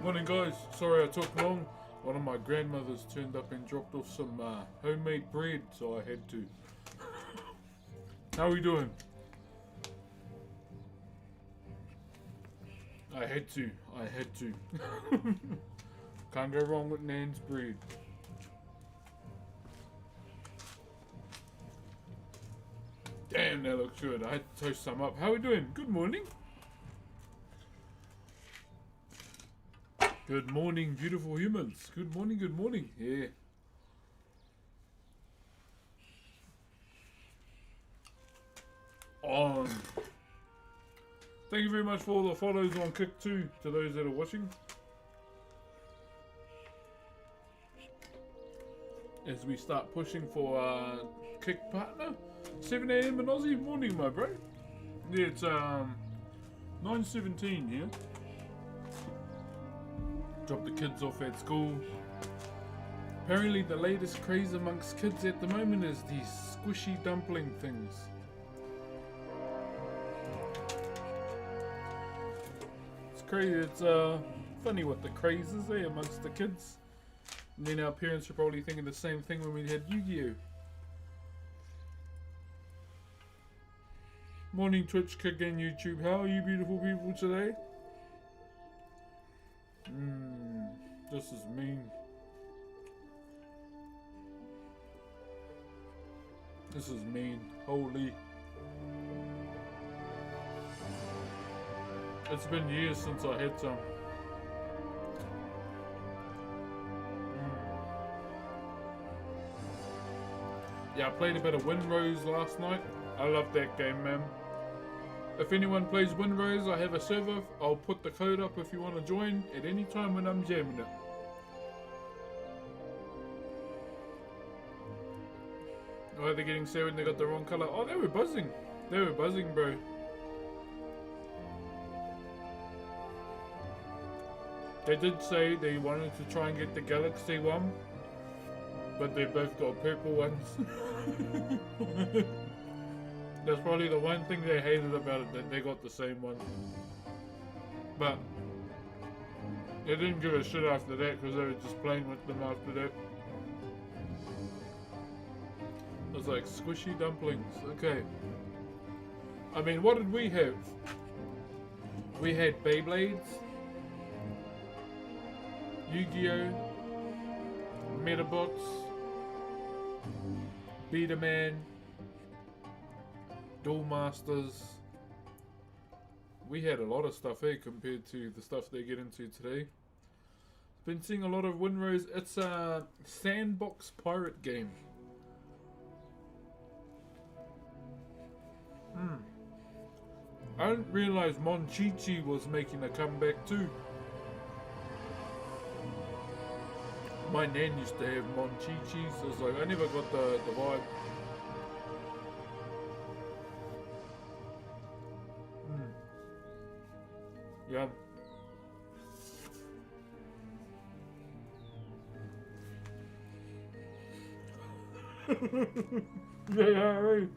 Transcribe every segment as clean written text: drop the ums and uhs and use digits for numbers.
Morning guys, sorry I took long. One of my grandmothers turned up and dropped off some homemade bread, so I had to. How are we doing? I had to. Can't go wrong with Nan's bread. Damn, that looks good. I had to toast some up. How are we doing? Good morning. Good morning, beautiful humans. Good morning, good morning. Yeah. On. Thank you very much for all the follows on Kick too, to those that are watching. As we start pushing for Kick partner. 7 AM in Aussie morning, my bro. Yeah, it's 9:17 here. Drop the kids off at school. Apparently the latest craze amongst kids at the moment is these squishy dumpling things. It's crazy, it's funny what the craze is there amongst the kids. And then our parents are probably thinking the same thing when we had Yu-Gi-Oh! Morning Twitch, Kick and YouTube. How are you beautiful people today? This is mean. This is mean. Holy. It's been years since I had some. Yeah, I played a bit of Windrose last night. I love that game, man. If anyone plays Windrose, I have a server. I'll put the code up if you want to join at any time when I'm jamming it. Oh, they're getting sad when they got the wrong color. Oh, they were buzzing. They were buzzing, bro. They did say they wanted to try and get the Galaxy one, but they both got purple ones. That's probably the one thing they hated about it, that they got the same one. But they didn't give a shit after that because they were just playing with them after that. It was like squishy dumplings. Okay. I mean, what did we have? We had Beyblades, Yu-Gi-Oh!, Metabots, Beta Man, Duel Masters. We had a lot of stuff here compared to the stuff they get into today. Been seeing a lot of Windrose. It's a sandbox pirate game. I didn't realise Monchichi was making a comeback too. My nan used to have Monchichis. So it's like I never got the vibe. Yeah. Yeah, right.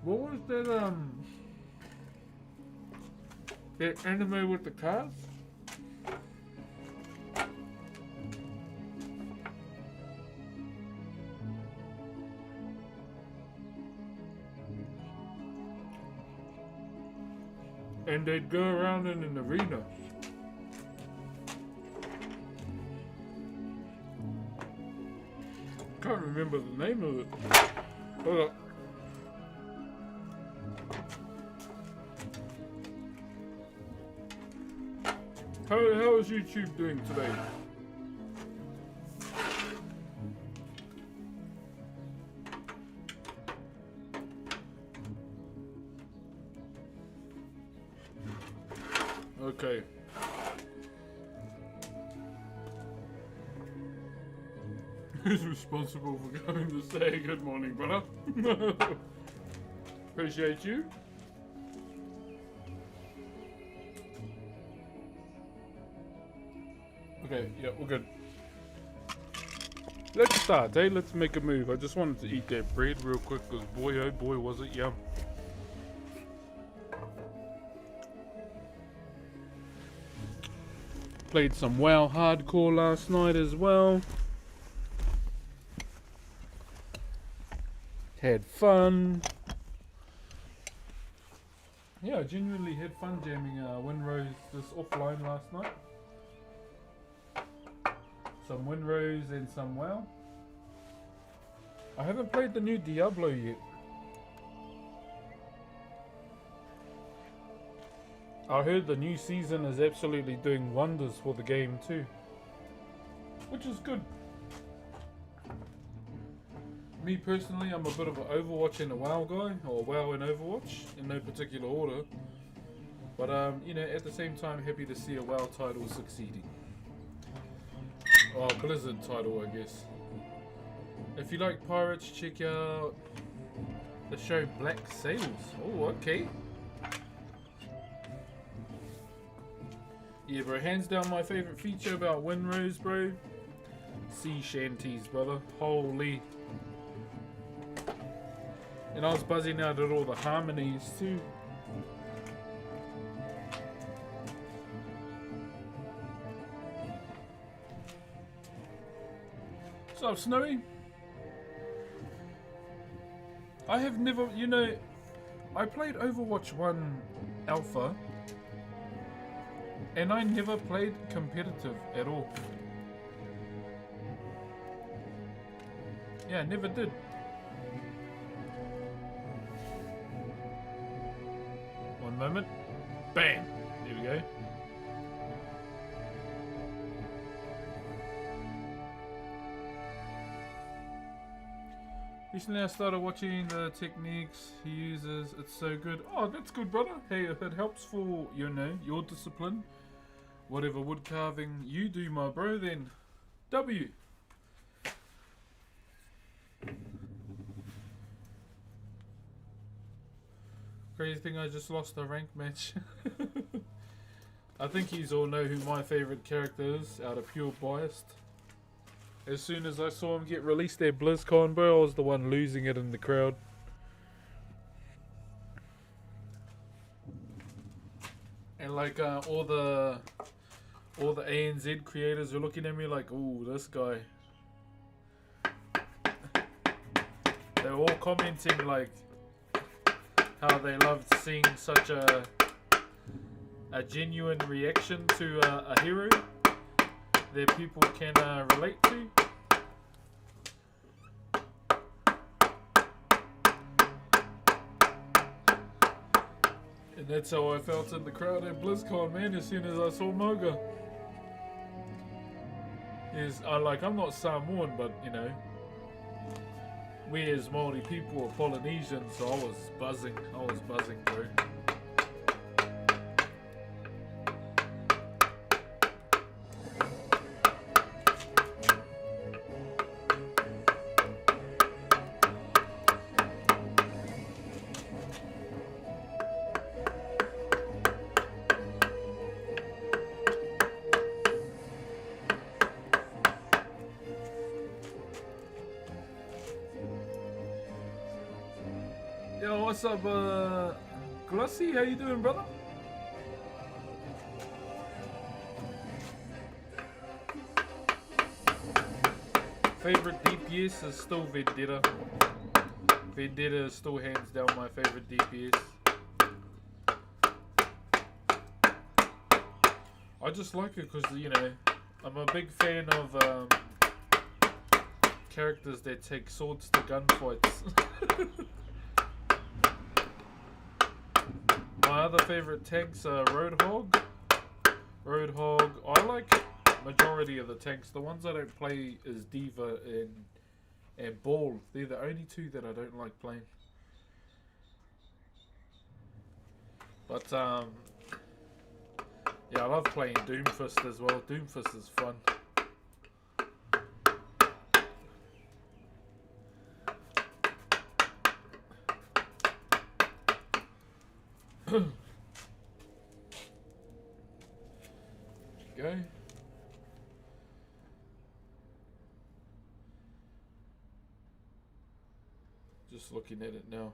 What was that anime with the cars? And they'd go around in an arena. Can't remember the name of it. Hold up. How is YouTube doing today? Okay. Who's responsible for going to say good morning, brother? Appreciate you. Okay, yeah, we're good. Let's start, eh? Let's make a move. I just wanted to eat that bread real quick because boy, oh boy, was it yum. Played some WoW Hardcore last night as well. Had fun. Yeah, I genuinely had fun jamming Windrose just offline last night. Some Windrose and some WoW. I haven't played the new Diablo yet. I heard the new season is absolutely doing wonders for the game too, which is good. Me personally, I'm a bit of an Overwatch and a WoW guy, or WoW and Overwatch, in no particular order. But you know, at the same time, happy to see a WoW title succeeding. Oh, Blizzard title, I guess. If you like pirates, check out the show Black Sails. Oh, okay. Yeah, bro, hands down my favourite feature about Windrose, bro. Sea shanties, brother. Holy. And I was buzzing out at all the harmonies too. What's up, Snowy? I have never, you know, I played Overwatch 1 Alpha. And I never played competitive at all. Yeah, never did. One moment. Bam! There we go. Recently I started watching the techniques he uses. It's so good. Oh, that's good, brother. Hey, if it helps for, you know, your discipline, whatever wood carving you do, my bro, then W. Crazy thing, I just lost a rank match. I think you all know who my favourite character is, out of pure bias. As soon as I saw him get released at BlizzCon, bro, I was the one losing it in the crowd. And like all the ANZ creators are looking at me like, ooh, this guy. They're all commenting like how they loved seeing such a genuine reaction to a hero that people can relate to. And that's how I felt in the crowd at BlizzCon, man, as soon as I saw Moga. I'm not Samoan, but, you know, we as Maori people are Polynesian, so I was buzzing, bro. Yo, what's up, Glossy? How you doing, brother? Favorite DPS is still Vendetta. Vendetta is still hands down my favorite DPS. I just like it because, you know, I'm a big fan of characters that take swords to gunfights. My other favorite tanks are Roadhog. I like majority of the tanks. The ones I don't play is Diva and Ball. They're the only two that I don't like playing. But yeah, I love playing Doomfist as well. Doomfist is fun. Go. Just looking at it now.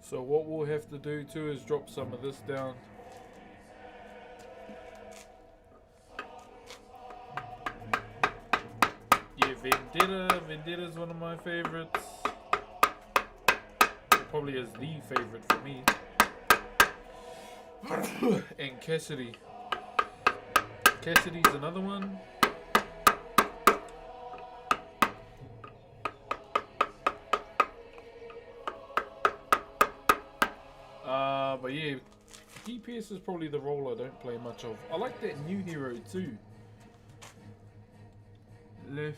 So what we'll have to do too is drop some of this down. Yeah, Vendetta. Vendetta's one of my favorites. Probably is the favorite for me. And Cassidy. Cassidy's another one. But yeah, DPS is probably the role I don't play much of. I like that new hero too. Left.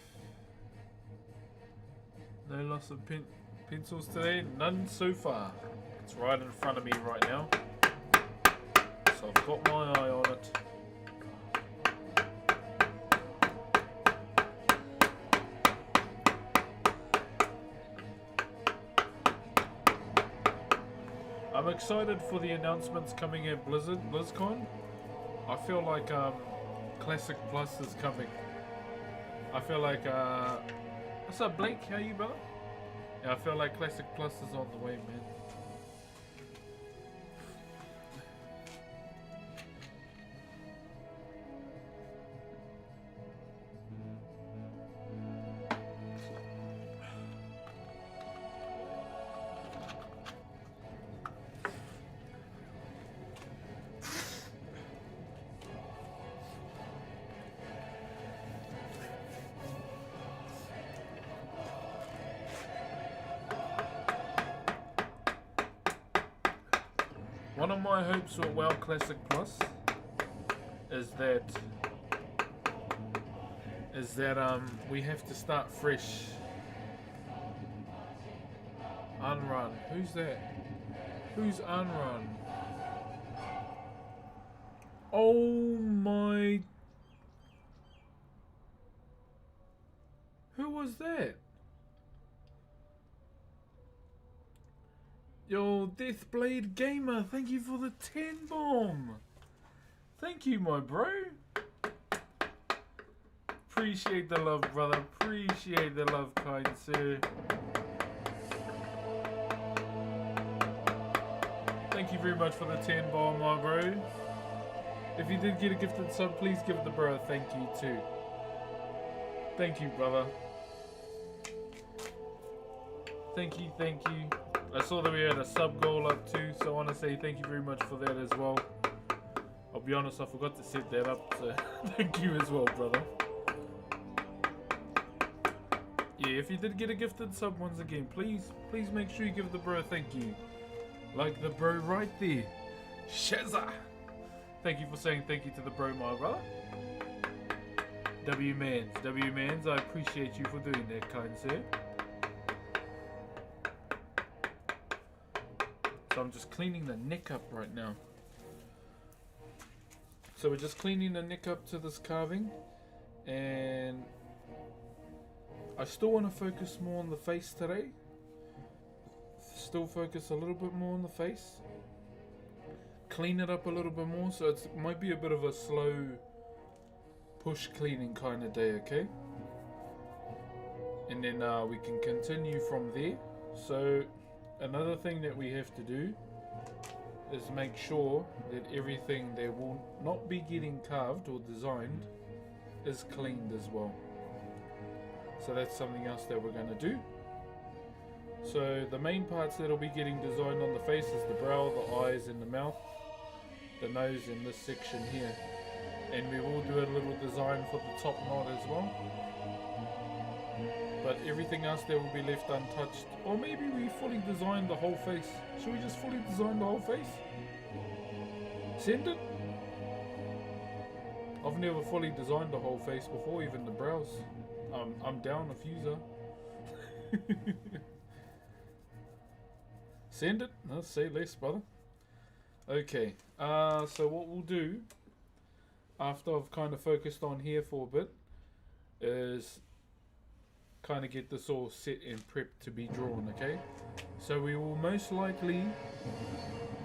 No loss of pencils today? None so far. It's right in front of me right now. So I've got my eye on it. I'm excited for the announcements coming at BlizzCon. I feel like Classic Plus is coming. I feel like what's up, Blake? How you, brother? Yeah, I feel like Classic Plus is on the way, man. One of my hopes with WoW Classic Plus is that we have to start fresh. Unrun. Who's that? Who's Unrun? Oh my. Who was that? Yo, Deathblade Gamer, thank you for the 10 bomb. Thank you, my bro. Appreciate the love, brother. Appreciate the love, kind sir. Thank you very much for the 10 bomb, my bro. If you did get a gifted sub, please give the bro a thank you too. Thank you, brother. Thank you, thank you. I saw that we had a sub goal up too, so I want to say thank you very much for that as well. I'll be honest, I forgot to set that up, so thank you as well, brother. Yeah, if you did get a gifted sub once again, please make sure you give the bro a thank you. Like the bro right there. Shazza! Thank you for saying thank you to the bro, my brother. W-Mans, I appreciate you for doing that, kind sir. So I'm just cleaning the neck up right now. So we're just cleaning the neck up to this carving, and I still want to focus more on the face today. Still focus a little bit more on the face. Clean it up a little bit more, so it might be a bit of a slow push cleaning kind of day, okay? And then we can continue from there. So another thing that we have to do is make sure that everything that will not be getting carved or designed is cleaned as well. So that's something else that we're going to do. So the main parts that will be getting designed on the face is the brow, the eyes and the mouth, the nose and this section here. And we will do a little design for the top knot as well. But everything else there will be left untouched. Or maybe we fully design the whole face. Should we just fully design the whole face? Send it? I've never fully designed the whole face before, even the brows. I'm down a fuser. Send it? No, say less, brother. Okay, so what we'll do, after I've kind of focused on here for a bit, is kind of get this all set and prepped to be drawn, okay? So we will most likely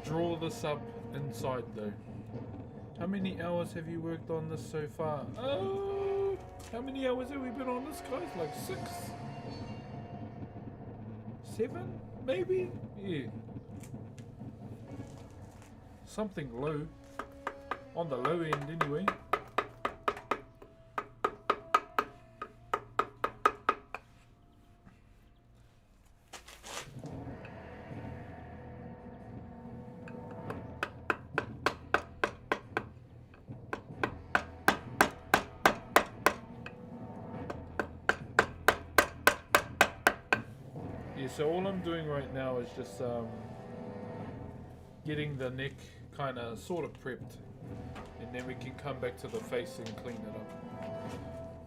draw this up inside though. How many hours have you worked on this so far? Oh, How many hours have we been on this, guys? Like 6? 7? Maybe? Yeah. Something low. On the low end, anyway. Yeah, so all I'm doing right now is just getting the neck kind of sort of prepped, and then we can come back to the face and clean it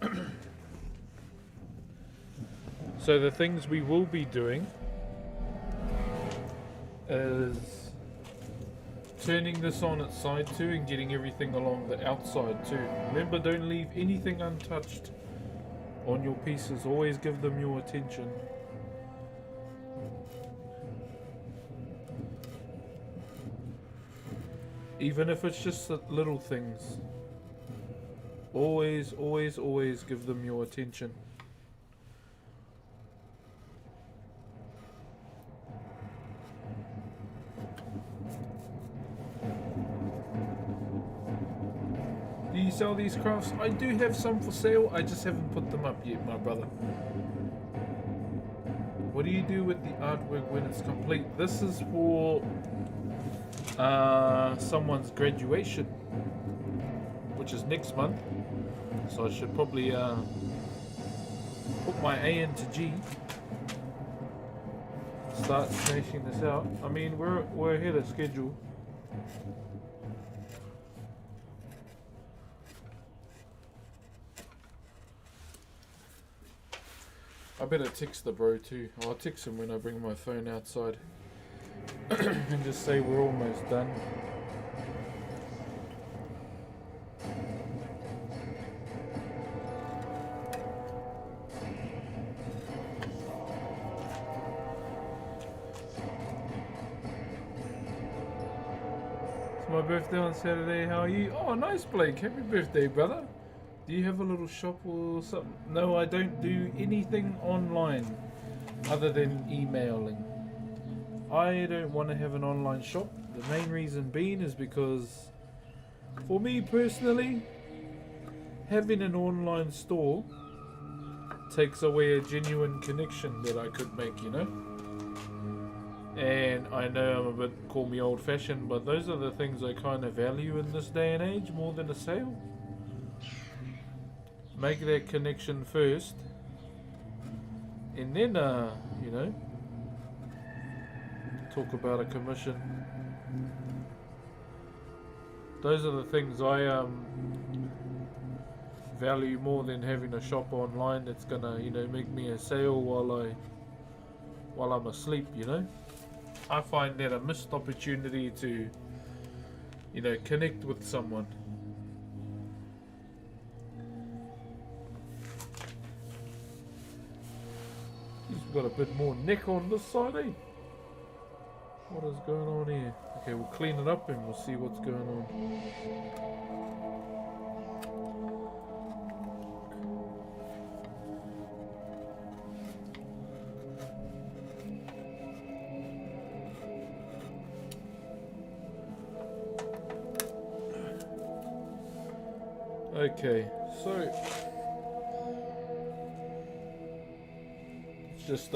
up. So the things we will be doing is turning this on its side too and getting everything along the outside too. Remember, don't leave anything untouched on your pieces. Always give them your attention. Even if it's just the little things. Always, always, always give them your attention. Do you sell these crafts? I do have some for sale. I just haven't put them up yet, my brother. What do you do with the artwork when it's complete? This is for someone's graduation, which is next month. So I should probably put my A into G. Start smashing this out. I mean, we're ahead of schedule. I better text the bro too. I'll text him when I bring my phone outside and just say we're almost done. It's my birthday on Saturday. How are you? Oh, nice, Blake. Happy birthday, brother. Do you have a little shop or something? No, I don't do anything online other than emailing. I don't want to have an online shop. The main reason being is because, for me personally, having an online store takes away a genuine connection that I could make, you know? And I know I'm a bit, call me old fashioned, but those are the things I kind of value in this day and age more than a sale. Make that connection first, and then you know, talk about a commission. Those are the things I value more than having a shop online that's gonna, you know, make me a sale while I'm asleep, you know. I find that a missed opportunity to, you know, connect with someone. He's got a bit more neck on this side, eh? What is going on here? Okay, we'll clean it up and we'll see what's going on. Okay, so it's just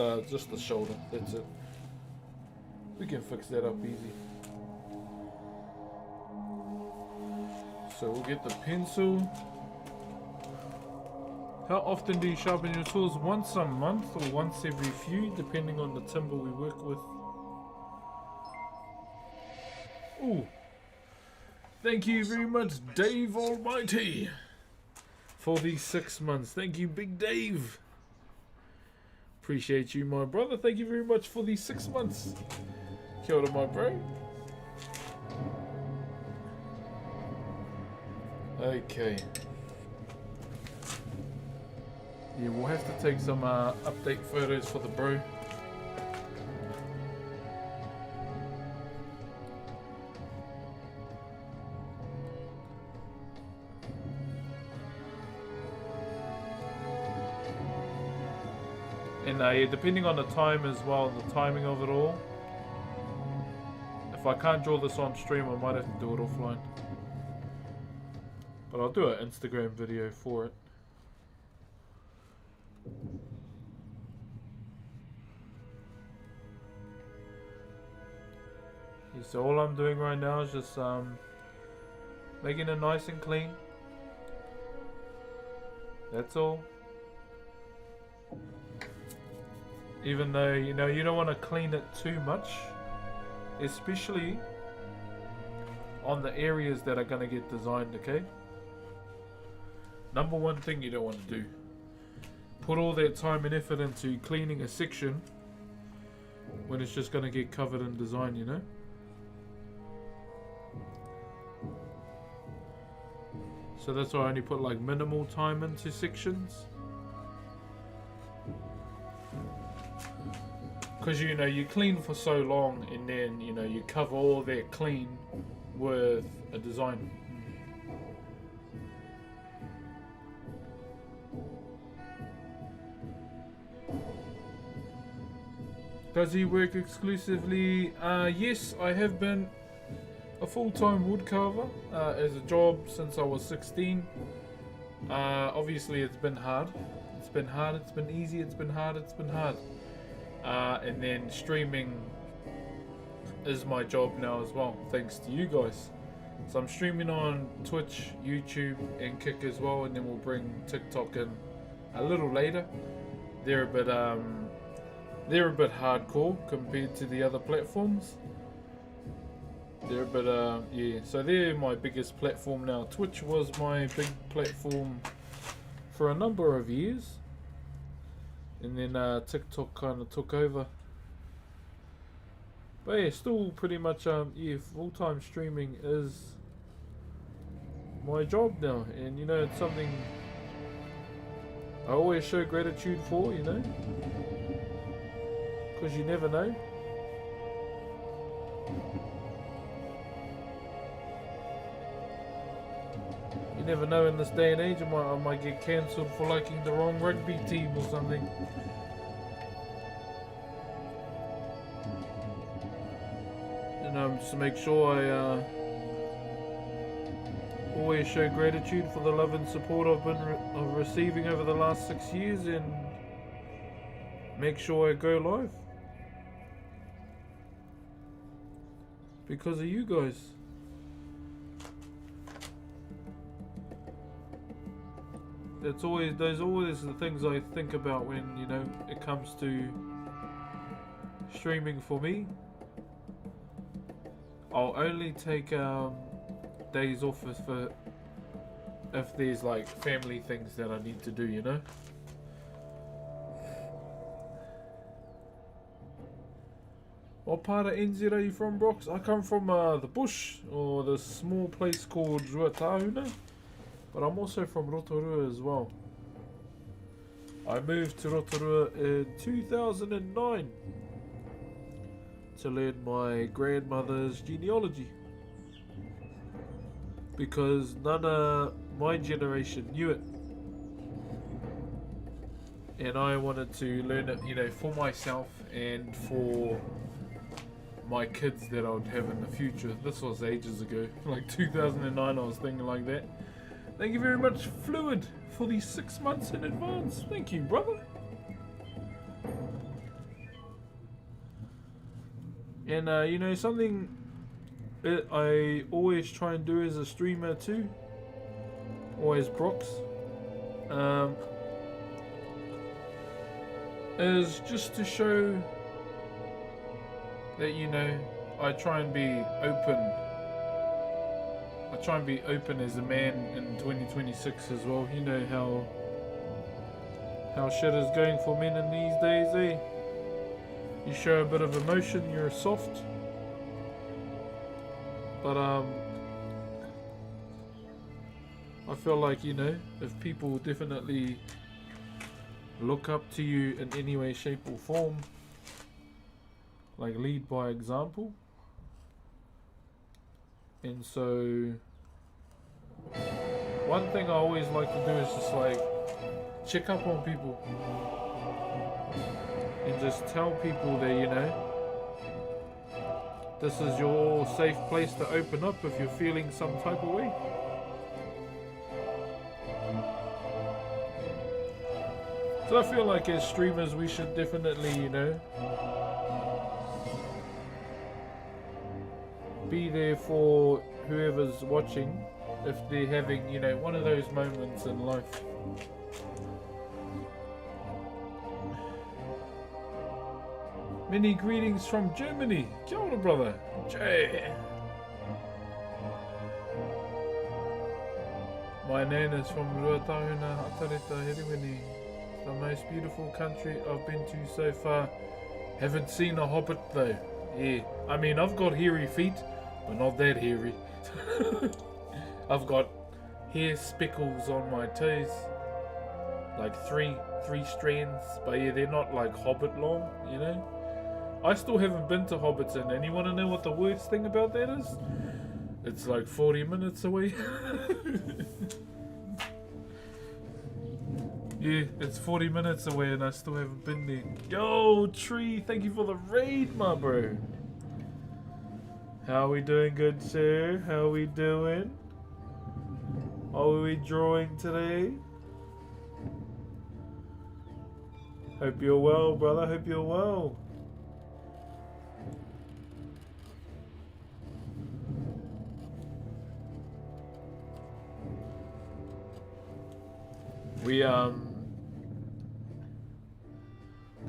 the shoulder, that's it. We can fix that up easy. So we'll get the pencil. How often do you sharpen your tools? Once a month or once every few, depending on the timber we work with. Ooh. Thank you very much, Dave Almighty, for these 6 months. Thank you, Big Dave. Appreciate you, my brother. Thank you very much for these 6 months. Kia ora, my bro. Okay. Yeah, we'll have to take some update photos for the bro. And yeah, depending on the time as well, the timing of it all. If I can't draw this on stream, I might have to do it offline. But I'll do an Instagram video for it. Yeah, so all I'm doing right now is just making it nice and clean. That's all. Even though, you know, you don't want to clean it too much. Especially on the areas that are going to get designed, okay? Number one thing you don't want to do. Put all that time and effort into cleaning a section when it's just going to get covered in design, you know? So that's why I only put like minimal time into sections. Because, you know, you clean for so long and then, you know, you cover all that clean with a design. Does he work exclusively? Yes, I have been a full-time woodcarver as a job since I was 16. Obviously it's been hard. It's been hard, it's been easy, it's been hard, it's been hard. And then streaming is my job now as well, thanks to you guys. So I'm streaming on Twitch, YouTube, and Kick as well, and then we'll bring TikTok in a little later. They're a bit hardcore compared to the other platforms. They're a bit yeah. So they're my biggest platform now. Twitch was my big platform for a number of years. And then TikTok kind of took over. But yeah, still pretty much yeah, full-time streaming is my job now. And you know, it's something I always show gratitude for, you know. Because you never know. You never know in this day and age, I might get cancelled for liking the wrong rugby team or something. And just to make sure I always show gratitude for the love and support I've been receiving over the last 6 years, and make sure I go live because of you guys. Those always the things I think about when, you know, it comes to streaming for me. I'll only take days off if there's like family things that I need to do, you know. What part of NZ are you from, Brox? I come from the bush, or the small place called Ruatahuna. But I'm also from Rotorua as well. I moved to Rotorua in 2009 to learn my grandmother's genealogy. Because none of my generation knew it. And I wanted to learn it, you know, for myself and for my kids that I would have in the future. This was ages ago, like 2009 I was thinking like that. Thank you very much, Fluid, for these 6 months in advance. Thank you, brother. And you know, something that I always try and do as a streamer too, always Brox, is just to show that, you know, I try and be open. I try and be open as a man in 2026 as well. You know how shit is going for men in these days, eh? You show a bit of emotion, you're soft. But I feel like, you know, if people definitely look up to you in any way, shape or form, like lead by example. And so one thing I always like to do is just like check up on people. and just tell people that, you know, this is your safe place to open up if you're feeling some type of way. So I feel like as streamers we should definitely, you know, be there for whoever's watching if they're having, you know, one of those moments in life. Many greetings from Germany. Kia ora, brother. Jay. My nan is from Ruatahuna, Atareta, Heriwini. It's the most beautiful country I've been to so far. Haven't seen a hobbit though. Yeah, I mean I've got hairy feet, but not that hairy. I've got hair speckles on my toes, like three strands, but yeah, they're not like hobbit long, you know. I still haven't been to Hobbiton, and you want to know what the worst thing about that is? It's like 40 minutes away. Yeah, it's 40 minutes away and I still haven't been there. Yo, Tree, thank you for the raid, my bro. How we doing, good sir? How we doing? Are we drawing today? Hope you're well, brother. Hope you're well.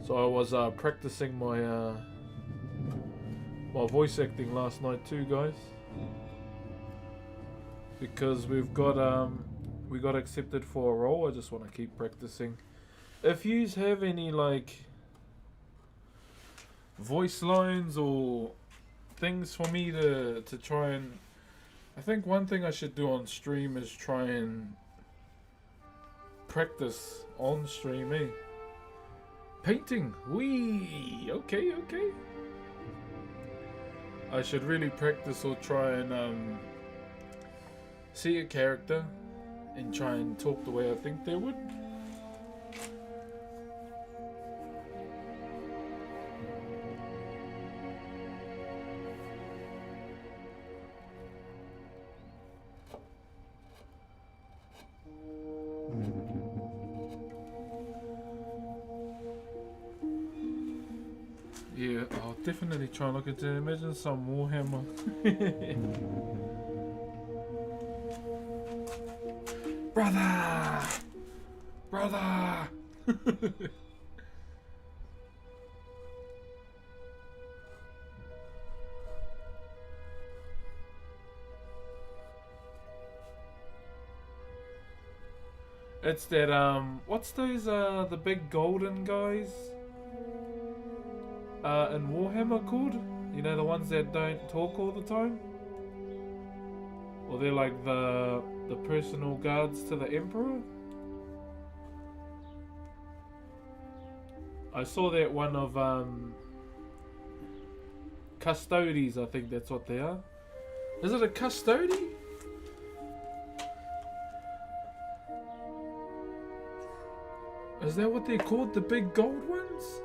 So I was practicing my my voice acting last night too, guys, because we got accepted for a role. I just want to keep practicing. If you have any like voice lines or things for me to try and, I think one thing I should do on stream is try and practice on stream, eh? Painting, wee, okay. I should really practice or try and see a character and try and talk the way I think they would. Yeah, I'll definitely try and look into it. Imagine some Warhammer. Brother! It's that, what's those, the big golden guys? In Warhammer called? You know, the ones that don't talk all the time? Or they're like the personal guards to the Emperor? I saw that one of, Custodes, I think that's what they are. Is it a Custode? Is that what they're called? The big gold ones?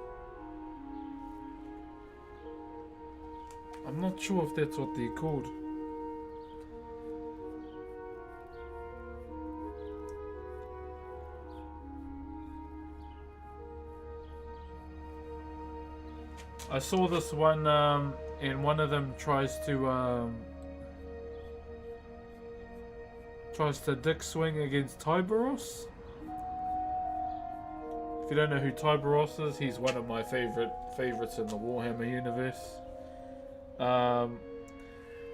I'm not sure if that's what they're called. I saw this one, and one of them tries to dick swing against Tyberos. If you don't know who Tyberos is, he's one of my favorites in the Warhammer universe.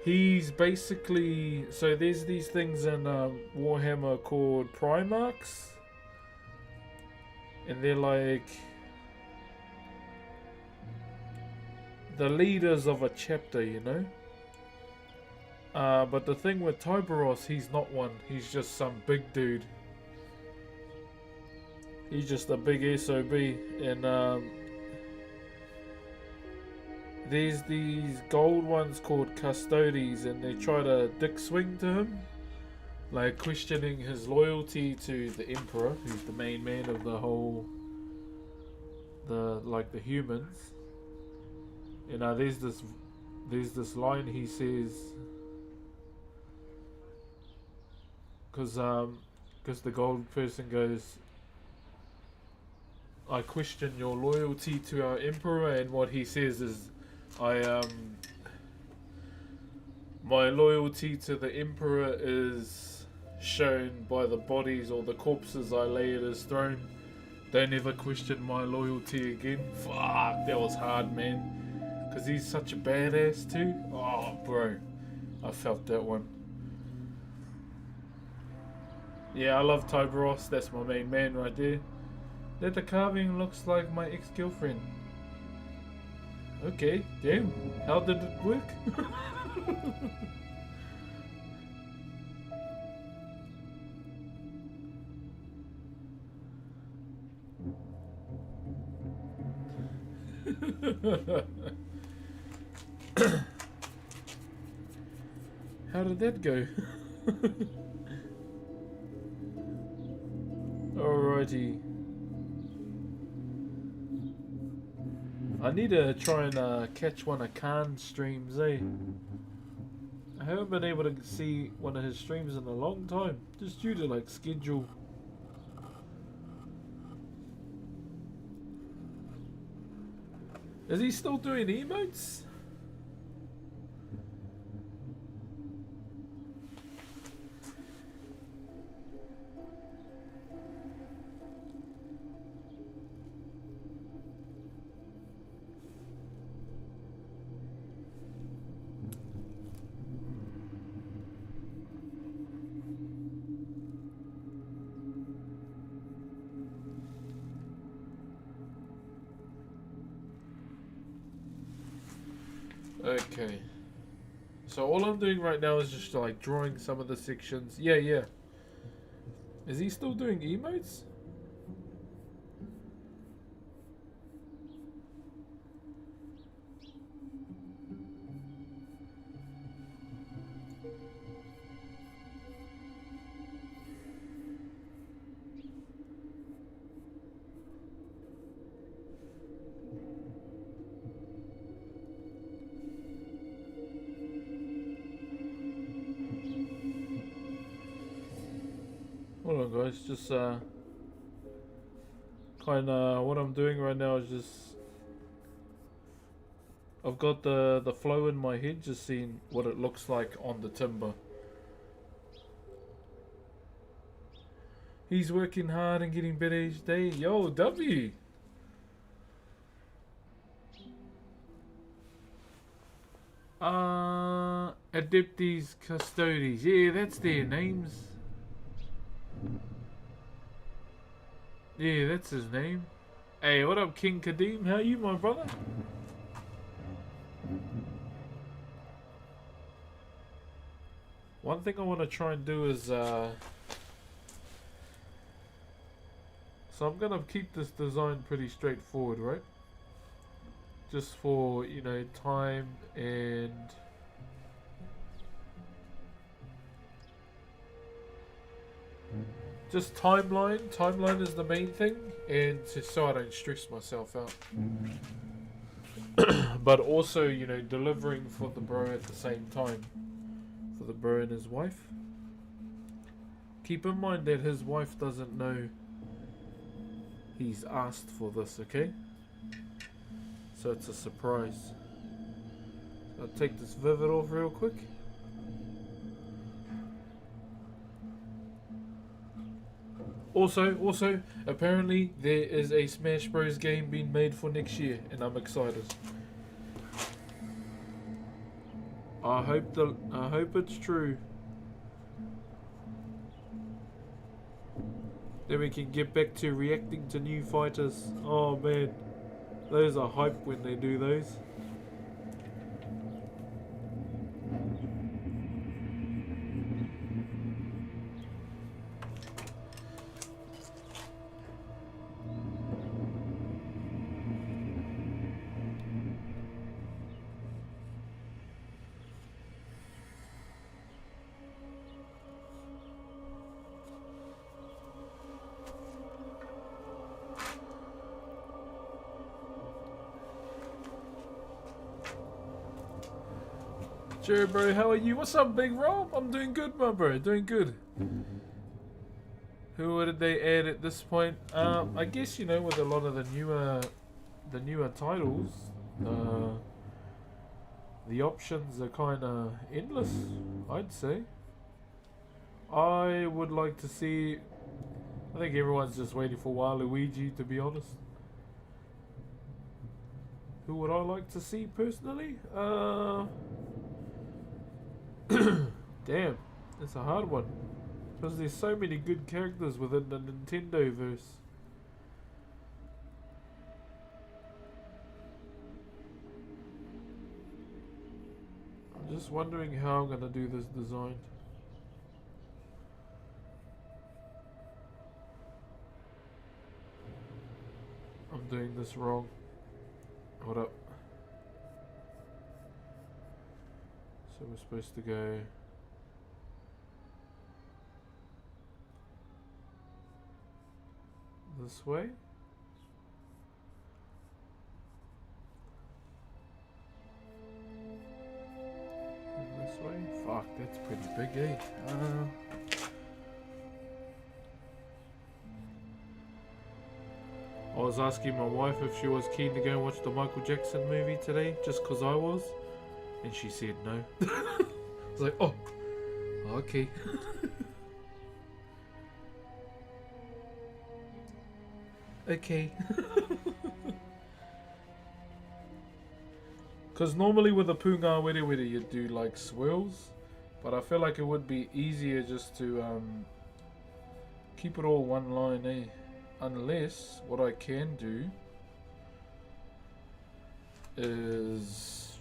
He's basically, so there's these things in Warhammer called Primarchs, and they're like the leaders of a chapter, you know. But the thing with Tyberos, he's not one. He's just some big dude. He's just a big SOB, and there's these gold ones called Custodes, and they try to dick swing to him, like questioning his loyalty to the Emperor, who's the main man of the whole the humans. You know, there's this line he says, because the gold person goes, I question your loyalty to our emperor, and what he says is, my loyalty to the emperor is shown by the bodies or the corpses I lay at his throne. Don't ever question my loyalty again. Fuck, that was hard, man. Because he's such a badass too. Oh, bro. I felt that one. Yeah, I love Tyberos. That's my main man right there. That the carving looks like my ex-girlfriend. Okay, damn. How did it work? How did that go? Alrighty. I need to try and catch one of Khan's streams, eh? I haven't been able to see one of his streams in a long time, just due to like schedule. Is he still doing emotes? Okay. So all I'm doing right now is just like drawing some of the sections. Yeah, yeah. Is he still doing emotes? Hold on, guys. Just kind of what I'm doing right now is just I've got the flow in my head, just seeing what it looks like on the timber. He's working hard and getting better each day. Yo, W. Adeptes Custodes. Yeah, that's their names. Yeah, that's his name. Hey, what up, King Kadeem? How you, my brother? One thing I want to try and do is, so I'm going to keep this design pretty straightforward, right? Just for, you know, time and... Just timeline. Timeline is the main thing, and so I don't stress myself out. But also, you know, delivering for the bro at the same time. For the bro and his wife. Keep in mind that his wife doesn't know he's asked for this, okay? So it's a surprise. I'll take this vivid off real quick. Also, apparently there is a Smash Bros game being made for next year, and I'm excited. I hope it's true. Then we can get back to reacting to new fighters. Oh man, those are hype when they do those. Sure, bro. How are you? What's up, Big Rob? I'm doing good, my bro. Doing good. Who did they add at this point? I guess you know with a lot of the newer titles, the options are kind of endless. I'd say. I would like to see. I think everyone's just waiting for Waluigi, to be honest. Who would I like to see personally? Damn, it's a hard one. Because there's so many good characters within the Nintendo verse. I'm just wondering how I'm gonna do this design. I'm doing this wrong. Hold up. So we're supposed to go this way. And this way. Fuck, that's pretty big, eh? I was asking my wife if she was keen to go and watch the Michael Jackson movie today, just cause I was, and she said no. I was like, oh, okay. Okay. Because normally with a Punga Wiri Wiri you do like swirls, but I feel like it would be easier just to keep it all one line, eh? Unless what I can do is,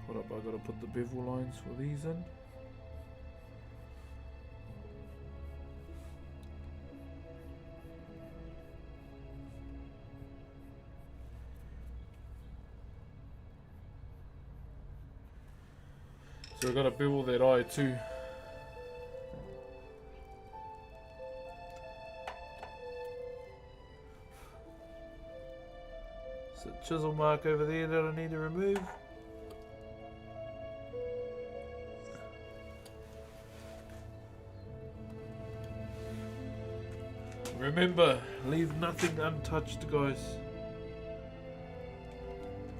hold up, I gotta put the bevel lines for these in. So I gotta bevel that eye too. So chisel mark over there that I need to remove. Remember, leave nothing untouched, guys.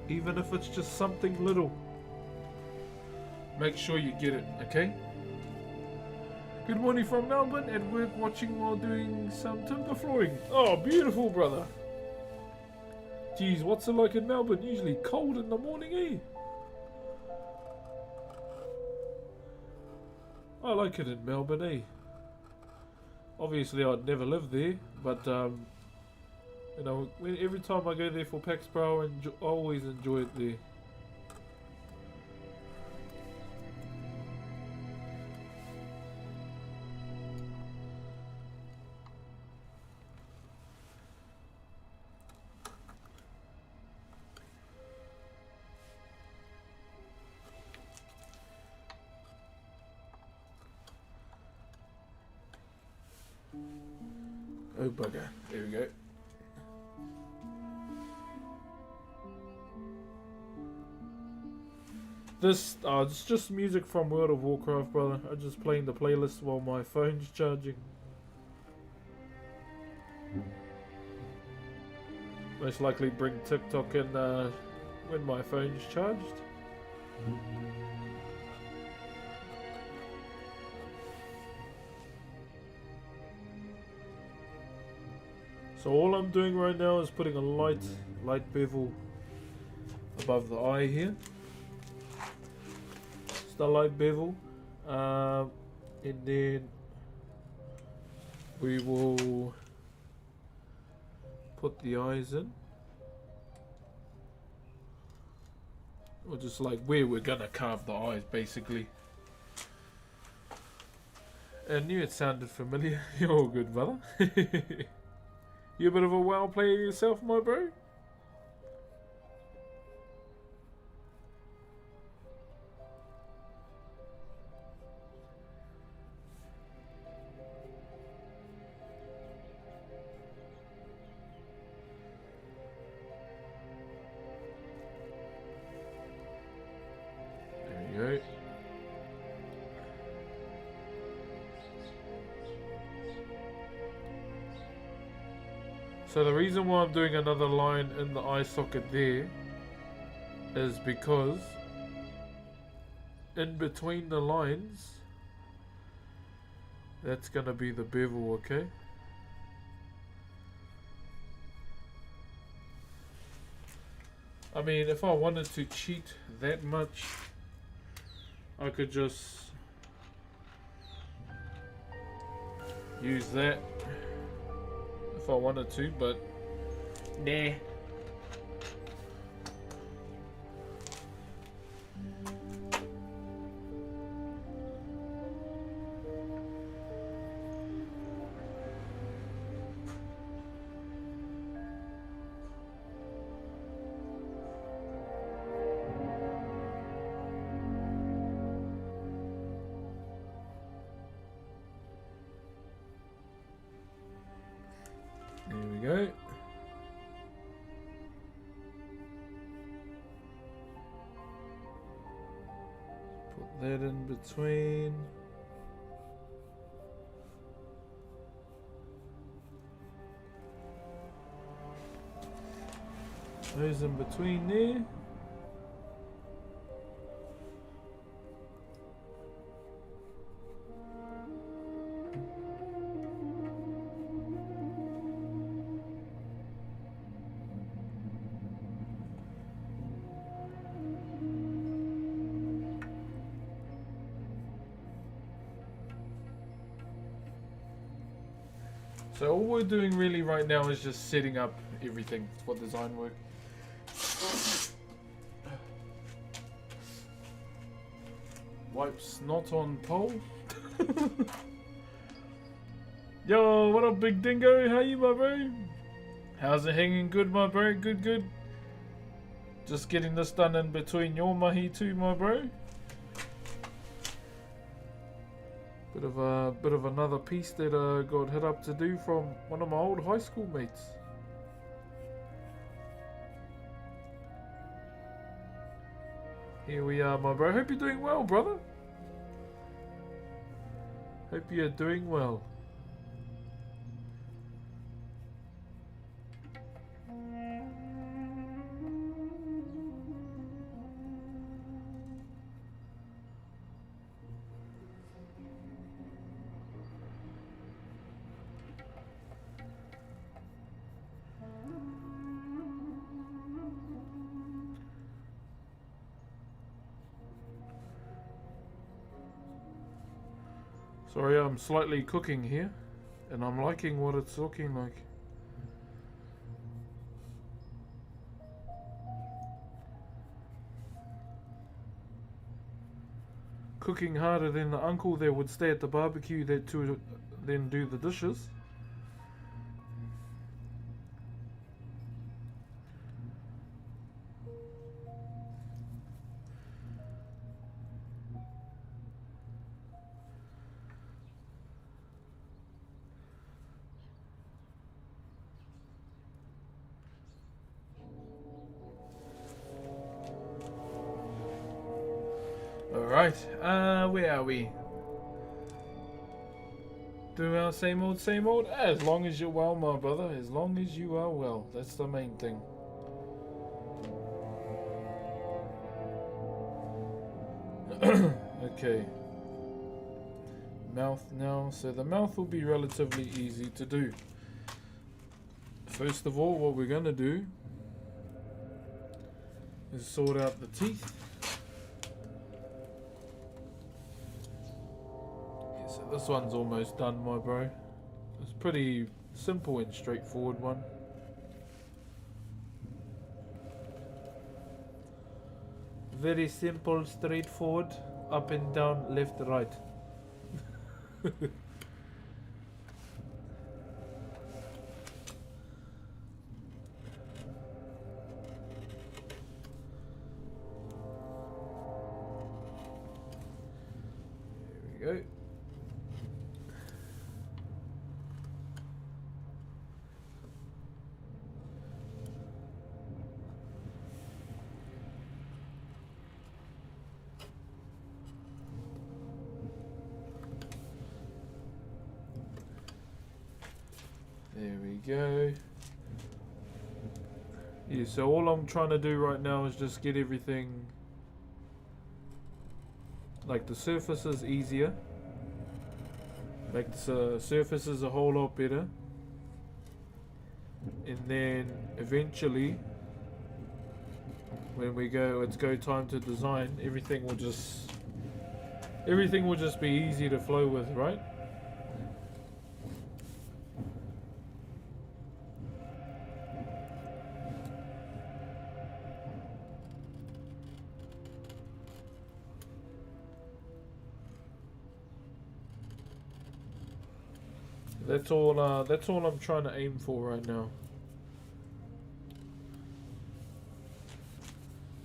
Even if it's just something little. Make sure you get it, okay? Good morning from Melbourne, at work watching while doing some timber flooring. Oh, beautiful, brother. Geez, what's it like in Melbourne? Usually cold in the morning, eh? I like it in Melbourne, eh? Obviously, I'd never live there, but you know, every time I go there for PAX Pro, I always enjoy it there. Oh bugger, there we go. This, it's just music from World of Warcraft, brother. I'm just playing the playlist while my phone's charging. Most likely bring TikTok in when my phone's charged. So all I'm doing right now is putting a light bevel above the eye here. Just a light bevel, and then we will put the eyes in, or just like where we're gonna carve the eyes, basically. I knew it sounded familiar. You're all good, brother. You a bit of a WoW player yourself, my bro? go. So the reason why I'm doing another line in the eye socket there is because in between the lines, that's gonna be the bevel, okay? I mean, if I wanted to cheat that much, I could just use that if I wanted to, but nah. There we go. Put that in between. Those in between there. So all we're doing really right now is just setting up everything for design work. Wipes not on pole. Yo, what up, big dingo? How you, my bro? How's it hanging? Good, my bro. Good, good. Just getting this done in between your mahi too, my bro. Bit of another piece that got hit up to do from one of my old high school mates. Here we are, my bro. Hope you're doing well, brother. Hope you're doing well. Sorry, I'm slightly cooking here, and I'm liking what it's looking like. Cooking harder than the uncle that would stay at the barbecue that to then do the dishes. Alright, where are we? Do our same old, same old? As long as you're well, my brother. As long as you are well. That's the main thing. Okay. Mouth now. So the mouth will be relatively easy to do. First of all, what we're going to do is sort out the teeth. This one's almost done, my bro. It's pretty simple and straightforward one. Very simple, straightforward. Up and down, left, right. There we go. There we go. Yeah, so all I'm trying to do right now is just get everything, like the surfaces easier, make the surfaces a whole lot better, and then eventually when it's go time to design, everything will just be easy to flow with, right? That's all I'm trying to aim for right now.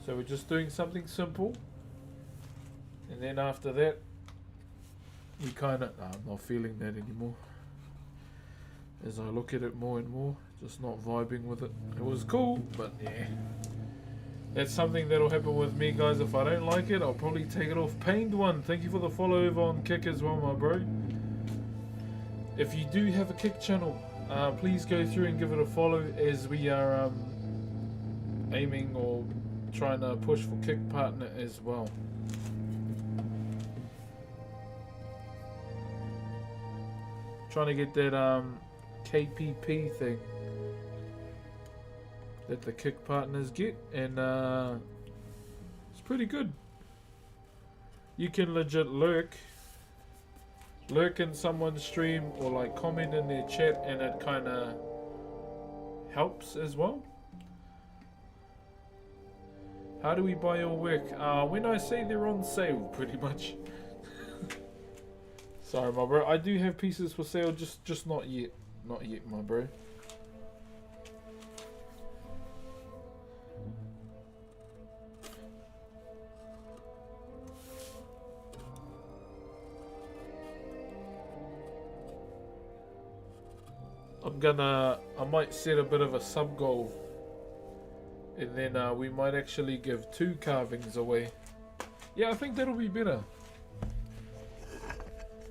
So we're just doing something simple, and then after that, we kind of... I'm not feeling that anymore. As I look at it more and more, just not vibing with it. It was cool, but yeah. That's something that'll happen with me, guys. If I don't like it, I'll probably take it off. Pained One, thank you for the follow over on Kick as well, my bro. If you do have a Kick channel, please go through and give it a follow, as we are aiming or trying to push for Kick partner as well. Trying to get that KPP thing that the Kick partners get, and it's pretty good. You can legit lurk in someone's stream or like comment in their chat, and it kind of helps as well. How do we buy your work? When I say they're on sale, pretty much. Sorry, my bro. I do have pieces for sale, just not yet. Not yet, my bro. I might set a bit of a sub goal, and then we might actually give 2 carvings away. Yeah, I think that'll be better.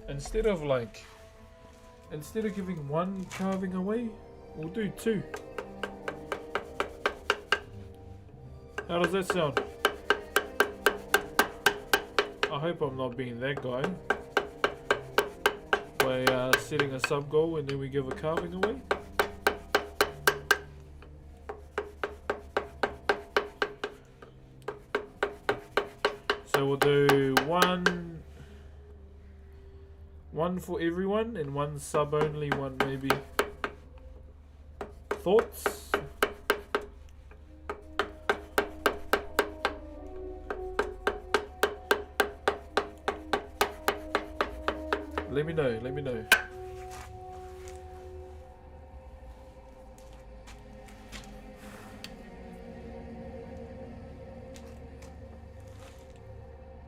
Instead of giving 1 carving away, we'll do 2. How does that sound? I hope I'm not being that guy by setting a sub goal and then we give a carving away. So we'll do one for everyone and 1 sub only one, maybe. Thoughts? Let me know.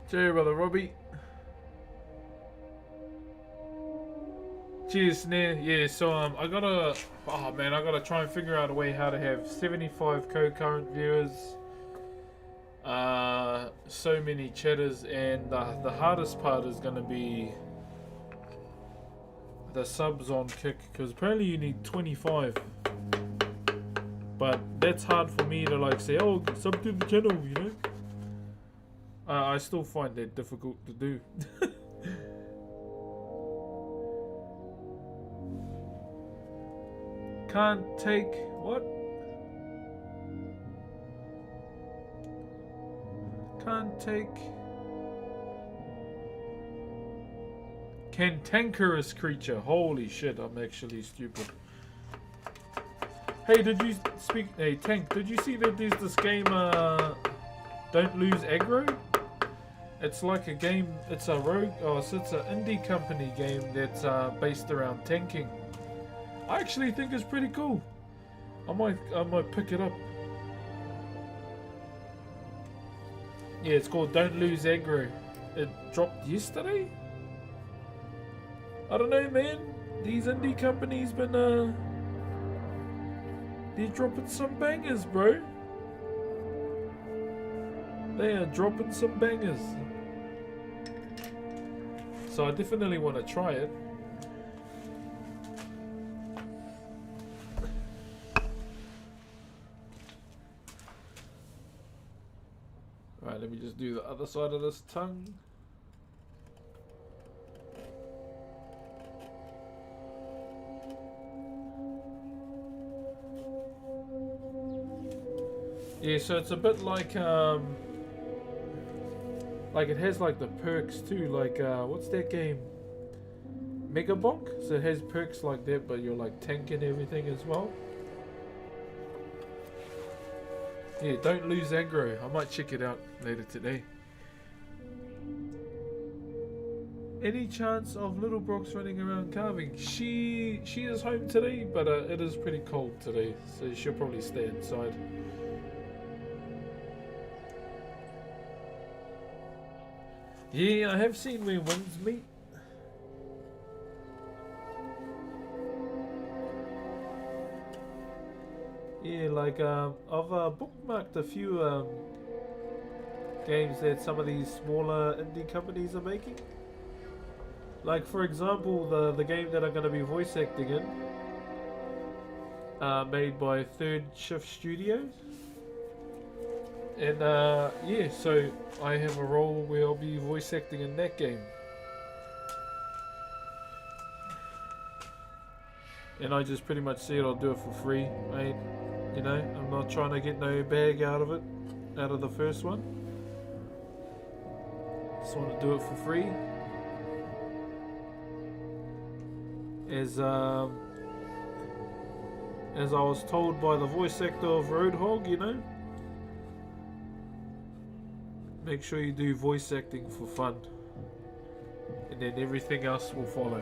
Cheers, brother Robbie. Cheers, Snare. Yeah, so I gotta try and figure out a way how to have 75 co-current viewers, so many chatters, and the hardest part is gonna be the subs on Kick, because apparently you need 25, but that's hard for me to like say, oh, sub to the channel, you know. I still find that difficult to do. Can't take what? Can't take cantankerous creature. Holy shit, I'm actually stupid. Hey, hey Tank, did you see that there's this game Don't Lose Aggro? It's like a game, it's a it's an indie company game that's based around tanking. I actually think it's pretty cool. I might pick it up. Yeah, it's called Don't Lose Aggro. It dropped yesterday? I don't know, man. These indie companies been they're dropping some bangers, bro. They are dropping some bangers. So I definitely want to try it. do the other side of this tongue. Yeah, so it's a bit like it has like the perks too, like what's that game? Mega Bonk? So it has perks like that, but you're like tanking everything as well. Yeah, don't lose aggro. I might check it out later today. Any chance of Little Brox running around carving? She is home today, but it is pretty cold today, so she'll probably stay inside. Yeah, I have seen where wings meet. Yeah, like I've bookmarked a few games that some of these smaller indie companies are making. Like for example, the game that I'm going to be voice acting in, made by Third Shift Studios. And yeah, so I have a role where I'll be voice acting in that game. And I just pretty much said I'll do it for free, mate. You know, I'm not trying to get no bag out of it, out of the first one. Just want to do it for free. As I was told by the voice actor of Roadhog, you know, make sure you do voice acting for fun, and then everything else will follow.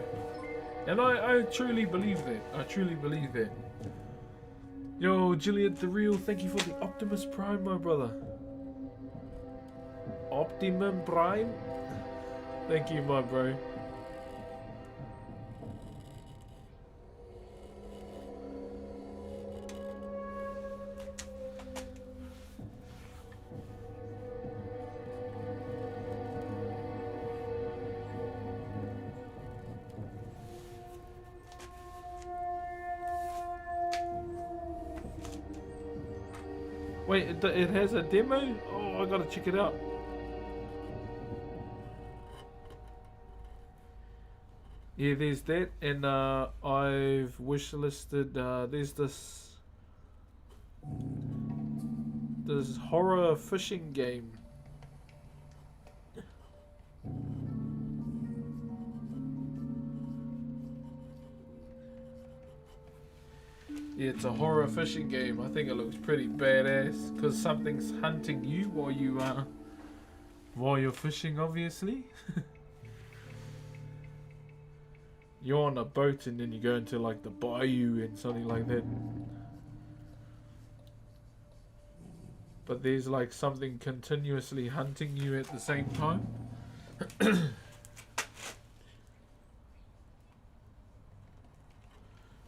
And I truly believe that. I truly believe that. Yo, Juliet the Real, thank you for the Optimus Prime, my brother. Optimum Prime? Thank you, my bro. Wait, it has a demo? Oh, I gotta check it out. Yeah, there's that, and I've wishlisted. There's this horror fishing game. Yeah, it's a horror fishing game. I think it looks pretty badass because something's hunting you while you're fishing, obviously. You're on a boat and then you go into like the bayou and something like that. But there's like something continuously hunting you at the same time.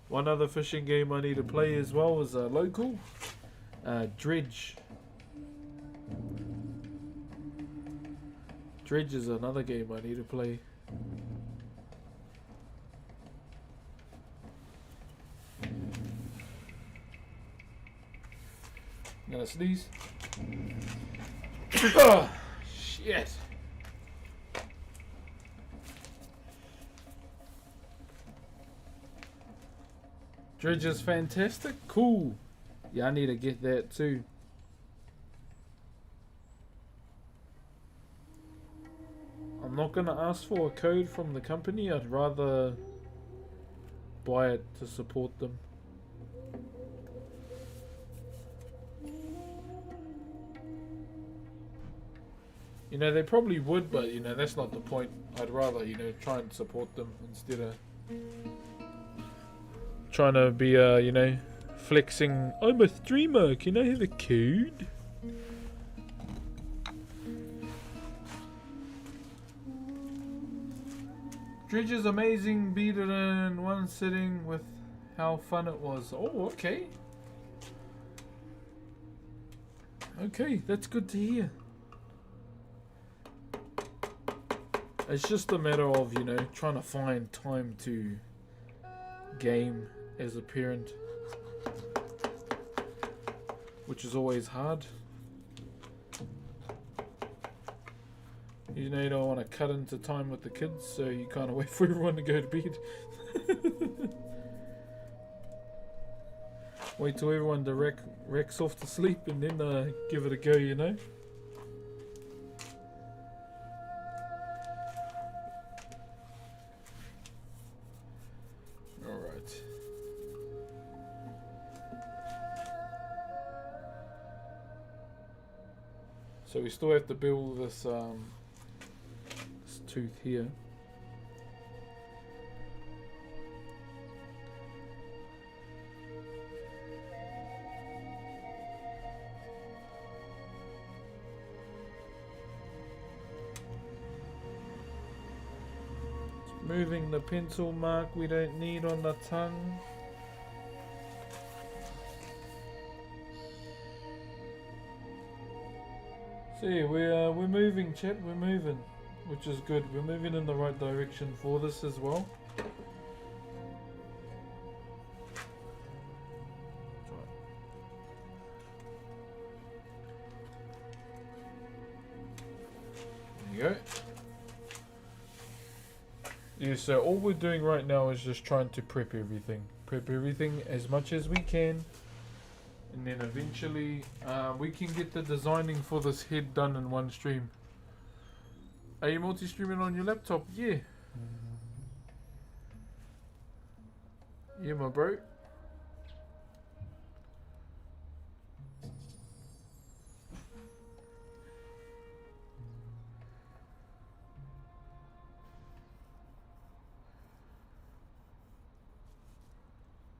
One other fishing game I need to play as well is a local, Dredge. Dredge is another game I need to play. I'm gonna sneeze. Oh, shit. Dredge is fantastic. Cool. Yeah, I need to get that too. I'm not gonna ask for a code from the company. I'd rather buy it to support them. You know, they probably would, but you know, that's not the point. I'd rather, you know, try and support them instead of trying to be, you know, flexing. I'm a streamer, can I have a code? Dredge is amazing, beat it in one sitting with how fun it was. Oh, okay. Okay, that's good to hear. It's just a matter of, you know, trying to find time to game as a parent, which is always hard. You know you don't want to cut into time with the kids, so you kind of wait for everyone to go to bed. Wait till everyone wrecks off to sleep and then give it a go, you know? Alright. So we still have to build this tooth here. Moving the pencil mark we don't need on the tongue. See, we're moving, chat. We're moving, which is good. We're moving in the right direction for this as well. There you go. Yeah, so all we're doing right now is just trying to prep everything. Prep everything as much as we can. And then eventually we can get the designing for this head done in one stream. Are you multi-streaming on your laptop? Yeah. Yeah, my bro.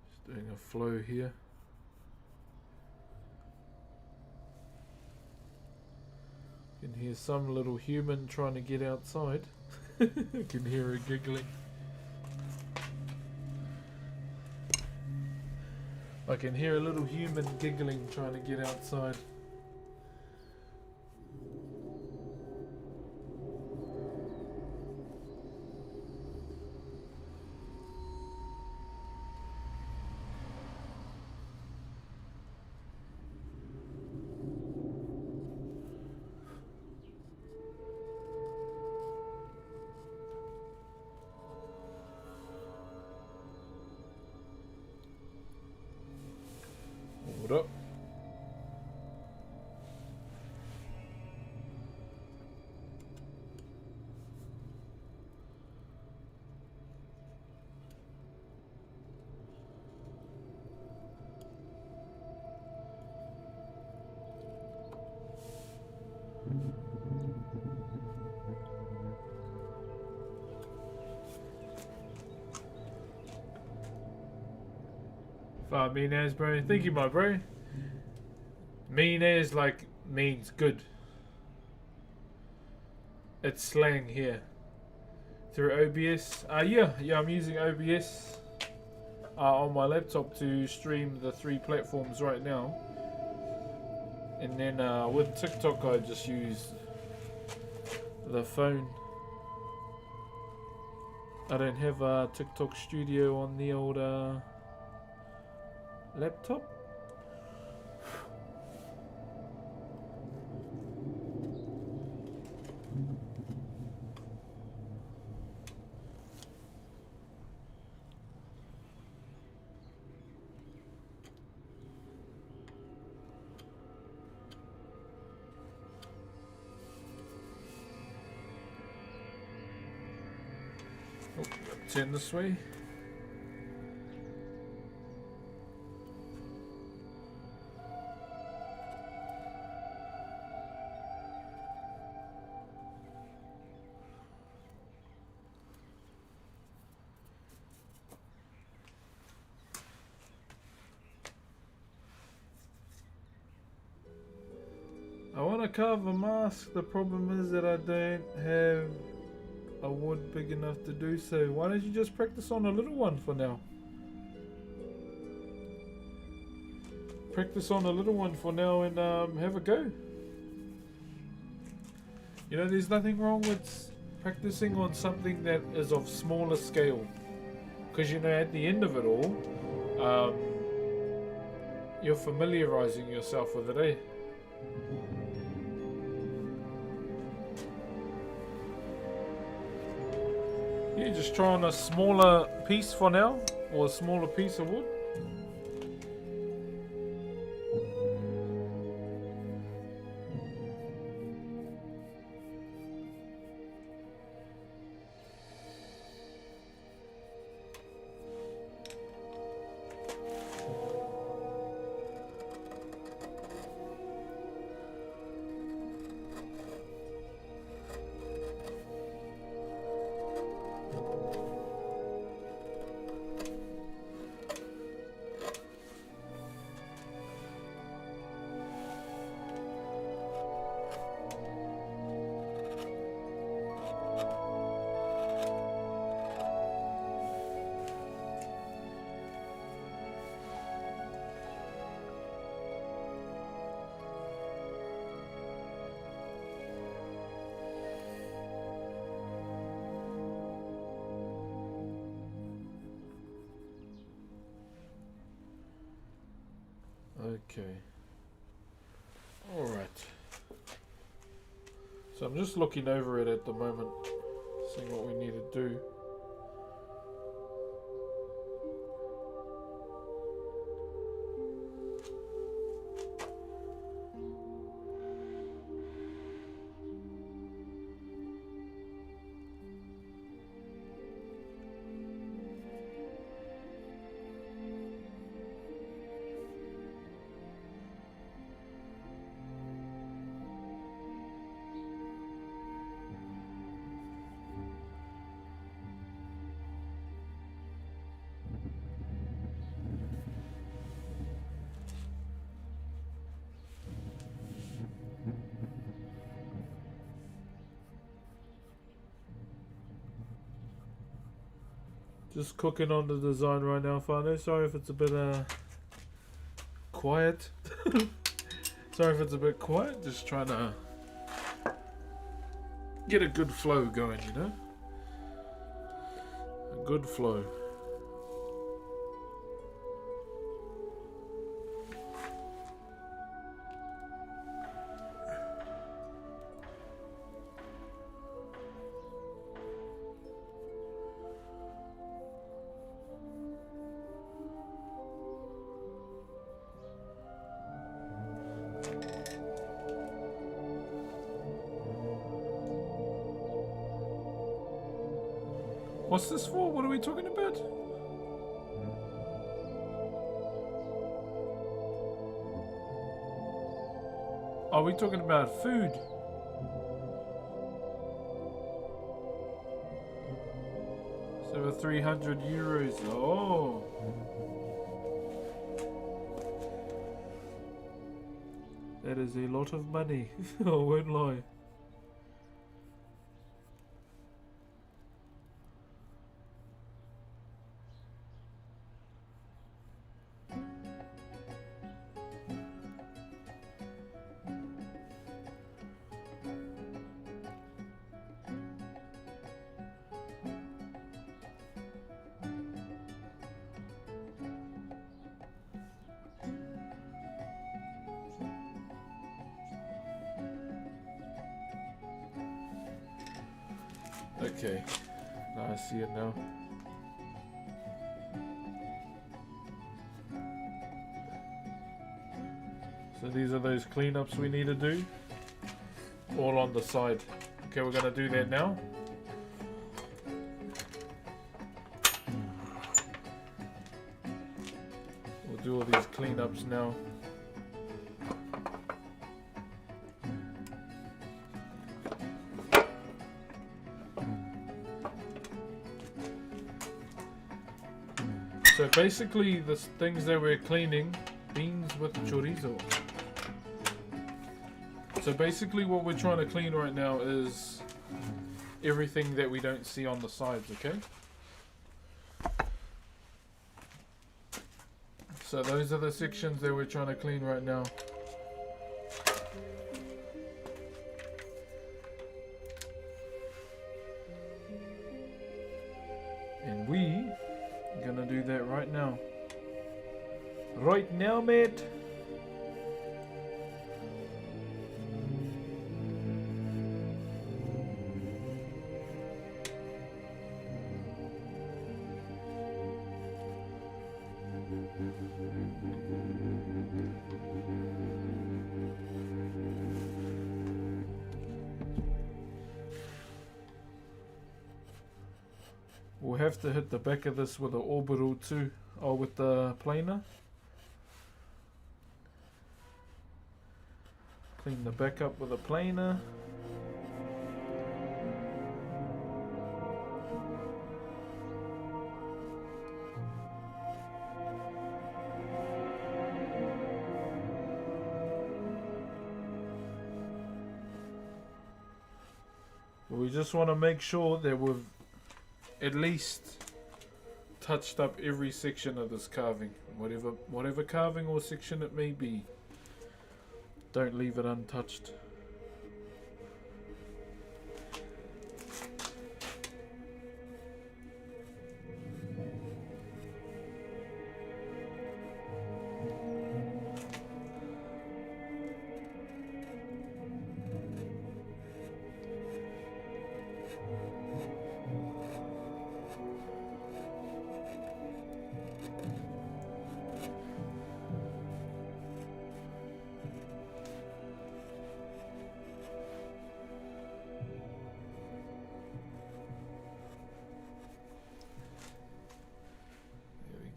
Just doing a flow here. You can hear some little human trying to get outside. You can hear her giggling. I can hear a little human giggling trying to get outside. What up? Mean as, bro. Thank you, my bro. Mean as like means good. It's slang here. Through OBS. Yeah, I'm using OBS on my laptop to stream the 3 platforms right now. And then with TikTok I just use the phone. I don't have a TikTok studio on the old laptop. Oh, turn this way. I want to carve a mask. The problem is that I don't have a wood big enough to do so. Why don't you just practice on a little one for now? Practice on a little one for now and have a go. You know, there's nothing wrong with practicing on something that is of smaller scale. Because, you know, at the end of it all, you're familiarizing yourself with it, eh? Yeah, just try on a smaller piece for now, or a smaller piece of wood. Okay. Alright. So I'm just looking over it at the moment, seeing what we need to do. Just cooking on the design right now, Fano. Sorry if it's a bit quiet. Sorry if it's a bit quiet. Just trying to get a good flow going, you know? A good flow. What's this for? What are we talking about? Are we talking about food? So 300 euros. Oh. That is a lot of money. I won't lie. Okay, now I see it now. So these are those cleanups we need to do, all on the side. Okay, we're gonna do that now. We'll do all these cleanups now. So basically the things that we're cleaning, beans with chorizo. So basically what we're trying to clean right now is everything that we don't see on the sides, okay? So those are the sections that we're trying to clean right now. And we are gonna do that right now. Right now, mate. We'll have to hit the back of this with an orbital too, or with the planer. Clean the back up with a planer. We just want to make sure that we've at least touched up every section of this carving. Whatever carving or section it may be. Don't leave it untouched.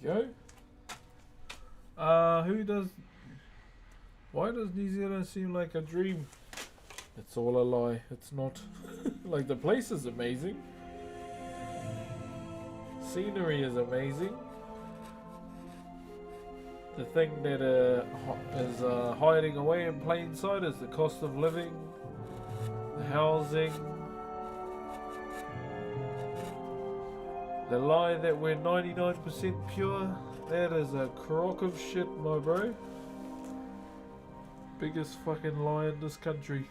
Go. Why does New Zealand seem like a dream? It's all a lie. It's not. Like, the place is amazing. Scenery is amazing. The thing that is hiding away in plain sight is the cost of living, the housing. The lie that we're 99% pure, that is a crock of shit, my bro. Biggest fucking lie in this country.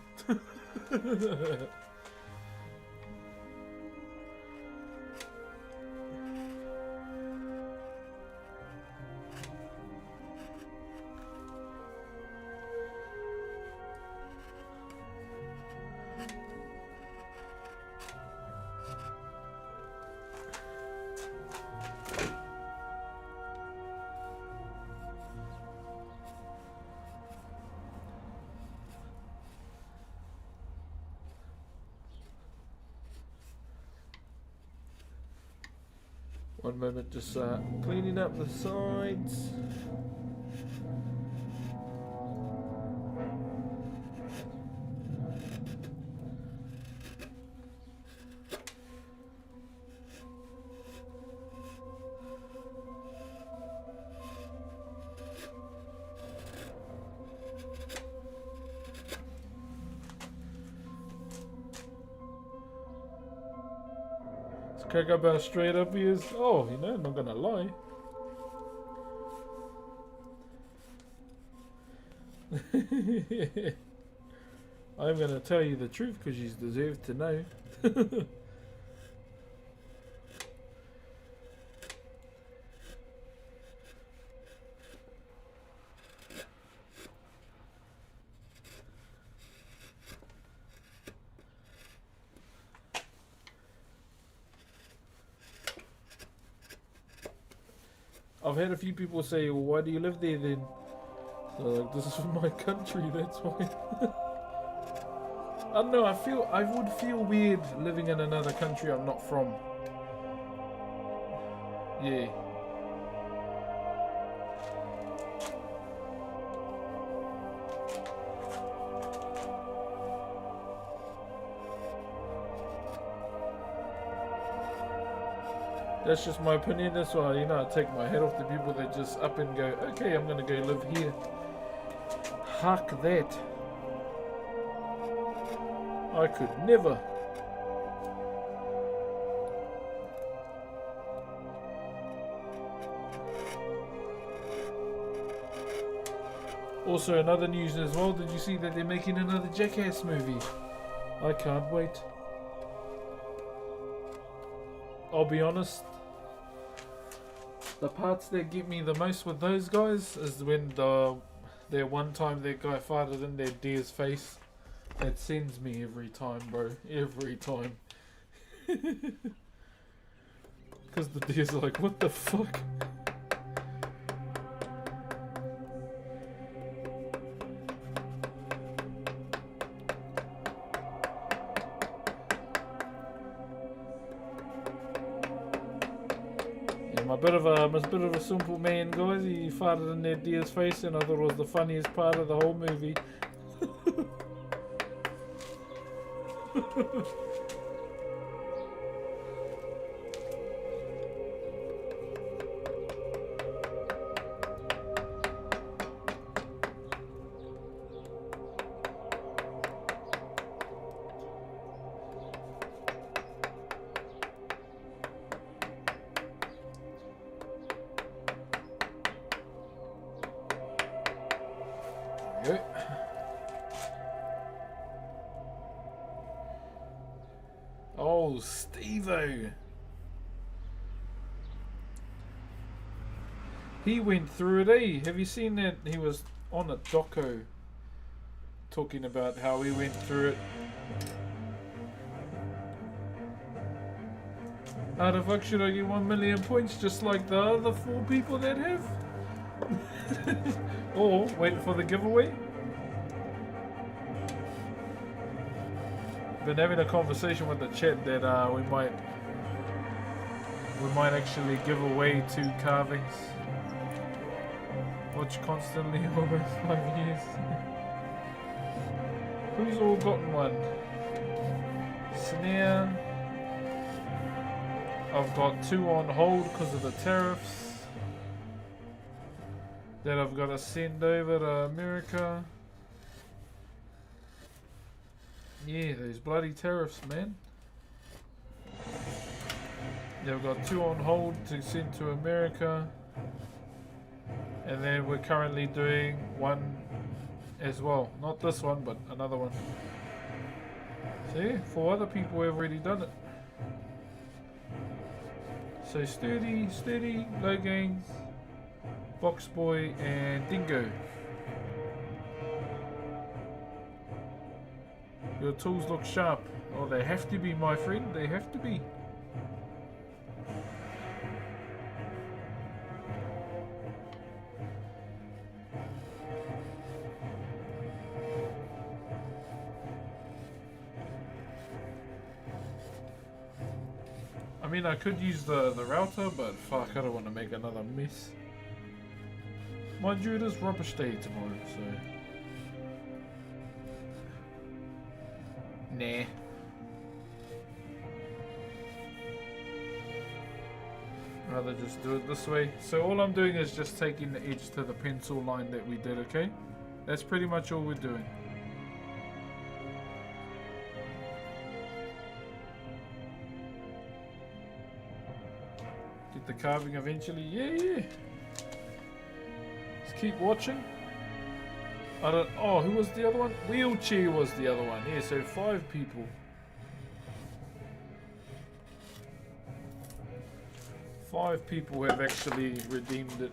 One moment, just cleaning up the sides. Kakabar straight up is, oh, you know, I'm not gonna lie. I'm gonna tell you the truth because you deserve to know. I've had a few people say, well, why do you live there then? So, like, this is my country, that's why. I don't know, I would feel weird living in another country I'm not from. Yeah. That's just my opinion. That's why, you know, I take my hat off to people that just up and go, okay, I'm going to go live here. Huck that. I could never. Also, another news as well. Did you see that they're making another Jackass movie? I can't wait. I'll be honest. The parts that get me the most with those guys is when that one time that guy farted in their deer's face. That sends me every time, bro. Every time. Because the deer's like, what the fuck? I'm a bit of a simple man, guys. He farted in that deer's face, and I thought it was the funniest part of the whole movie. There we go. Oh, Steve-O. He went through it, eh? Have you seen that? He was on a doco talking about how he went through it. How the fuck should I get 1 million points just like the other 4 people that have? Or wait for the giveaway? Been having a conversation with the chat that we might actually give away 2 carvings. Watch constantly over 5 years. Who's all gotten one? Snare. I've got 2 on hold because of the tariffs that I've got to send over to America. Yeah, those bloody tariffs, man. Yeah, I've got 2 on hold to send to America. And then we're currently doing 1 as well. Not this one, but another one. So yeah, 4 other people have already done it. So Sturdy, Low Gains, Box Boy, and Dingo. Your tools look sharp. Oh, they have to be, my friend. They have to be. I mean, I could use the router, but fuck, I don't want to make another mess. Mind you, it is rubbish day tomorrow, so... Nah. Rather just do it this way. So all I'm doing is just taking the edge to the pencil line that we did, okay? That's pretty much all we're doing. Get the carving eventually. Yeah. Let's keep watching. Oh, who was the other one? Wheelchair was the other one. Yeah, so 5 people. 5 people have actually redeemed it.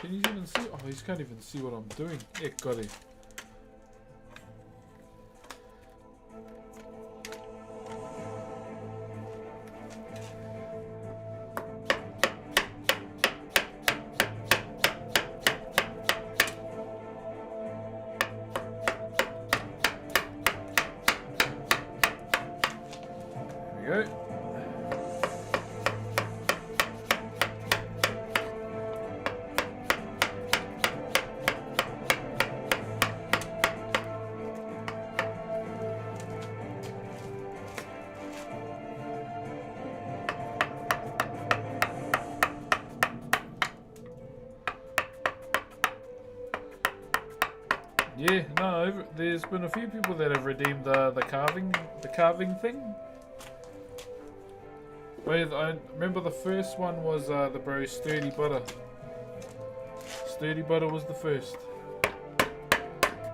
Can you even see? Oh, he can't even see what I'm doing. Yeah, got it. There we go. there's been a few people that have redeemed the carving thing. Wait, I remember the first one was the bro Sturdy Butter. Sturdy Butter was the first,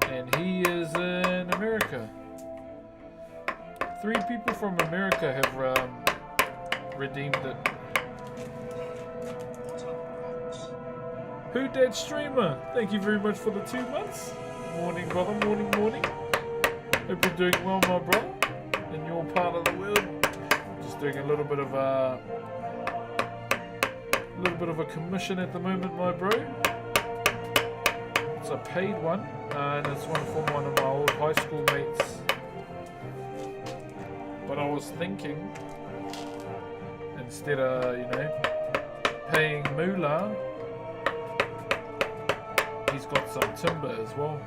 and he is in America. 3 people from America have redeemed it. Who Dat Streamer? Thank you very much for the 2 months. Morning, brother. Morning, morning. Hope you're doing well, my brother. In your part of the world. Just doing a little bit of a commission at the moment, my bro. It's a paid one, and it's one from one of my old high school mates. But I was thinking, instead of, you know, paying moolah, he's got some timber as well.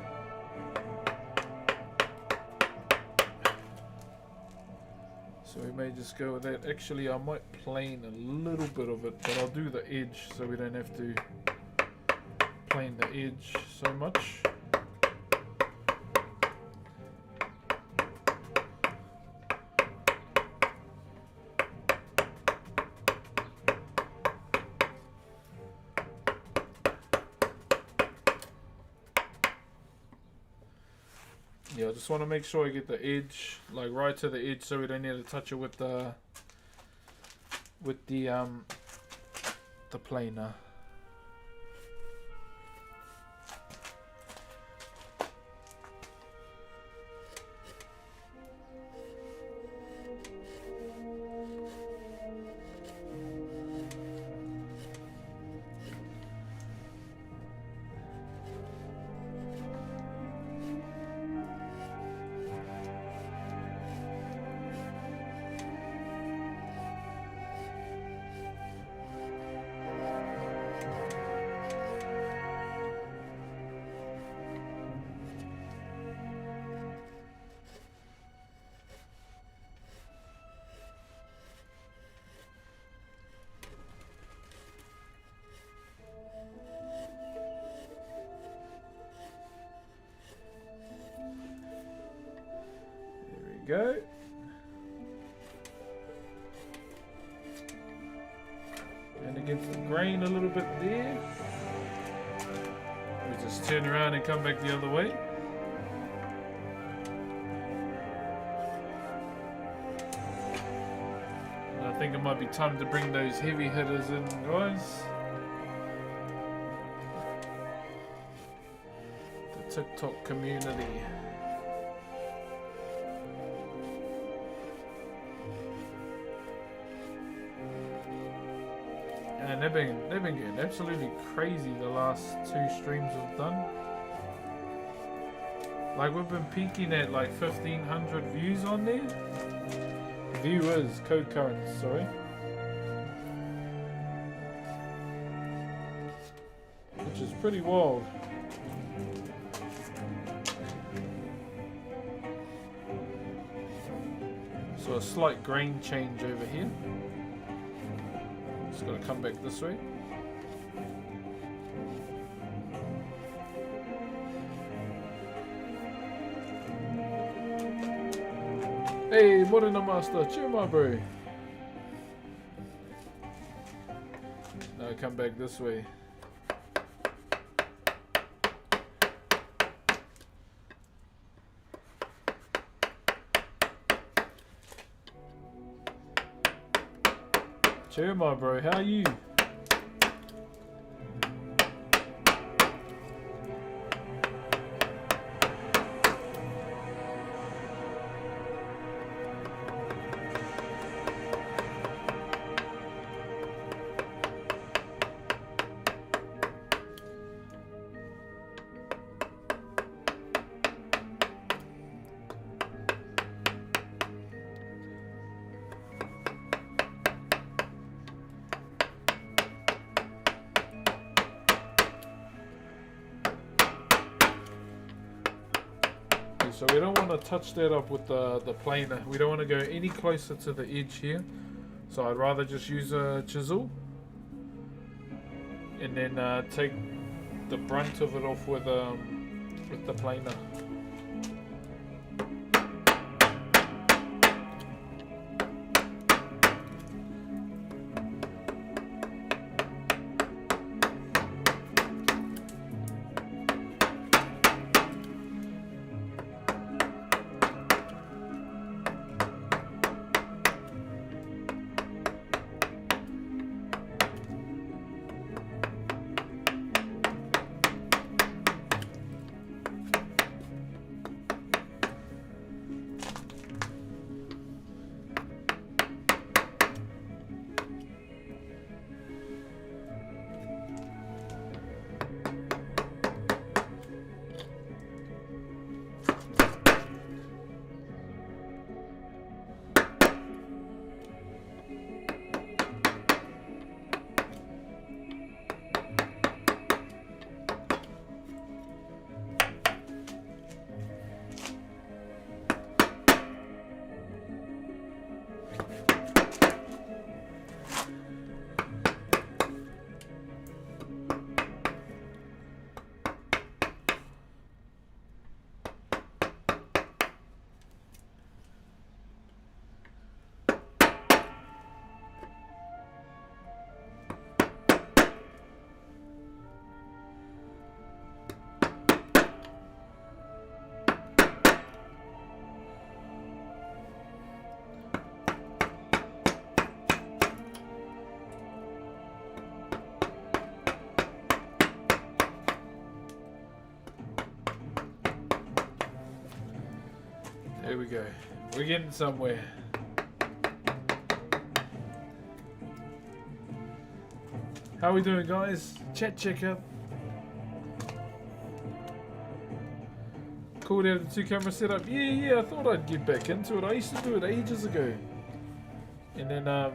So we may just go with that. Actually, I might plane a little bit of it, but I'll do the edge so we don't have to plane the edge so much. Yeah, I just want to make sure I get the edge, like right to the edge, so we don't need to touch it with the planer. Go. And against the grain a little bit there. We just turn around and come back the other way. And I think it might be time to bring those heavy hitters in, guys. The TikTok community. And they've been getting absolutely crazy the last 2 streams we've done. Like we've been peaking at like 1,500 views on there. Viewers, co-currents, sorry. Which is pretty wild. So a slight grain change over here. Just gotta come back this way. Hey, Morena Master, cheer my bro. Now come back this way. Cheer my bro, how are you? So we don't want to touch that up with the planer. We don't want to go any closer to the edge here. So I'd rather just use a chisel and then take the brunt of it off with the planer. There we go. We're getting somewhere. How we doing, guys? Chat checkup. Cool to have the 2-camera setup. Yeah, I thought I'd get back into it. I used to do it ages ago. And then,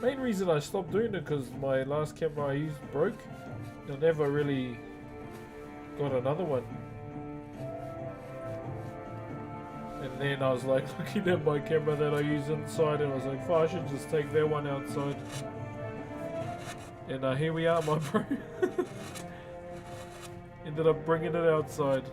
main reason I stopped doing it because my last camera I used broke. I never really got another one. And then I was like looking at my camera that I use inside and I was like, I should just take that one outside. And here we are, my bro. Ended up bringing it outside.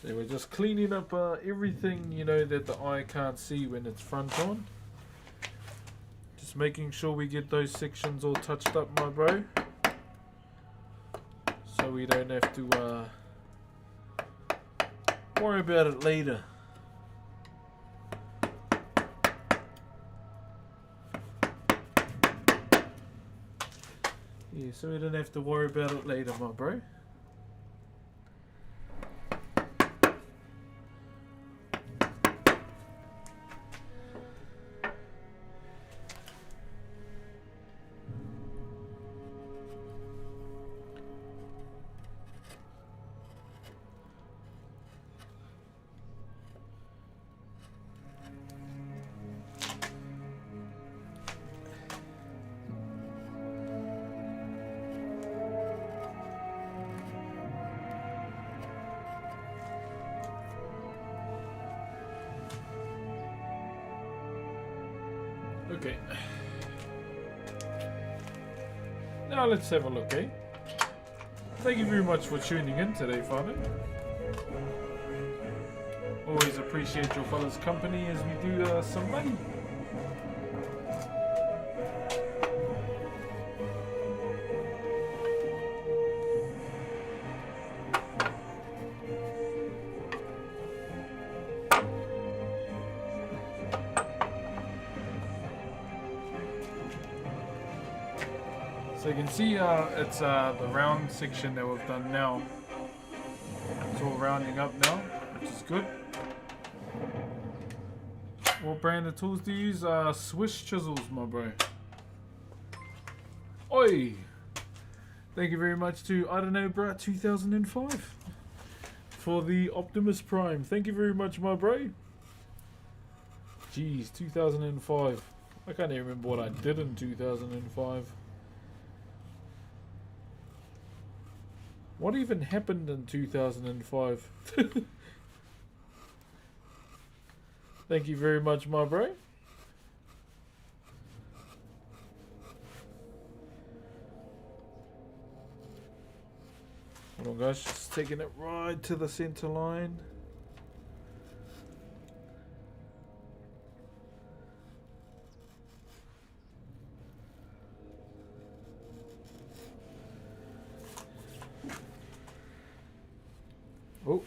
So we're just cleaning up everything, you know, that the eye can't see when it's front on. Just making sure we get those sections all touched up, my bro. So we don't have to worry about it later. Yeah, so we don't have to worry about it later, my bro. Okay. Now let's have a look, eh? Thank you very much for tuning in today, Father. Always appreciate your fellas' company as we do some money. So you can see it's the round section that we've done now. It's all rounding up now, which is good. What brand of tools do you use? Swiss chisels, my bro. Oi! Thank you very much to, I don't know, bro, 2005 for the Optimus Prime. Thank you very much, my bro. Jeez, 2005. I can't even remember what I did in 2005. What even happened in 2005? Thank you very much, my bro. Hold on, guys, just taking it right to the center line. Oh.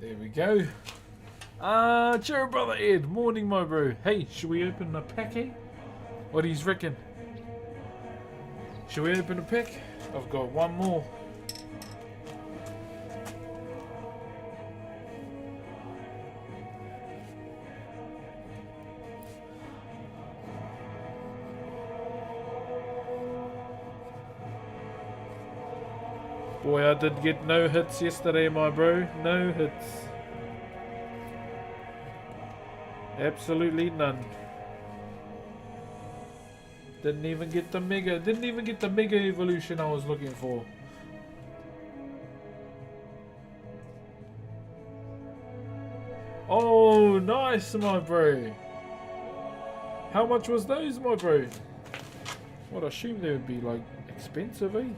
There we go. Cheerio, brother Ed. Morning, my bro. Hey, should we open a pack, eh? What do you reckon? Should we open a pack? I've got one more. Boy, I did get no hits yesterday, my bro. No hits. Absolutely none. Didn't even get the mega. Didn't even get the mega evolution I was looking for. Oh, nice, my bro. How much was those, my bro? Well, I assume they would be like expensive, eh?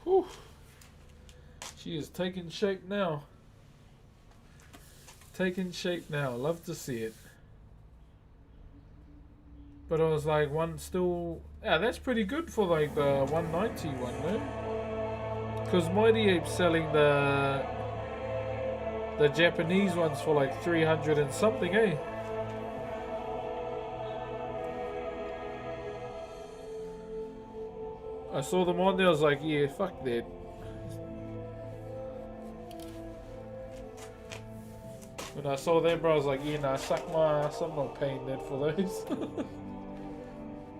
Whew. She is taking shape now. Taking shape now. Love to see it. But I was like, one still... Yeah, that's pretty good for like the 190 one, no? Because Mighty Ape's selling the Japanese ones for like 300 and something, eh? I saw them on there, I was like, yeah, fuck that. When I saw them, bro, I was like, yeah, nah, suck my ass, I'm not paying that for those.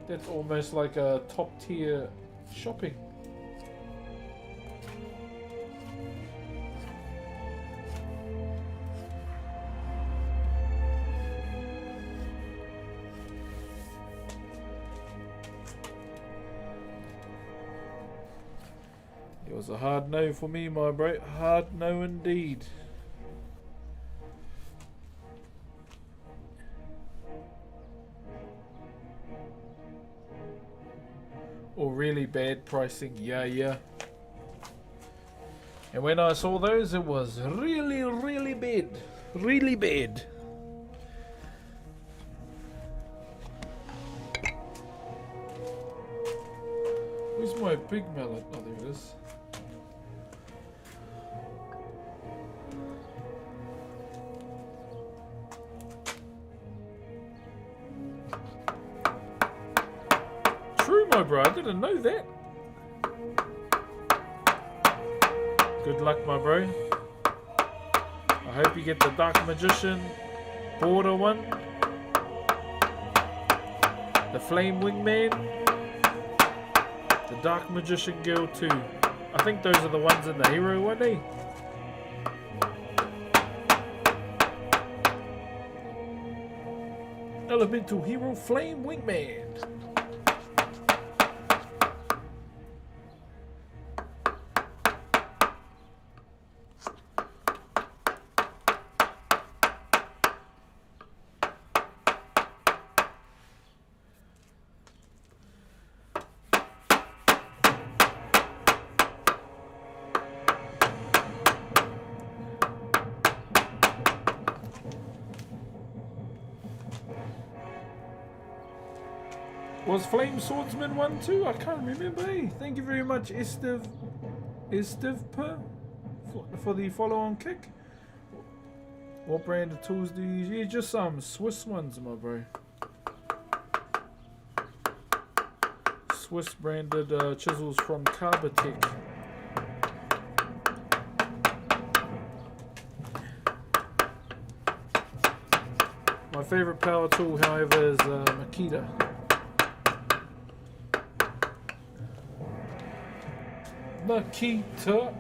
That's almost like a top tier shopping. It was a hard no for me, my bro. Hard no indeed. Or really bad pricing, yeah. And when I saw those, it was really, really bad. Really bad. Where's my big mallet? Oh, there it is. No, bro, I didn't know that. Good luck, my bro. I hope you get the Dark Magician border one, the Flame Wingman, the Dark Magician Girl 2. I think those are the ones in the hero one, eh? Elemental Hero Flame Wingman. Was Flame Swordsman 1 too? I can't remember. Hey, thank you very much, Estivper, for the follow-on kick. What brand of tools do you use? Yeah, just some Swiss ones, my bro. Swiss branded chisels from Carbatech. My favorite power tool, however, is Makita. Makita.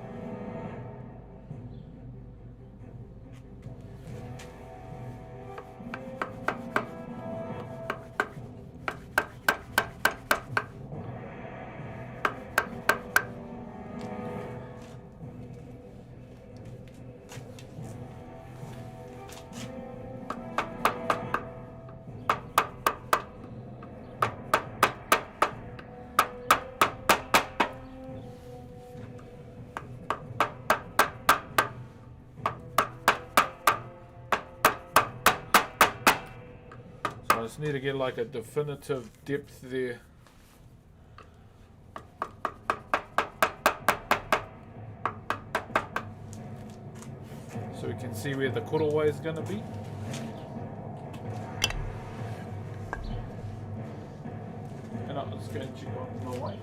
Just need to get like a definitive depth there. So we can see where the korowai is going to be. And I'll just go and check on the way.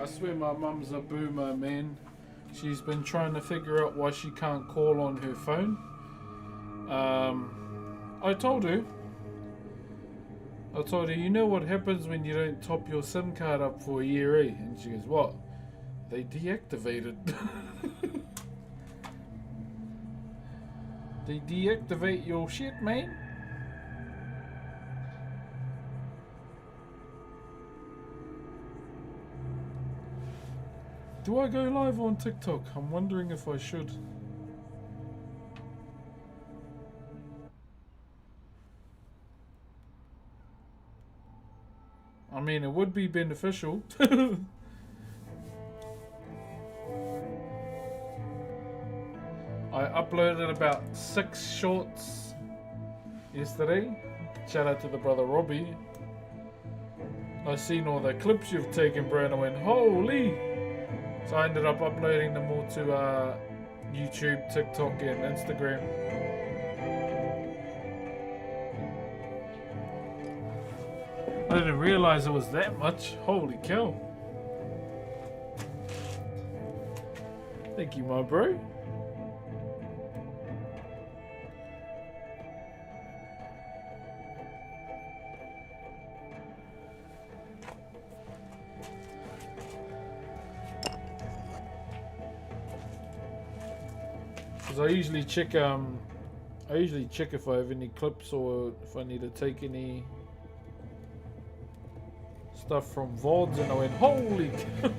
I swear my mum's a boomer, man. She's been trying to figure out why she can't call on her phone. I told her, you know what happens when you don't top your SIM card up for a year, eh? And she goes, what? They deactivated. They deactivate your shit, man. Do I go live on TikTok? I'm wondering if I should. I mean, it would be beneficial. I uploaded about 6 shorts yesterday. Shout out to the brother Robbie. I seen all the clips you've taken, bro, and I went, holy! So I ended up uploading them all to YouTube, TikTok, and Instagram. I didn't realize it was that much. Holy cow. Thank you, my bro. I usually check if I have any clips or if I need to take any stuff from VODs, and I went, holy cow.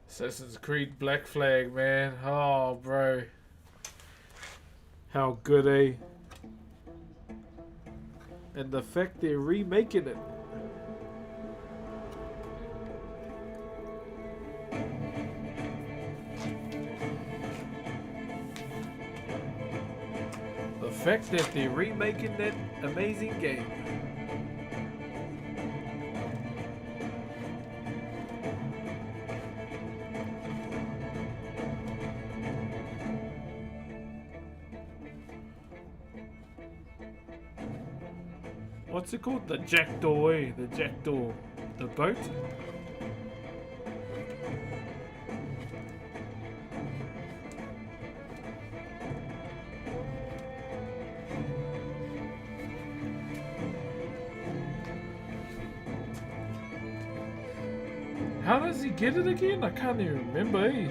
Assassin's Creed Black Flag, man. Oh, bro. How good, eh? And the fact they're remaking it. The fact that they're remaking that amazing game. What's it called? The jackdaw, eh? The jackdaw. The boat? How does he get it again? I can't even remember, eh?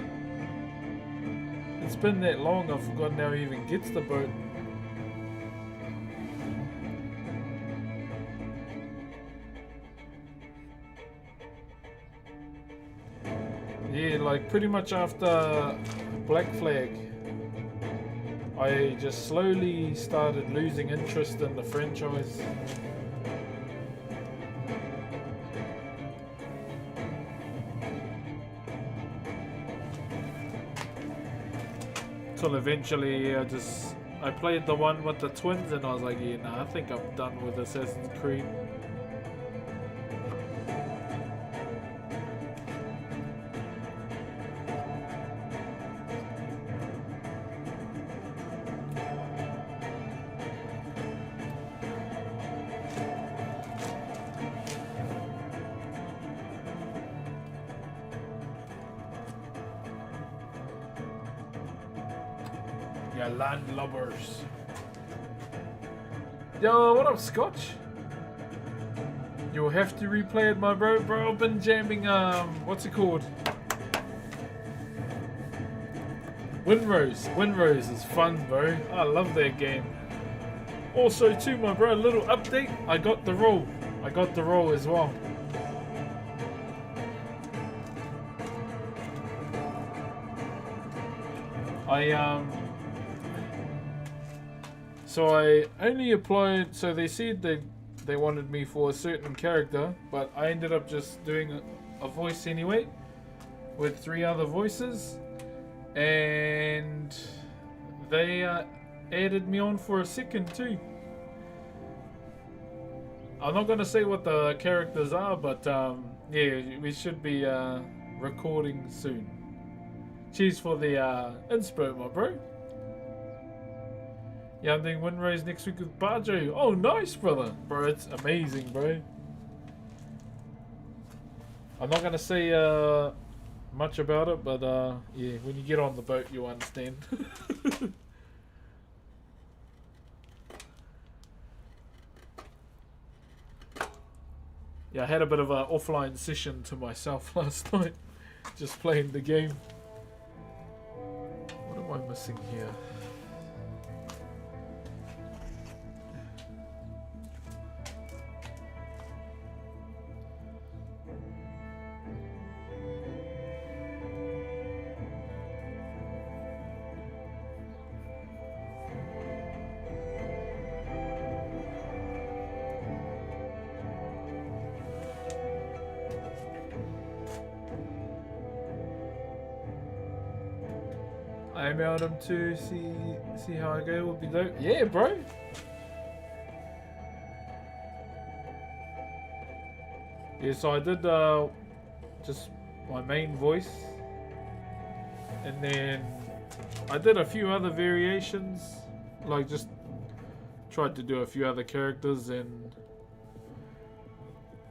It's been that long, I've forgotten how he even gets the boat. Yeah, like pretty much after Black Flag, I just slowly started losing interest in the franchise. Till eventually I played the one with the twins and I was like, yeah, nah, I think I'm done with Assassin's Creed. Yeah, landlubbers. Yo, what up, Scotch? You'll have to replay it, my bro. Bro, I've been jamming, what's it called? Windrose. Windrose is fun, bro. I love that game. Also, too, my bro, a little update. I got the role. I got the role as well. So I only applied, so they said they wanted me for a certain character, but I ended up just doing a voice anyway, with 3 other voices, and they added me on for a second too. I'm not gonna say what the characters are, but yeah, we should be recording soon. Cheers for the inspo, my bro. Yeah, I'm doing Windrose next week with Bajo. Oh, nice, brother. Bro, it's amazing, bro. I'm not going to say much about it, but yeah, when you get on the boat, you'll understand. Yeah, I had a bit of an offline session to myself last night. Just playing the game. What am I missing here? I emailed him to see how I go. Would be dope. Yeah, bro. Yeah, so I did just my main voice, and then I did a few other variations, like just tried to do a few other characters, and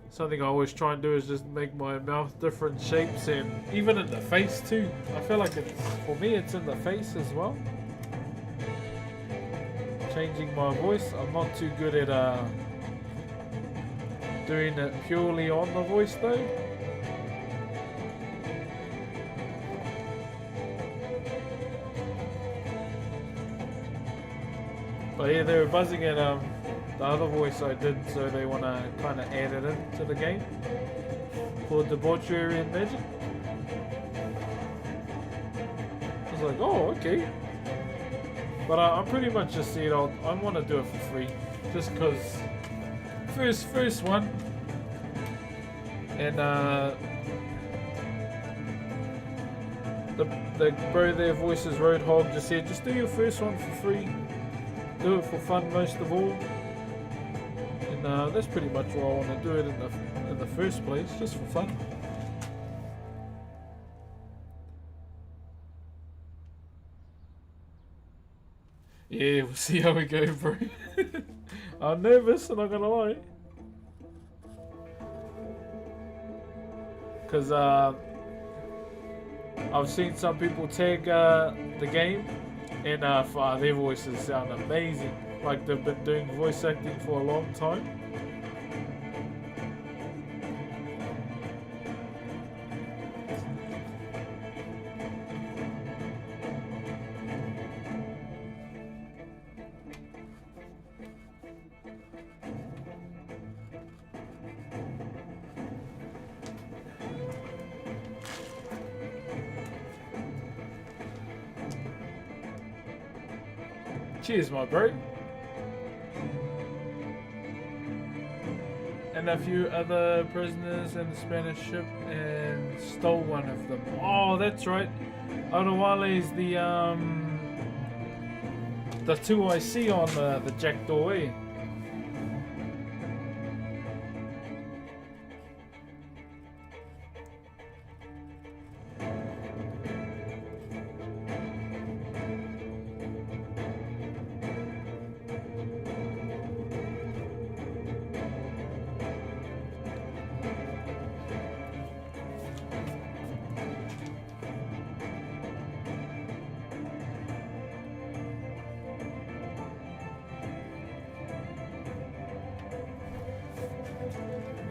something I always try and do is just make my mouth different shapes, and even in the face too. I feel like it's, for me, it's in the face as well. Changing my voice. I'm not too good at doing it purely on the voice though. But yeah, they were buzzing at the other voice I did, so they want to kind of add it into the game for debauchery and magic. I was like, oh, okay. But I pretty much just said I want to do it for free, just because first one, and the bro their voices Roadhog just said, just do your first one for free, do it for fun most of all. That's pretty much why I want to do it in the first place, just for fun. Yeah, we'll see how we go, bro. I'm nervous, I'm not gonna lie. Because I've seen some people tag the game, and their voices sound amazing. Like they've been doing voice acting for a long time. Cheers, my bro. And a few other prisoners in the Spanish ship and stole one of them. Oh, that's right. Arawale is the two I see on the jackdaw, eh?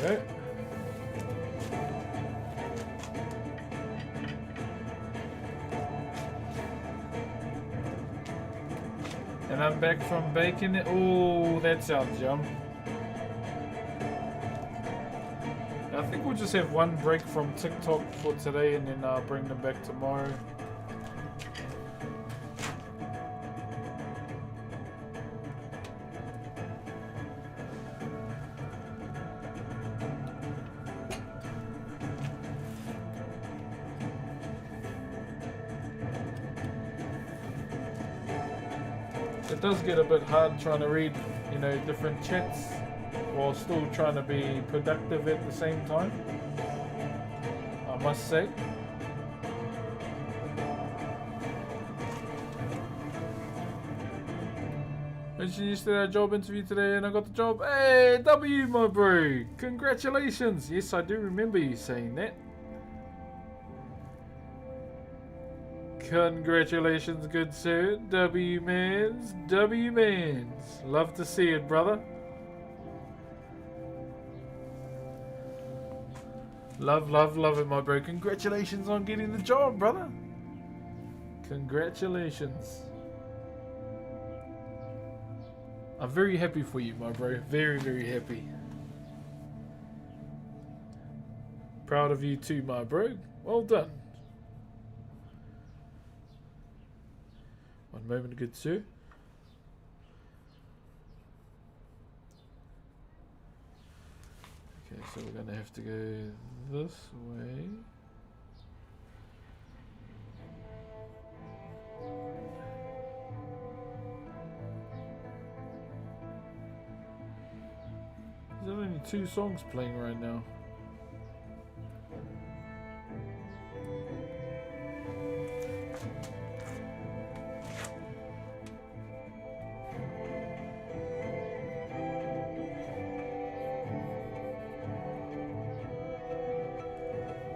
Okay. And I'm back from baking it. Oh, that sounds yum. I think we'll just have one break from TikTok for today and then I'll bring them back tomorrow. It does get a bit hard trying to read, you know, different chats while still trying to be productive at the same time, I must say. Mentioned yesterday our job interview today and I got the job. Hey, W, my bro! Congratulations! Yes, I do remember you saying that. Congratulations, good sir. W-Mans. W-Mans. Love to see it, brother. Love, love, love it, my bro. Congratulations on getting the job, brother. Congratulations. I'm very happy for you, my bro. Very, very happy. Proud of you too, my bro. Well done. One moment, good sir. Okay, so we're gonna have to go this way. There's only 2 songs playing right now.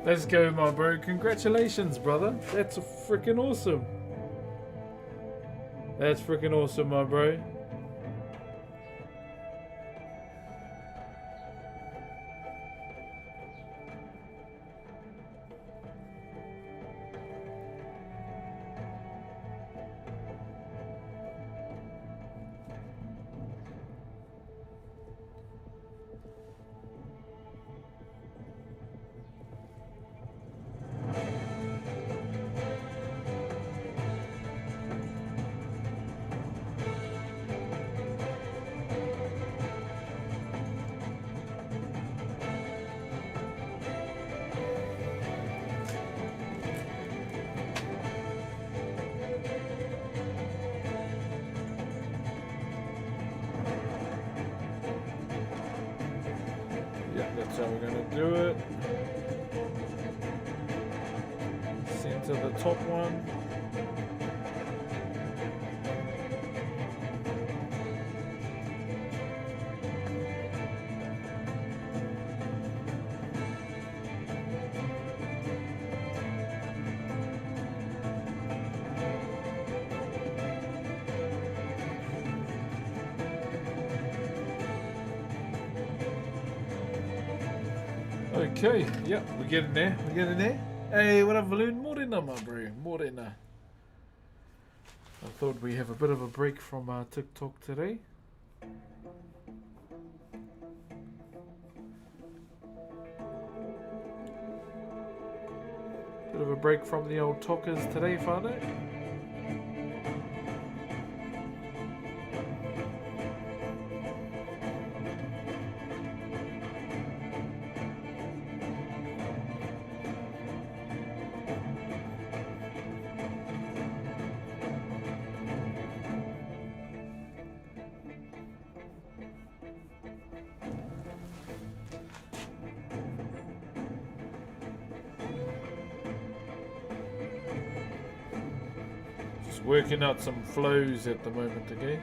Let's go, my bro. Congratulations, brother. That's freaking awesome. That's freaking awesome, my bro. That's how we're going to do it. Center the top one. Okay, yep, we're getting there, we're getting there. Hey, what up, Balloon? Morena, my bro, morena. I thought we have a bit of a break from TikTok today. Bit of a break from the old talkers today, Father. Working out some flows at the moment, okay?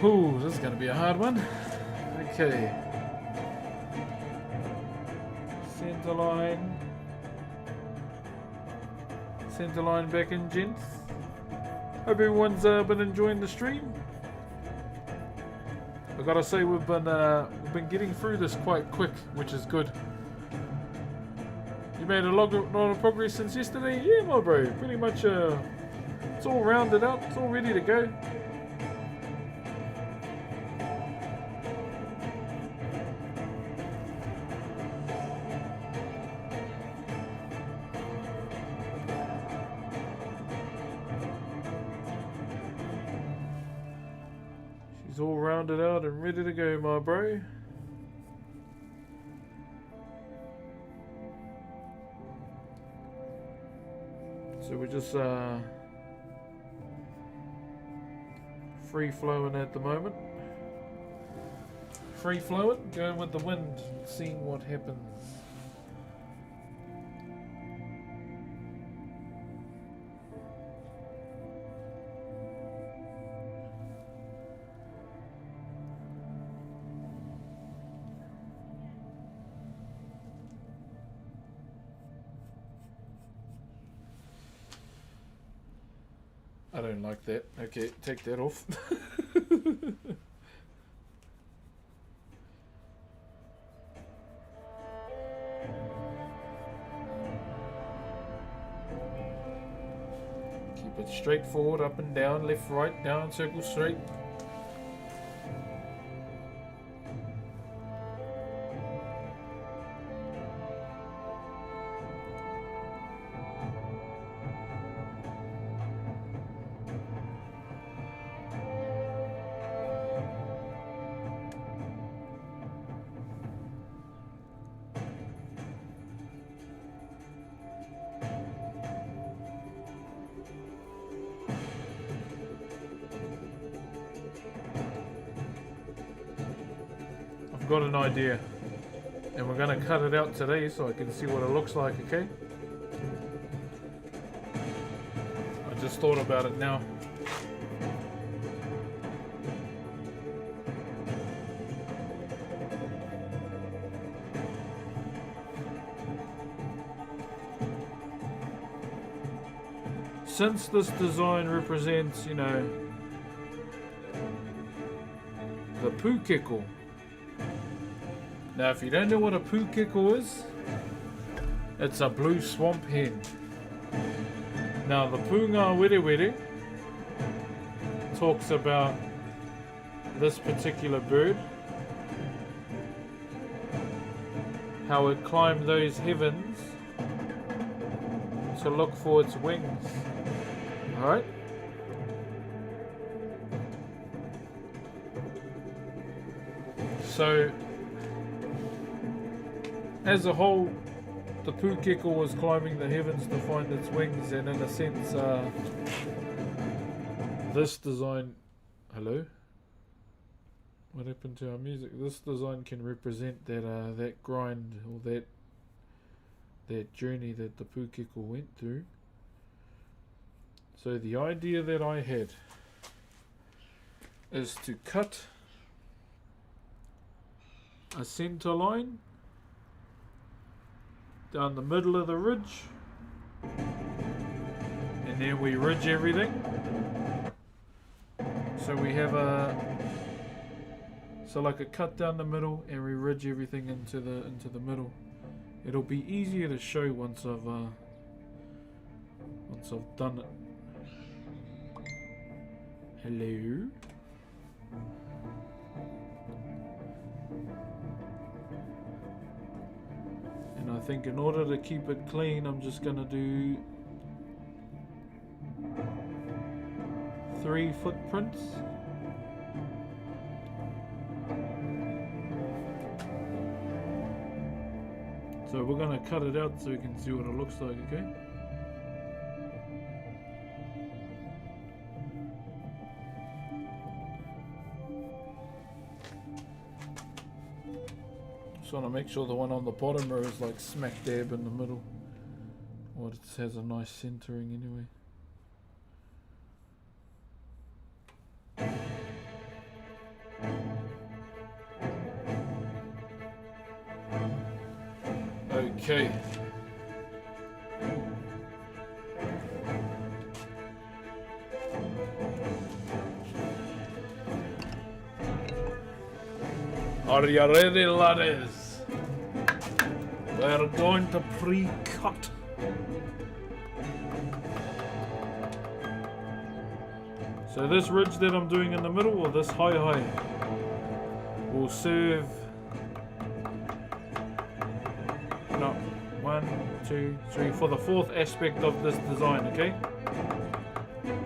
Ooh, this is going to be a hard one. Okay. Center line. Center line back in, gents. Hope everyone's been enjoying the stream. I gotta say we've been getting through this quite quick, which is good. You made a lot of progress since yesterday? Yeah, my bro. Pretty much it's all rounded out. It's all ready to go. She's all rounded out and ready to go, my bro. So we're just free flowing at the moment. Free flowing, going with the wind, seeing what happens. I don't like that. Okay, take that off. Keep it straight forward, up and down, left, right, down, circle straight. Got an idea, and we're going to cut it out today so I can see what it looks like, okay? I just thought about it now. Since this design represents, you know, the pūkeko. Now, if you don't know what a pūkeko is, it's a blue swamp hen. Now, the Pūngā Werewere talks about this particular bird, how it climbed those heavens to look for its wings. Alright? So, as a whole, the pūkeko was climbing the heavens to find its wings, and in a sense, this design... Hello? What happened to our music? This design can represent that that grind, or that journey that the pūkeko went through. So the idea that I had is to cut a center line down the middle of the ridge and And then we ridge everything. So we have like a cut down the middle, and we ridge everything into the middle. It'll be easier to show once I've done it. Hello. And I think in order to keep it clean, I'm just gonna do 3 footprints. So we're gonna cut it out so we can see what it looks like, okay? Just want to make sure the one on the bottom row is like smack dab in the middle. Or it has a nice centering anyway. Okay. Are you ready, laddies? We're going to pre-cut. So this ridge that I'm doing in the middle, or this high, will serve... No, 1, 2, 3, for the 4th aspect of this design, okay?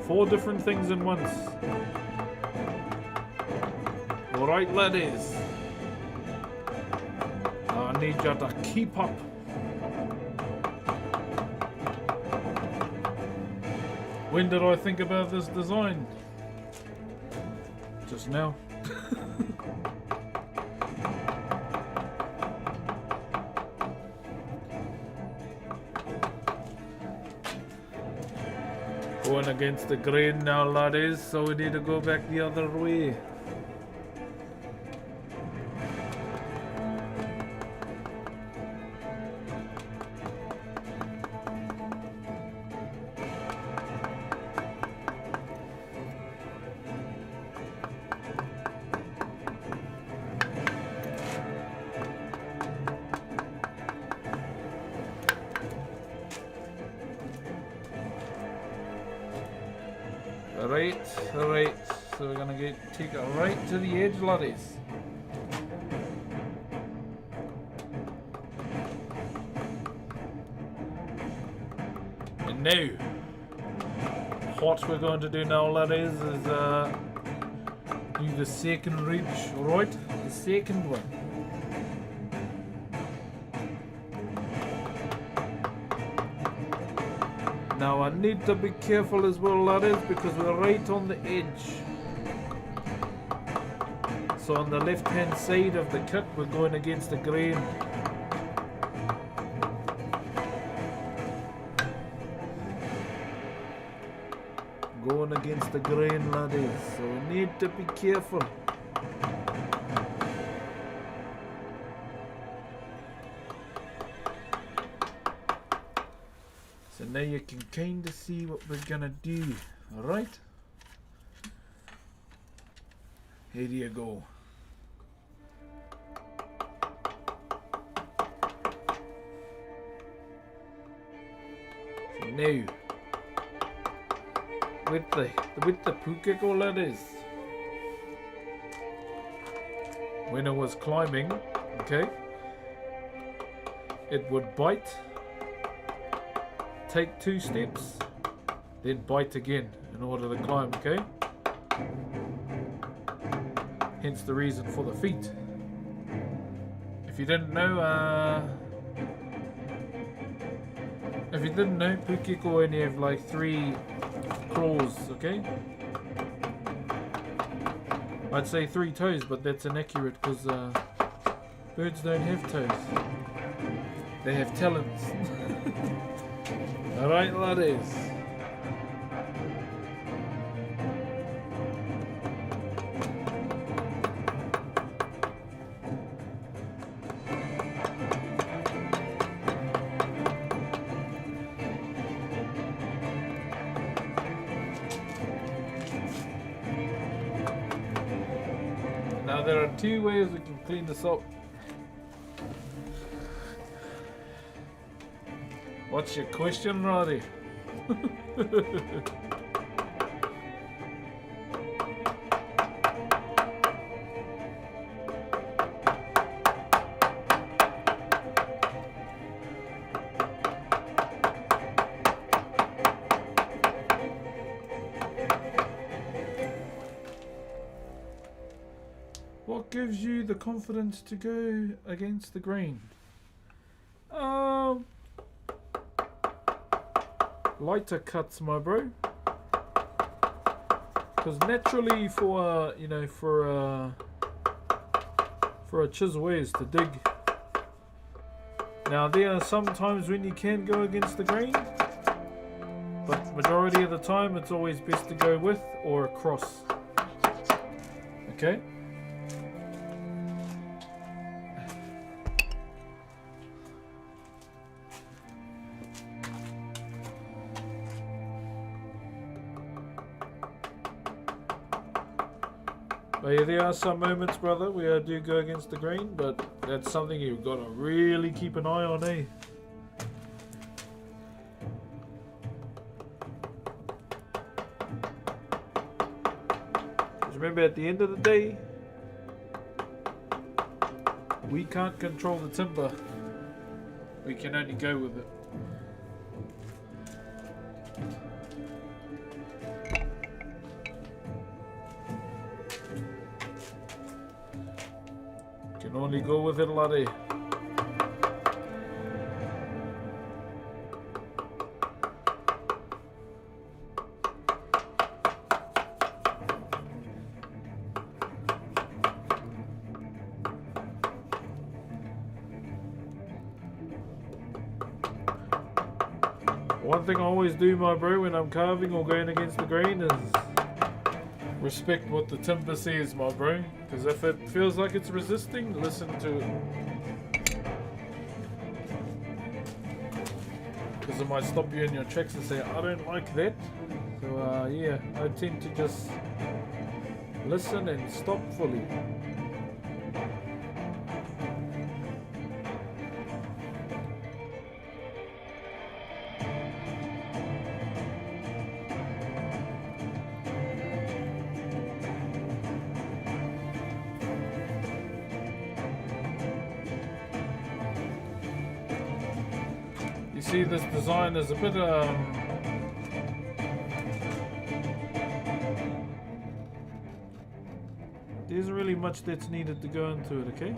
4 different things in once. Alright, laddies. I need you to keep up. When did I think about this design? Just now. Going against the grain now, laddies, so we need to go back the other way. Alright, so we're gonna take it right to the edge, laddies. And now, what we're going to do now, laddies, is do the second ridge, right? The second one. Now I need to be careful as well, laddies, because we're right on the edge. So on the left hand side of the cut, we're going against the grain. Going against the grain, laddies, so we need to be careful. So now you can kind of see what we're gonna do, alright? Here you go. So now, with the Whakairo, laddies, when it was climbing, okay, it would bite, take 2 steps, then bite again in order to climb, okay? Hence the reason for the feet. If you didn't know, Whakairo only have like 3 claws, okay? I'd say 3 toes, but that's inaccurate because birds don't have toes. They have talons. Alright, laddies. Now there are two ways we can clean this up. What's your question, Roddy? What gives you the confidence to go against the grain? Lighter cuts, my bro. Because naturally, for you know, for a chisel is to dig. Now there are some times when you can go against the grain, but majority of the time it's always best to go with or across. Okay. But yeah, there are some moments, brother, where I do go against the grain, but that's something you've got to really keep an eye on, eh? Because remember, at the end of the day, we can't control the timber. We can only go with it. Can only go with it, laddie. One thing I always do, my bro, when I'm carving or going against the grain is respect what the timber says, my bro. Because if it feels like it's resisting, listen to it. Because it might stop you in your tracks and say, I don't like that. So yeah, I tend to just listen and stop fully. See, this design is a bit there isn't really much that's needed to go into it, okay?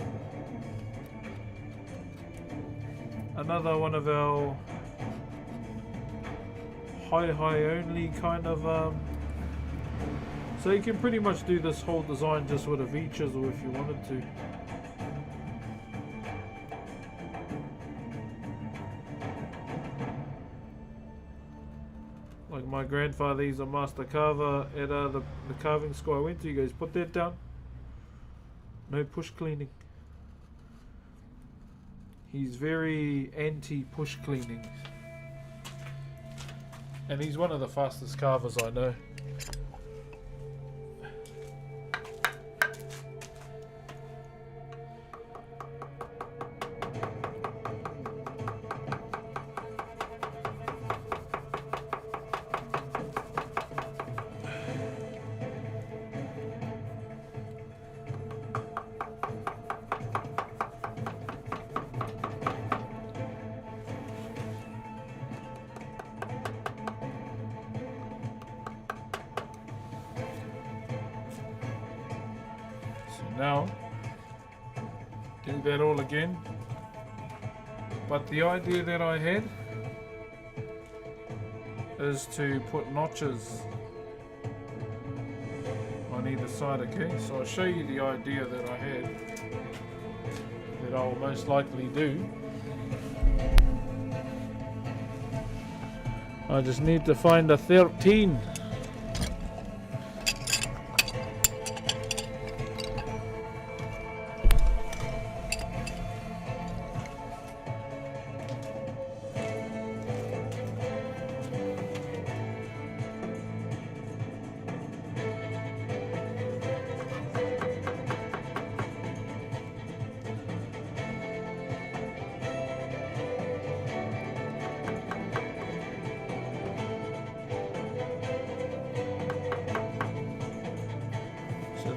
Another one of our high only kind of so you can pretty much do this whole design just with a V-chisel if you wanted to. Like my grandfather, he's a master carver at the carving school I went to. He goes, put that down. No push cleaning. He's very anti-push cleaning. And he's one of the fastest carvers I know. Now, do that all again. But the idea that I had is to put notches on either side, okay? So I'll show you the idea that I had, that I will most likely do. I just need to find a 13.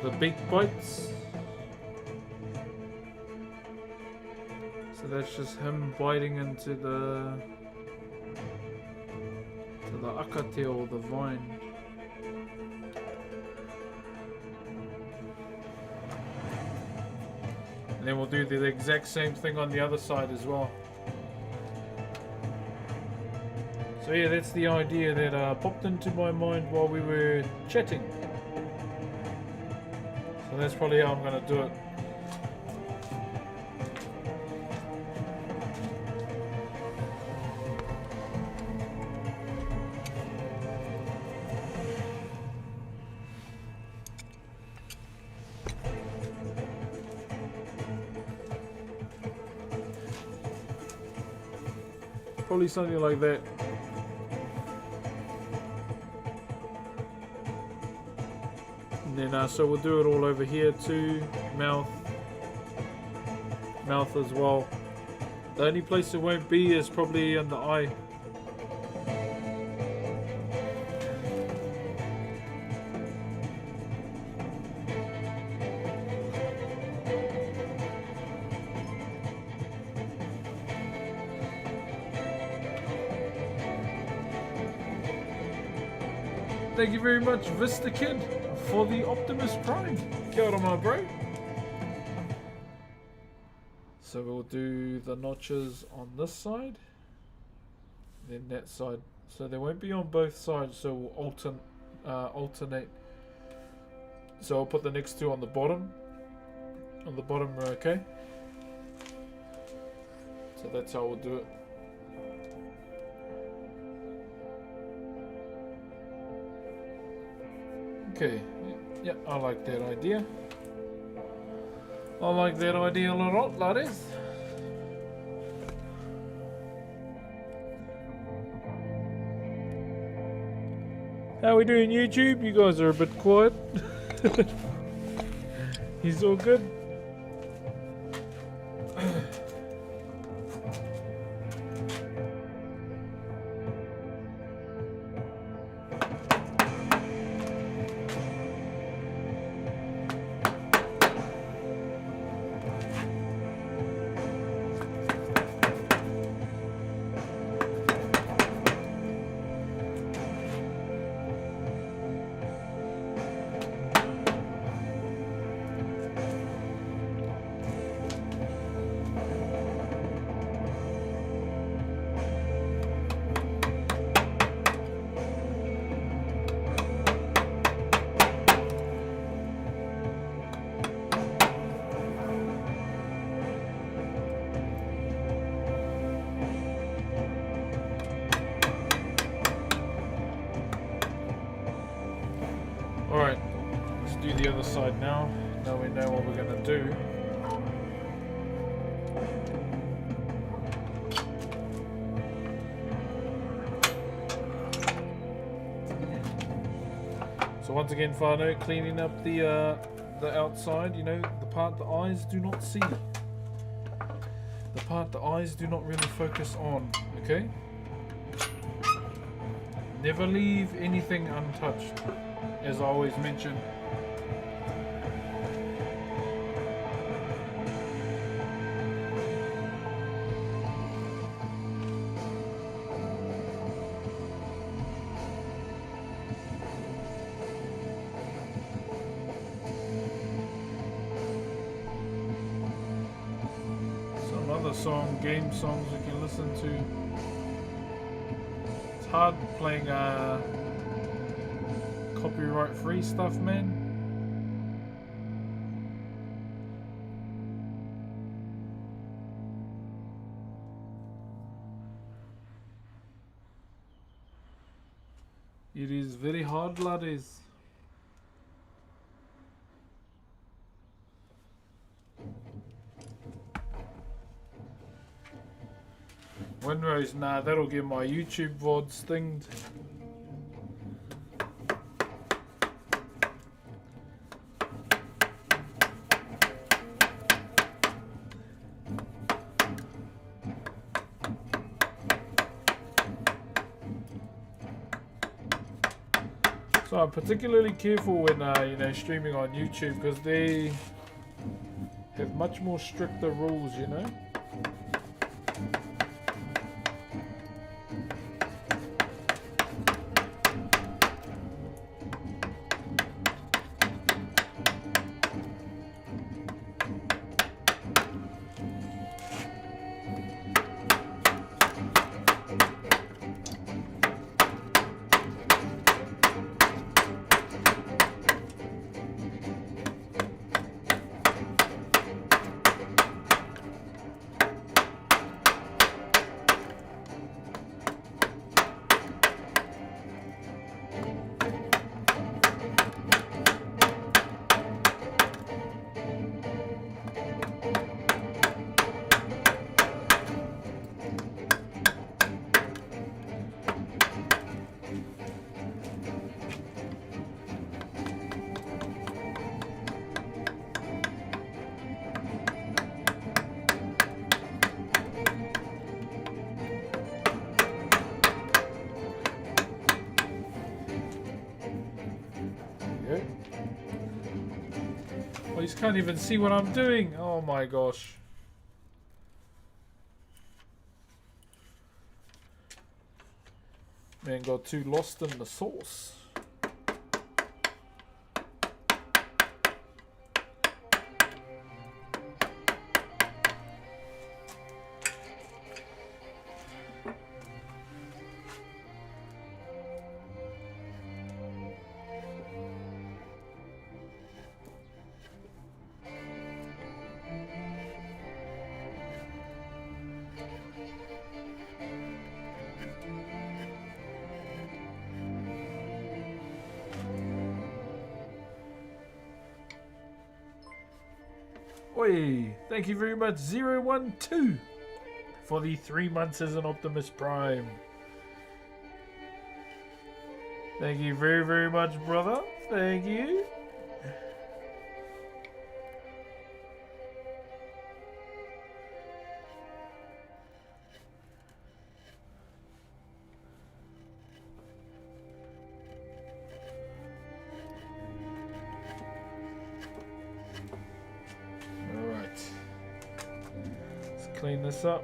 the beak bites. So that's just him biting into the akate or the vine. And then we'll do the exact same thing on the other side as well. So yeah, that's the idea that popped into my mind while we were chatting. So that's probably how I'm going to do it. Probably something like that. And then so we'll do it all over here too. Mouth as well. The only place it won't be is probably in the eye. Thank you very much, Vista Kid, for the Optimus Prime. Kia ora, my bro. So we'll do the notches on this side, then that side. So they won't be on both sides, so we'll alternate. So I'll put the next two on the bottom. On the bottom row, okay? So that's how we'll do it. Okay, yeah, I like that idea. I like that idea a lot, laddies. How we doing, YouTube? You guys are a bit quiet. He's all good. Alright, let's do the other side now. Now we know what we're going to do. So once again, Fano, cleaning up the outside, you know, the part the eyes do not see. The part the eyes do not really focus on, okay? Never leave anything untouched, as I always mention. Some other game songs you can listen to. It's hard playing copyright free stuff, man. It is very hard, laddies. Windrose, nah, that'll get my YouTube VOD stinged. So I'm particularly careful when you know, streaming on YouTube, because they have much more stricter rules, you know. Oh, you can't even see what I'm doing. Oh my gosh. Man got too lost in the sauce. Oi, thank you very much, 012, for the 3 months as an Optimus Prime. Thank you very, very much, brother. Thank you. Clean this up.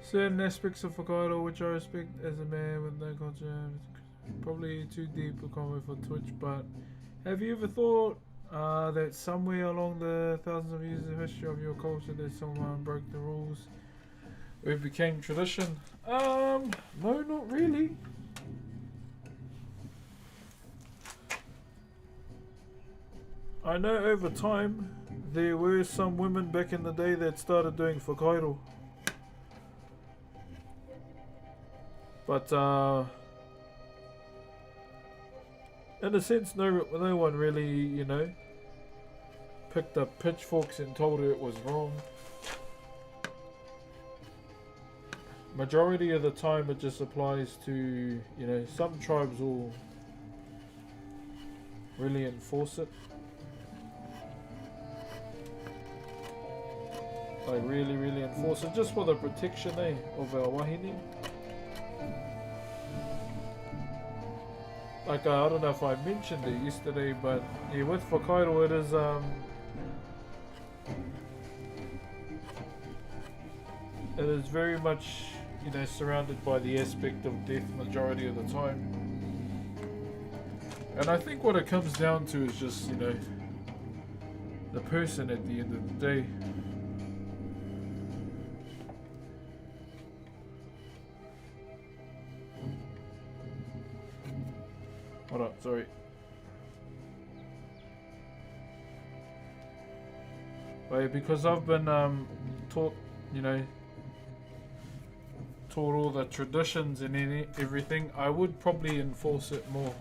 Certain aspects of Whakairo which I respect as a man with no culture, probably too deep a comment for Twitch, but have you ever thought that somewhere along the thousands of years of history of your culture that someone broke the rules, it became tradition? No, not really. I know over time there were some women back in the day that started doing Whakairo. But in a sense, no one really, you know, picked up pitchforks and told her it was wrong. Majority of the time it just applies to, you know, some tribes will really enforce it. Like really enforce it just for the protection of our wahine. Like I don't know if I mentioned it yesterday, but yeah, with Whakairo it is very much, you know, surrounded by the aspect of death majority of the time. And I think what it comes down to is just, you know, the person at the end of the day. Hold up, sorry. But because I've been taught, you know, taught all the traditions and everything, I would probably enforce it more.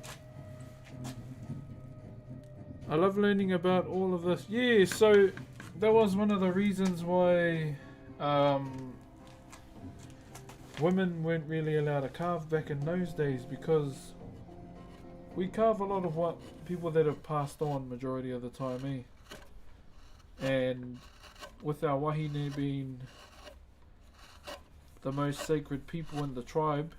I love learning about all of this. Yeah, so that was one of the reasons why women weren't really allowed to carve back in those days, because we carve a lot of what people that have passed on majority of the time, eh? And with our wahine being the most sacred people in the tribe,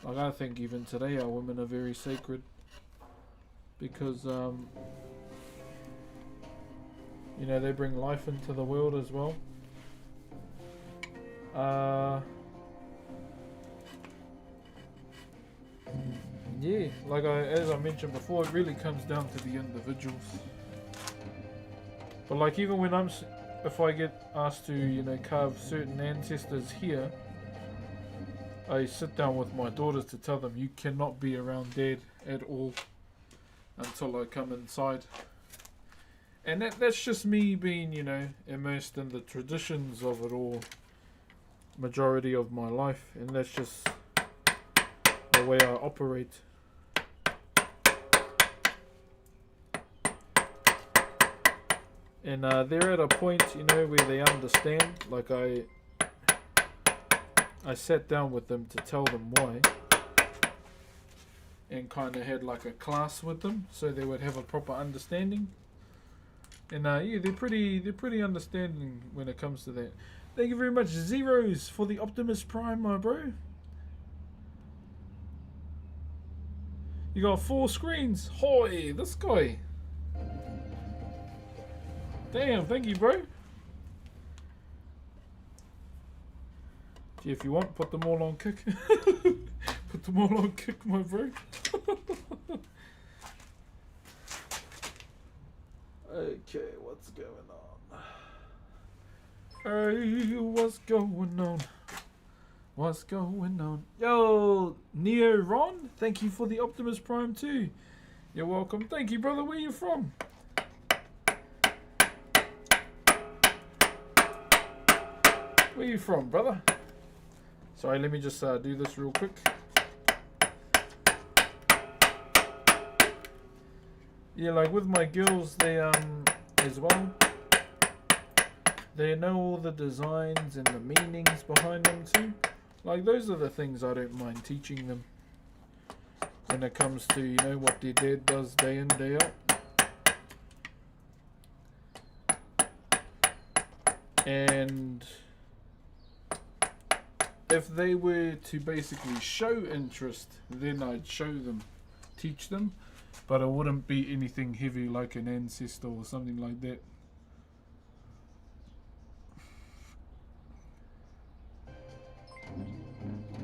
like I think even today our women are very sacred, because you know, they bring life into the world as well. Yeah, like as I mentioned before, it really comes down to the individuals. But like even when if I get asked to, you know, carve certain ancestors here, I sit down with my daughters to tell them you cannot be around Dad at all until I come inside. And that's just me being, you know, immersed in the traditions of it all majority of my life, and that's just the way I operate. And they're at a point, you know, where they understand. Like I sat down with them to tell them why, and kind of had like a class with them, so they would have a proper understanding. And yeah, they're pretty understanding when it comes to that. Thank you very much, Zeros, for the Optimus Prime, my bro. You got 4 screens. Hoy, this guy. Damn, thank you, bro. Gee, if you want, put them all on kick. Put them all on kick, my bro. Okay, what's going on? Hey, what's going on? What's going on? Yo, Neo Ron, thank you for the Optimus Prime too. You're welcome. Thank you, brother. Where you from? Where you from, brother? Sorry, let me just do this real quick. Yeah, like with my girls, they as well, they know all the designs and the meanings behind them too. Like those are the things I don't mind teaching them when it comes to, you know, what their dad does day in, day out. And if they were to basically show interest, then I'd show them, teach them, but it wouldn't be anything heavy like an ancestor or something like that.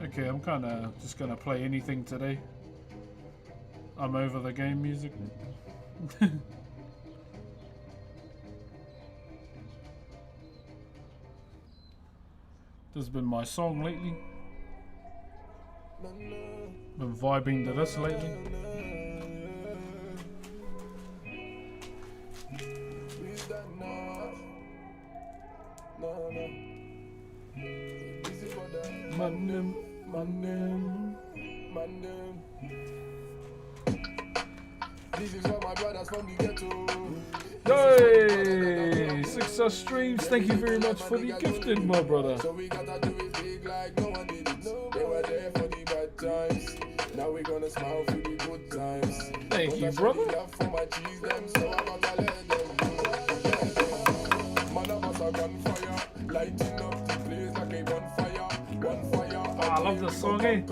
Okay, I'm kind of just going to play anything today. I'm over the game music. This has been my song lately. Been vibing to this lately. This is what my brothers from the ghetto. Yay! Success streams, thank you very much for the gifting, my brother. So we gotta do it big like no one did it. They were there for the bad times. Now we're gonna smile for the good times. Thank you, brother. For my cheese, them, so I gotta let them go. Man of us are gunfire, lighting up the place like a bonfire. Bonfire. I love this song, eh?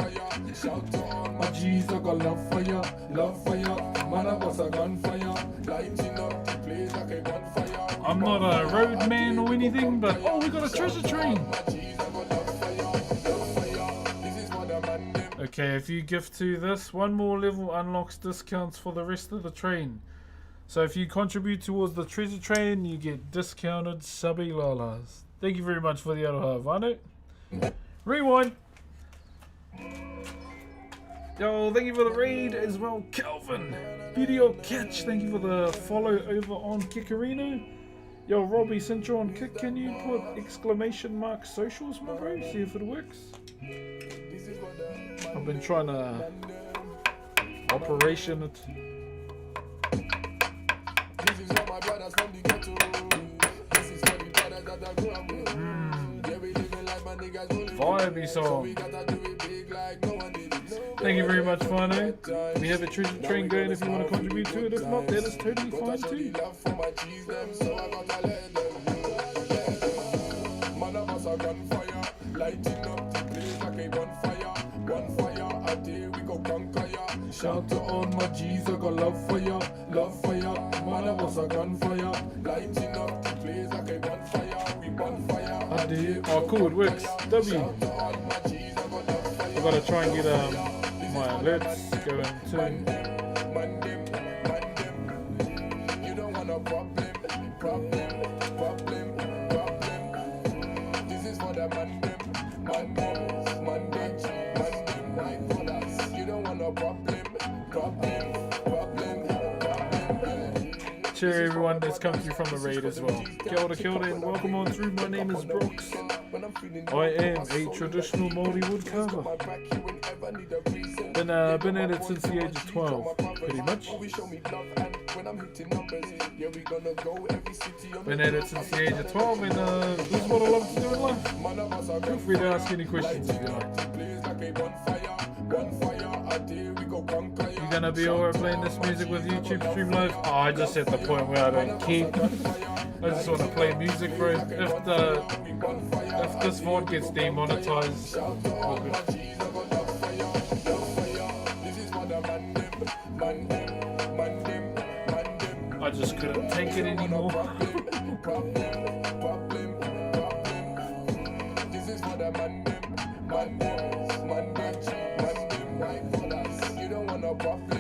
Shout to all my G's, I got love fire, love fire. Man of us are gunfire, lighting up the place like a bonfire. I'm not a road man or anything, but oh, we got a treasure train. Okay, if you gift to this, one more level unlocks discounts for the rest of the train. So if you contribute towards the treasure train, you get discounted subby lalas. Thank you very much for the aroha, Vanu. Rewind. Yo, thank you for the raid as well, Calvin. Beauty or Catch, thank you for the follow over on Kikarino. Yo, Robbie, since you're on Kick, can you put exclamation mark socials, my bro? See if it works. I've been trying to operation it. Vibey song. Thank you very much, Fano. We have a treasure train going if you want to contribute to it. If not, that is totally fine too. Shout to all my G's, I got love for ya, love for ya. Man, I was a gunfire, lighting up the place like a bonfire, we bonfire. I did. Oh, cool, it works. W. I gotta try and get my alerts going too. You don't want a problem. This is for the Mandem. You don't want a problem. Cheer everyone that's come through from the raid as well. Kia ora and welcome on through. My name is Brooks. I am a traditional Maori woodcarver. Been at it since the age of 12, pretty much. Been at it since the age of 12 and this is what I love to do in life. Feel free to ask any questions if you like. You gonna be alright playing this music with YouTube Stream Live? Oh, I just hit the point where I don't care. I just want to play music, bro. If this VOD gets demonetized, I just couldn't take it anymore. This is for the you don't want no problem.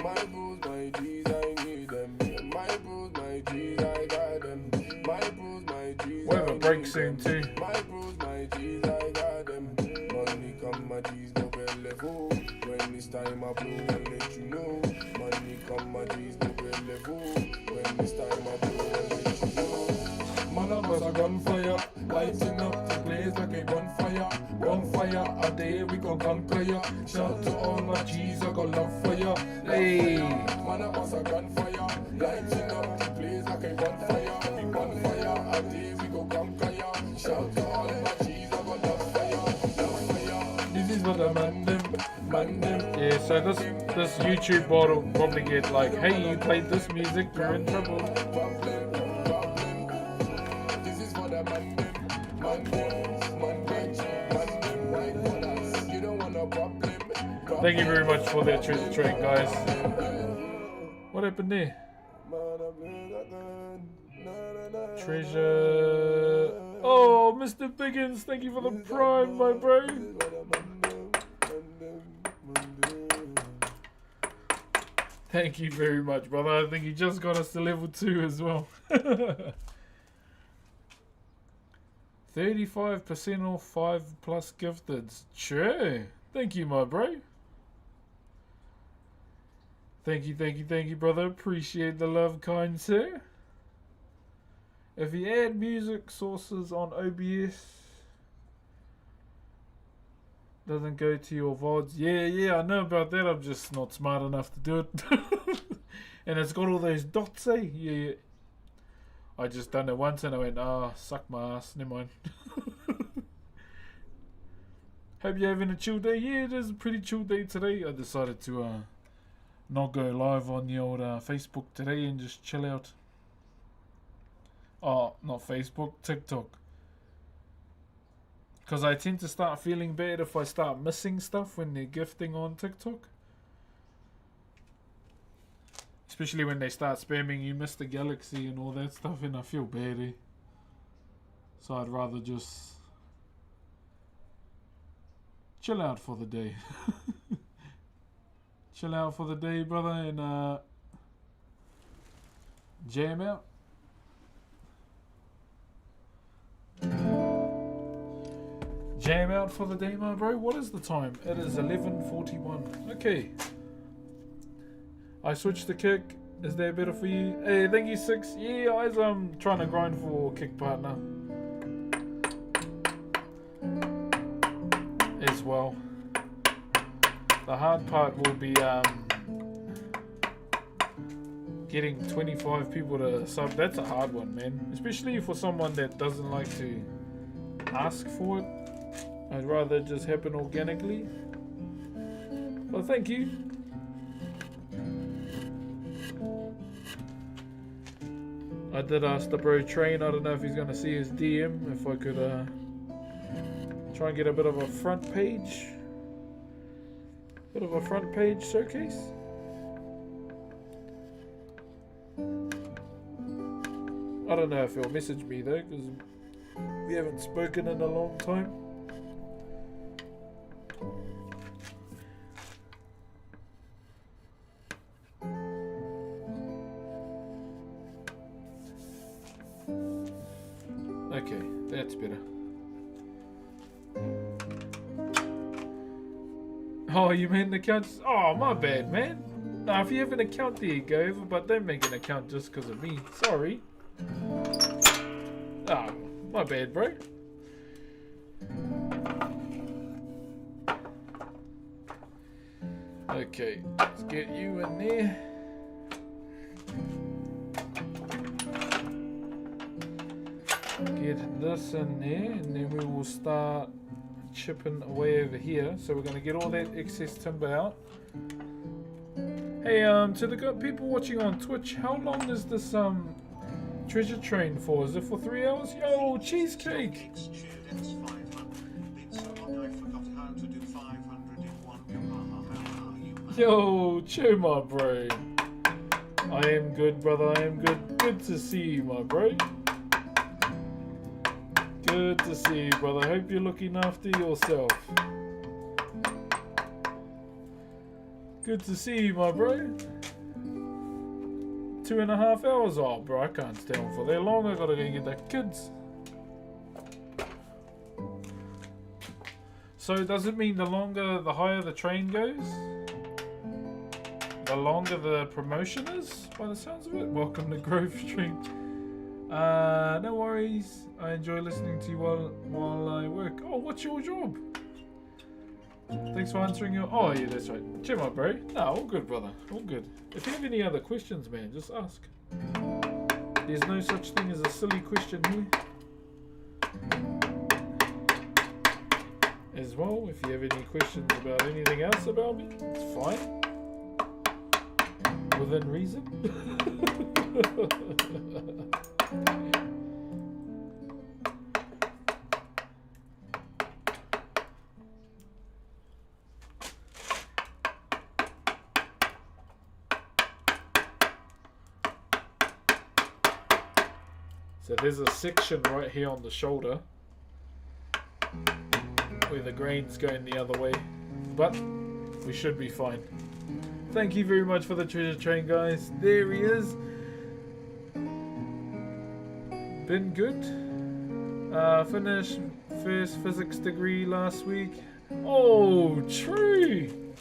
My booze, my G's, I need them. My booze, my G's, I got them. My booze, my G's, we'll have a break soon too. My booze, my G's, I got them. Money come, my G's, no bell level. When it's time I blow, I'll let you know. Money come, my G's, no bell level. When it's time I blow, I'll let you know. Man, I was a gunfire, lighting up the place like a bonfire. Bonfire, a day we gon' conquer ya. Shout to all my G's, I got love for ya. Hey, man, I was a gunfire, lighting up the place like a bonfire. Bonfire, a day we gon' conquer ya. Shout to all my G's, I got love for ya, love for ya. This is what a man them. Yeah, so this YouTube bot will probably get like, hey, you played this music, you're in trouble. Thank you very much for that treasure train, guys. What happened there? Treasure. Oh, Mr. Biggins, thank you for the prime, my bro. Thank you very much, brother. I think you just got us to level 2 as well. 35% off 5+ gifted. Sure. Thank you, my bro. Thank you, brother. Appreciate the love, kind sir. If you add music sources on OBS, doesn't go to your VODs. Yeah, I know about that. I'm just not smart enough to do it. And it's got all those dots, eh? Yeah. I just done it once and I went, suck my ass. Never mind. Hope you're having a chill day. Yeah, it is a pretty chill day today. I decided to not go live on the old Facebook today and just chill out. Oh, not Facebook, TikTok. Because I tend to start feeling bad if I start missing stuff when they're gifting on TikTok. Especially when they start spamming you Mr. Galaxy and all that stuff, and I feel bad. So I'd rather just chill out for the day. Chill out for the day, brother, and jam out. Jam out for the day, my bro. What is the time? It is 11:41. Okay. I switched the kick. Is that better for you? Hey, thank you, Six. Yeah, I was trying to grind for kick partner as well. The hard part will be getting 25 people to sub. That's a hard one, man. Especially for someone that doesn't like to ask for it. I'd rather it just happen organically. Well, thank you. I did ask the bro Train. I don't know if he's going to see his DM. If I could try and get a bit of a front page. Bit of a front page showcase. I don't know if he'll message me though, because we haven't spoken in a long time. Okay, that's better. Oh, you made an account? Oh, my bad, man. Nah, if you have an account, there you go over, but don't make an account just because of me. Sorry. Ah, my bad, bro. Okay, let's get you in there. Get this in there, and then we will start chipping away over here. So we're going to get all that excess timber out. Hey, to the good people watching on Twitch, how long is this treasure train for? Is it for 3 hours? Yo, cheesecake! Yo, chill, my bro. I am good, brother. I am good. Good to see you, my bro. Good to see you, brother. Hope you're looking after yourself. Good to see you, my bro. 2.5 hours. Oh, bro, I can't stay on for that long. I gotta go get the kids. So does it mean the higher the train goes, the longer the promotion is, by the sounds of it? Welcome to Grove Stream. No worries. I enjoy listening to you while I work. Oh, what's your job? Thanks for answering your... Oh, yeah, that's right. Cheer my bro. No, all good, brother. All good. If you have any other questions, man, just ask. There's no such thing as a silly question here. As well, if you have any questions about anything else about me, it's fine. Within reason. So there's a section right here on the shoulder where the grain's going the other way, but we should be fine. Thank you very much for the treasure train, guys. There he is. Been good. Finished first physics degree last week. Oh, true.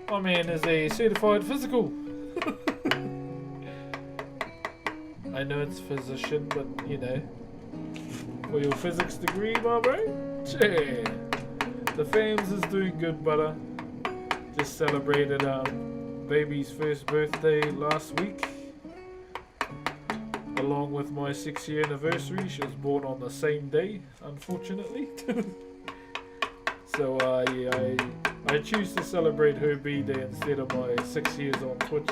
My man is a certified physical. I know it's physician, but you know, for your physics degree, my bro. Yeah. The fams is doing good, brother. Just celebrated baby's first birthday last week, along with my 6-year anniversary. She was born on the same day, unfortunately. So yeah, I choose to celebrate her B-day instead of my 6 years on Twitch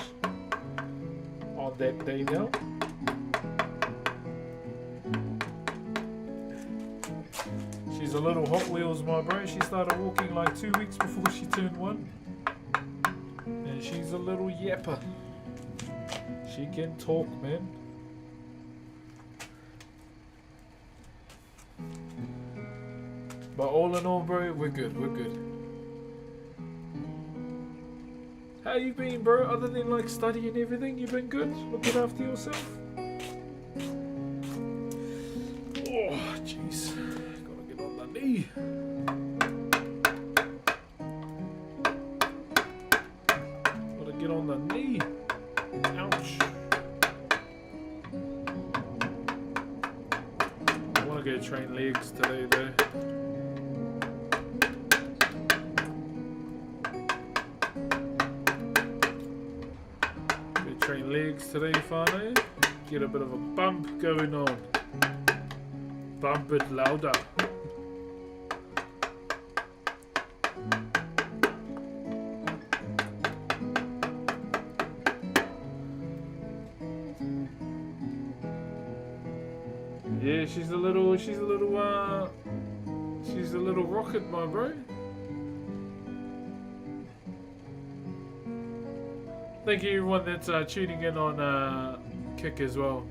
on that day now. She's a little Hot Wheels, my bro. She started walking like 2 weeks before she turned 1. And she's a little yapper. She can talk, man. But all in all, bro, we're good. We're good. How you been, bro? Other than like studying and everything, you been good? Looking after yourself? Oh, jeez. Gotta get on the knee. Gotta get on the knee. Ouch. I wanna go train legs today, though. Train legs today, whānau. Get a bit of a bump going on. Bump it louder. Yeah, she's a little rocket, my bro. Thank you everyone that's tuning in on Kick as well.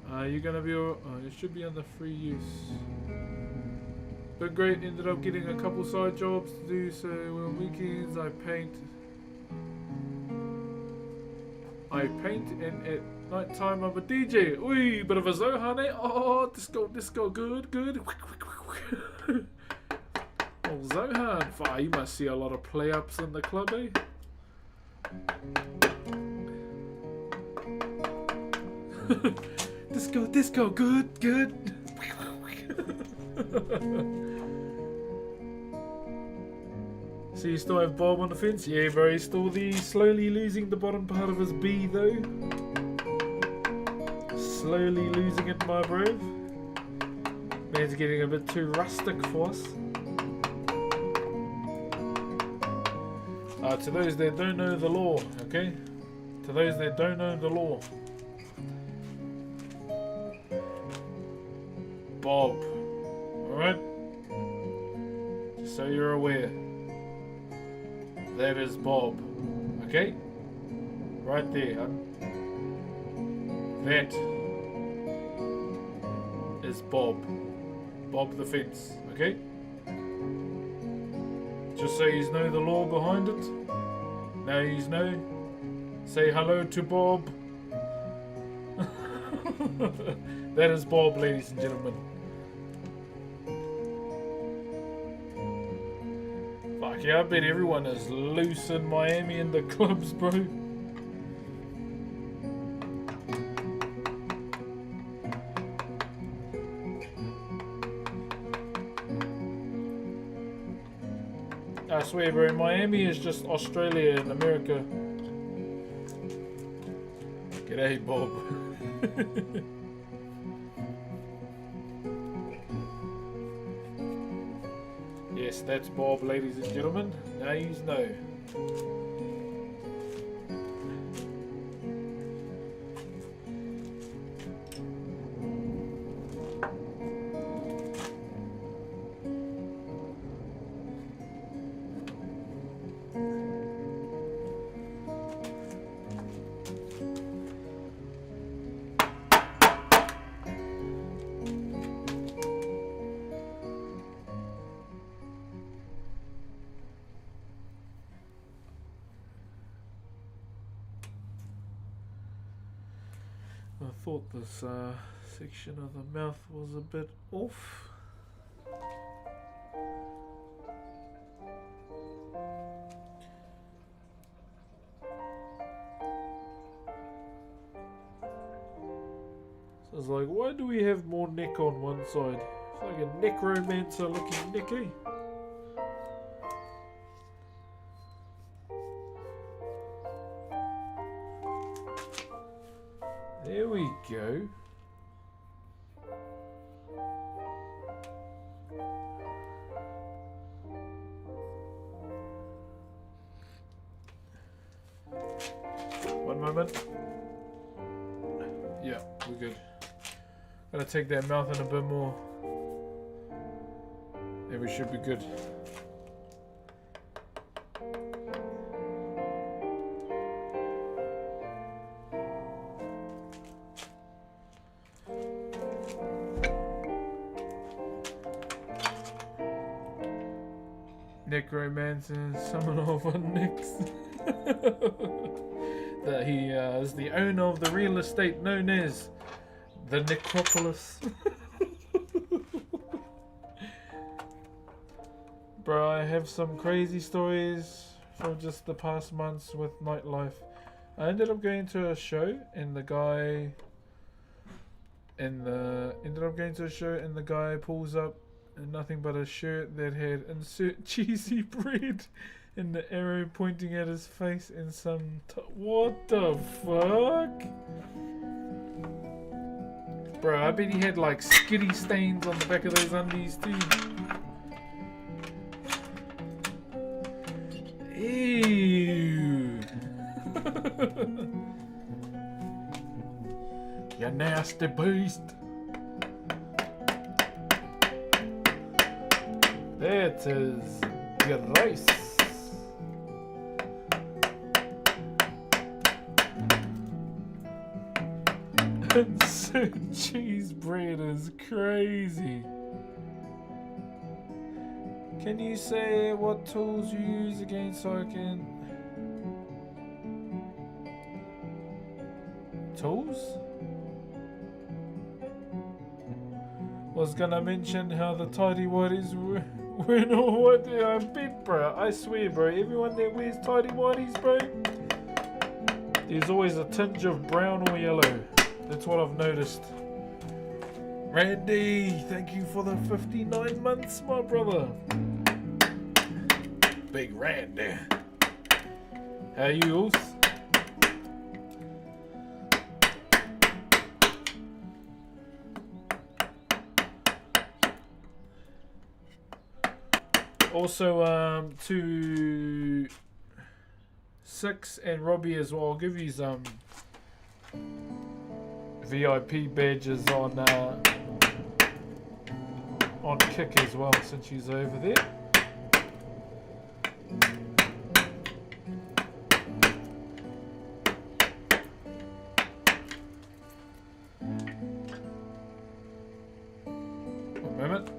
You're gonna be, it should be under free use. But great, ended up getting a couple side jobs to do, so on weekends I paint and at night time I'm a DJ. Oi, bit of a Zohan, eh? Oh, disco, good. Oh, Zohan, you must see a lot of play-ups in the club, eh? Disco, good. So you still have Bob on the fence? Yeah, bro, he's still slowly losing the bottom part of his B, though. Slowly losing it, my bro. Man's getting a bit too rustic for us. To those that don't know the law, okay? To those that don't know the law. Bob. Alright? Just so you're aware. That is Bob. Okay? Right there, hun. That is Bob. Bob the fence, okay? Just so you know the law behind it. Now you know. Say hello to Bob. That is Bob, ladies and gentlemen. Fuck yeah, I bet everyone is loose in Miami in the clubs, bro. I swear, bro, Miami is just Australia and America. G'day, Bob. Yes, that's Bob, ladies and gentlemen. Now you know. I thought this section of the mouth was a bit off. So it's like, why do we have more neck on one side? It's like a necromancer looking necky. There we go. One moment. Yeah, we're good. Gotta take that mouth in a bit more. And we should be good. necromancer, summon of a Nix. That he is the owner of the real estate known as the Necropolis. Bro, I have some crazy stories from just the past months with nightlife. I ended up going to a show and the guy pulls up in nothing but a shirt that had insert cheesy bread and the arrow pointing at his face and some what the fuck? Bro, I bet he had like skitty stains on the back of those undies too. Ew. You nasty beast. That is gross. Insert cheese bread is crazy. Can you say what tools you use again so I can... Tools? Was gonna mention how the tidy whities weren't all what they are bit, bro. I swear, bro, everyone that wears tidy whities, bro, there's always a tinge of brown or yellow. That's what I've noticed. Randy, thank you for the 59 months, my brother. Big Randy. How you all? Also, to Six and Robbie as well. I'll give you some VIP badges on Kick as well, since she's over there. One moment.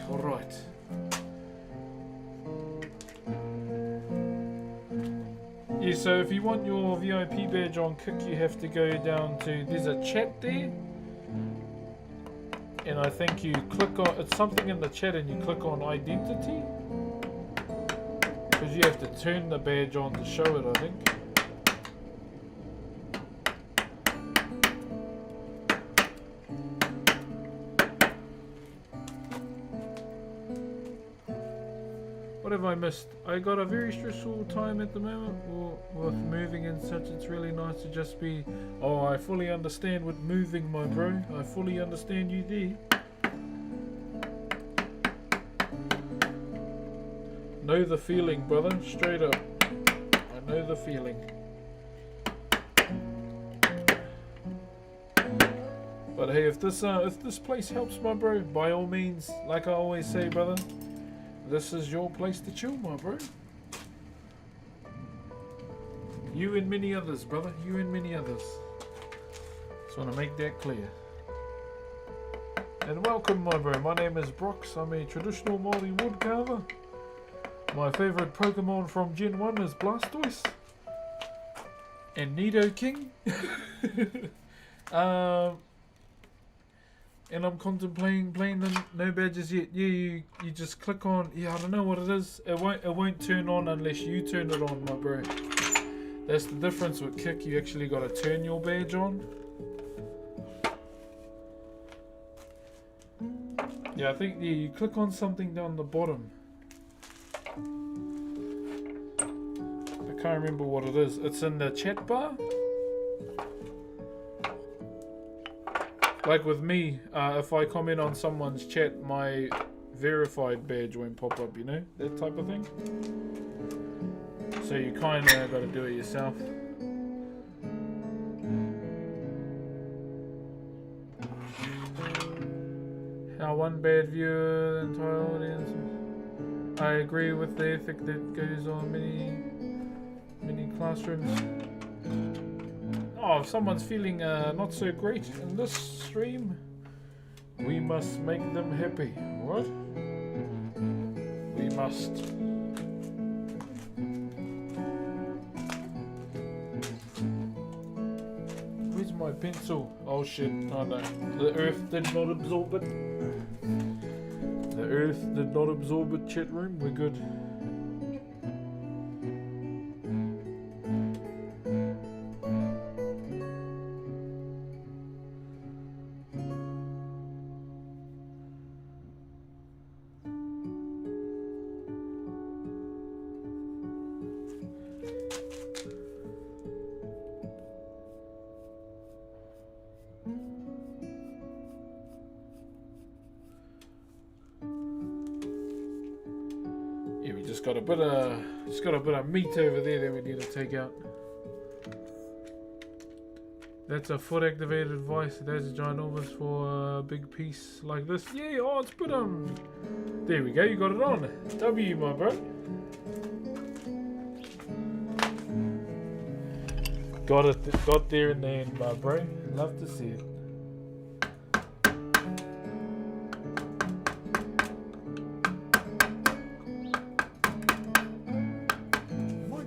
Alright. Yeah, so if you want your VIP badge on Kick, you have to go down to, there's a chat there, and I think you click on, it's something in the chat and you click on identity, because you have to turn the badge on to show it, I think. What have I missed? I got a very stressful time at the moment with moving and such. It's really nice to just be... Oh, I fully understand with moving, my bro. I fully understand you there. Know the feeling, brother. Straight up. I know the feeling. But hey, if this place helps, my bro, by all means, like I always say, brother, this is your place to chill, my bro. You and many others, brother. You and many others. Just want to make that clear. And welcome, my bro. My name is Brox. I'm a traditional Maori woodcarver. My favourite Pokemon from Gen 1 is Blastoise. And Nidoking. And I'm contemplating playing them no badges yet. Yeah, you just click on. Yeah, I don't know what it is. It won't turn on unless you turn it on, my bro. That's the difference with Kick. You actually got to turn your badge on. Yeah, I think you click on something down the bottom. I can't remember what it is. It's in the chat bar. Like with me, if I comment on someone's chat, my verified badge won't pop up, you know? That type of thing. So you kind of got to do it yourself. How one bad viewer, the entire audience. I agree with the ethic that goes on many classrooms. Oh, if someone's feeling not so great in this stream, we must make them happy. What? We must. Where's my pencil? Oh shit, oh no. The earth did not absorb it. The earth did not absorb it, chat room. We're good. Got a bit of meat over there that we need to take out. That's a foot activated voice. That's ginormous for a big piece like this. Yeah, oh, it's put there we go, you got it on. W, my bro. Got there in the end, my bro. Love to see it.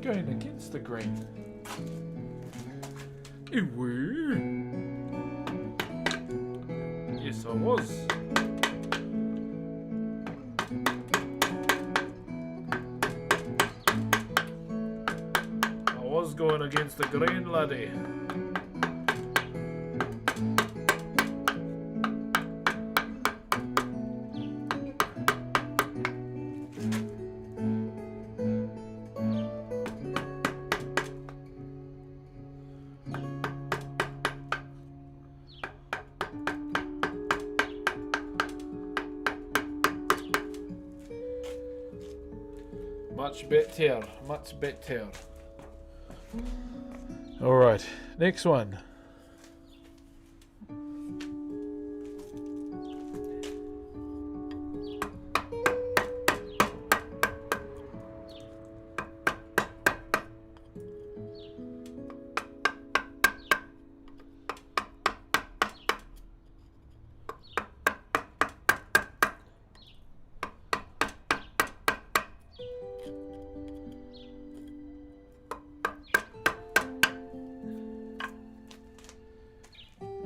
Going against the grain. Yes, I was. I was going against the grain, laddie. Much better. Alright, next one.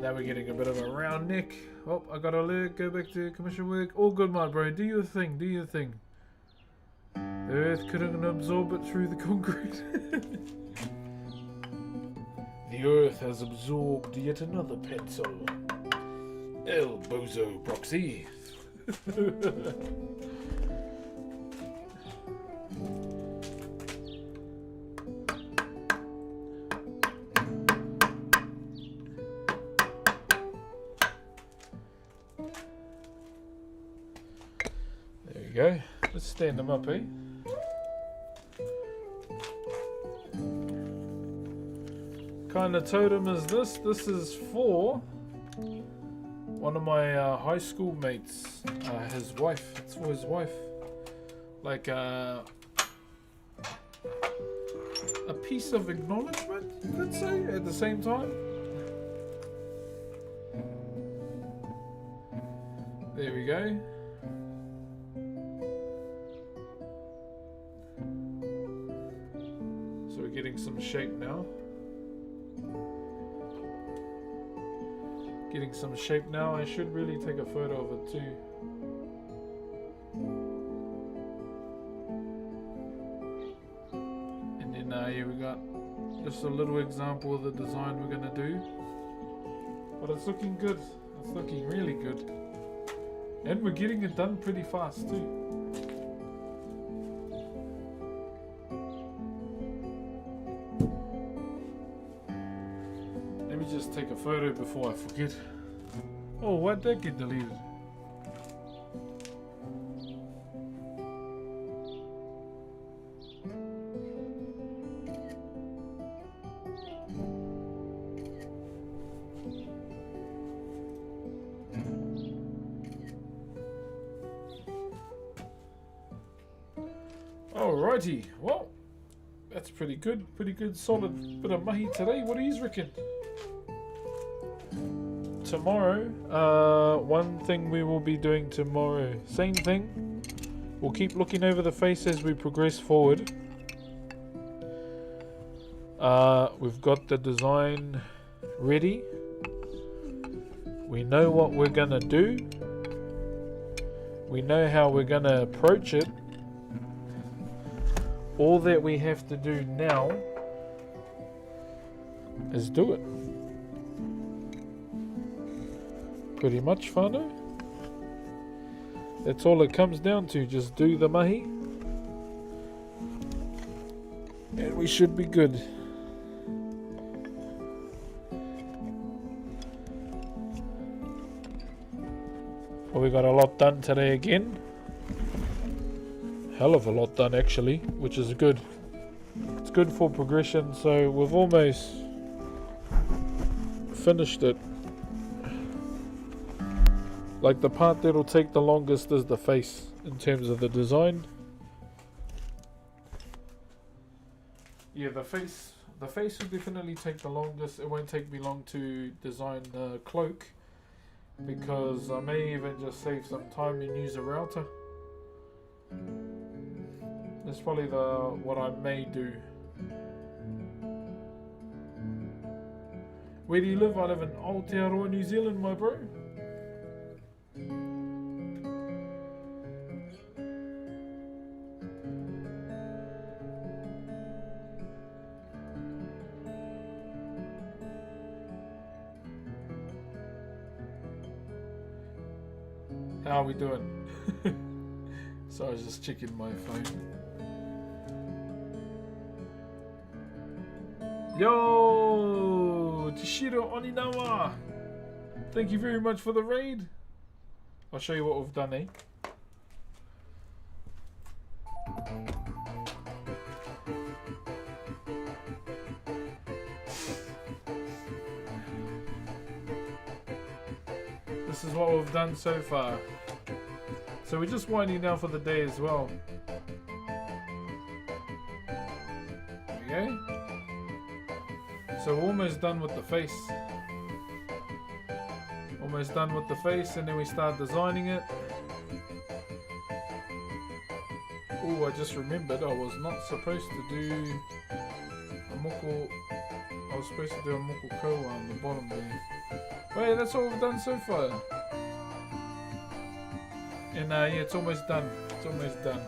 Now we're getting a bit of a round neck. Oh, I got a leg. Go back to commission work. All good, my bro. Do your thing. Do your thing. The earth couldn't absorb it through the concrete. The earth has absorbed yet another pencil. El Bozo Proxy. Go. Let's stand them up, eh? Kind of totem is this? This is for one of my high school mates, his wife. It's for his wife. Like a piece of acknowledgement, you could say, at the same time. There we go. we're getting some shape now. Getting some shape now. I should really take a photo of it too. And then here we got just a little example of the design we're gonna do. But it's looking good. It's looking really good. And we're getting it done pretty fast too. Let me just take a photo before I forget. Oh, why'd that get deleted? Alrighty, well, that's pretty good solid bit of mahi today. What do you reckon? Tomorrow, one thing we will be doing tomorrow, same thing, we'll keep looking over the face as we progress forward. We've got the design ready, we know what we're gonna do, we know how we're gonna approach it. All that we have to do now is do it. Pretty much, whānau. That's all it comes down to, just do the mahi. And we should be good. Well, we got a lot done today again. Hell of a lot done actually, which is good. It's good for progression, so we've almost finished it. Like the part that'll take the longest is the face in terms of the design. Yeah, the face will definitely take the longest. It won't take me long to design the cloak because I may even just save some time and use a router. That's probably what I may do. Where do you live? I live in Aotearoa, New Zealand, my bro. How are we doing? So I was just checking my phone. Yo, Tishiro Oninawa. Thank you very much for the raid. I'll show you what we've done, eh? This is what we've done so far. So we're just winding down for the day as well. There we go. So we're almost done with the face. Almost done with the face, and then we start designing it. Oh, I just remembered I was not supposed to do a moko. I was supposed to do a moko koa on the bottom there. But yeah, that's all we've done so far. And yeah, it's almost done. It's almost done.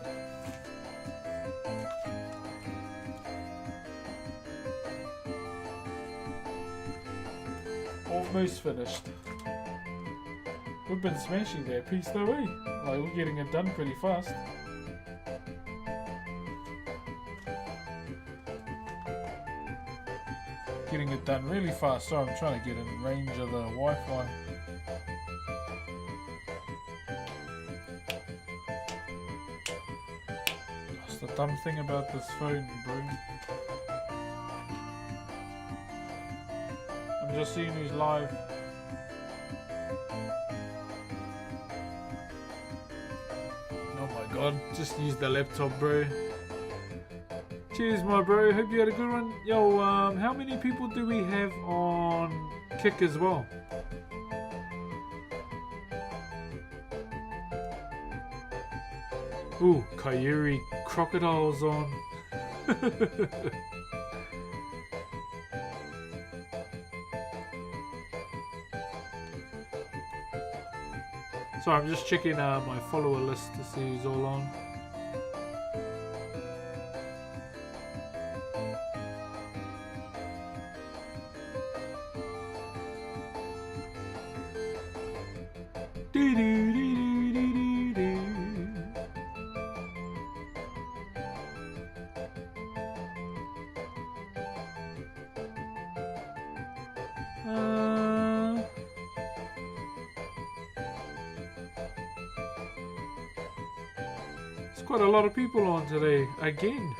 Almost finished. We've been smashing that piece though, eh? Like, we're getting it done pretty fast. Getting it done really fast, so I'm trying to get in range of the Wi-Fi. That's the dumb thing about this phone, bro. I'm just seeing who's live. Oh my god, just use the laptop, bro. Cheers, my bro. Hope you had a good one. Yo, how many people do we have on Kick as well? Ooh, Kairi Crocodile's on. So I'm just checking my follower list to see who's all on. There's quite a lot of people on today, again.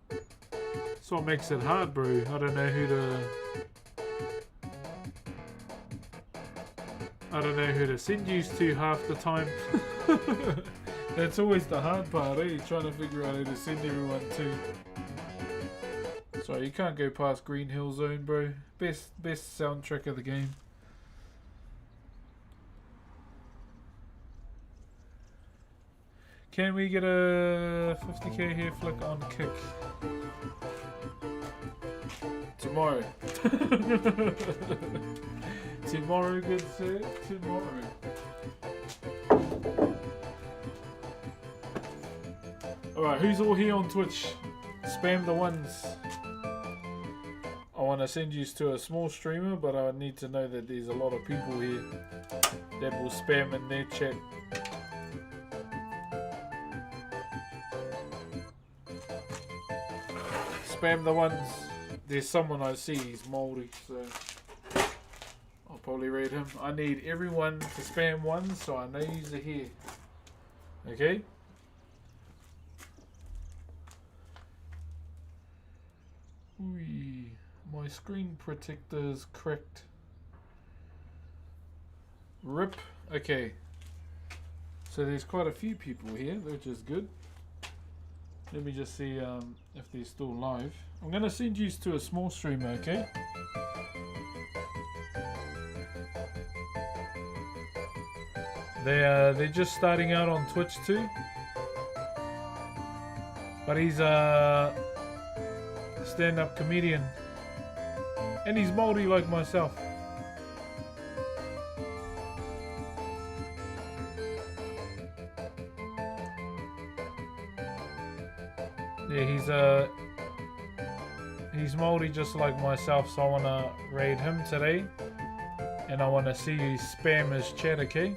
That's what makes it hard, bro. I don't know who to send you to half the time. That's always the hard part, eh? Trying to figure out who to send everyone to. Sorry, you can't go past Green Hill Zone, bro. Best soundtrack of the game. Can we get a 50k hair flick on kick? Tomorrow. Tomorrow, good sir. Tomorrow. Alright, who's all here on Twitch? Spam the ones. I want to send you to a small streamer, but I need to know that there's a lot of people here that will spam in their chat. Spam the ones. There's someone I see, he's Maori, so I'll probably read him. I need everyone to spam ones, so I know you're here. Okay? Ooh, my screen protector's cracked. RIP. Okay. So there's quite a few people here, which is good. Let me just see if they're still live. I'm going to send you to a small streamer, okay? They're just starting out on Twitch too. But he's a stand-up comedian. And he's Maori like myself. Yeah, he's Maori just like myself, so I want to raid him today. And I want to see you spam his chat, okay?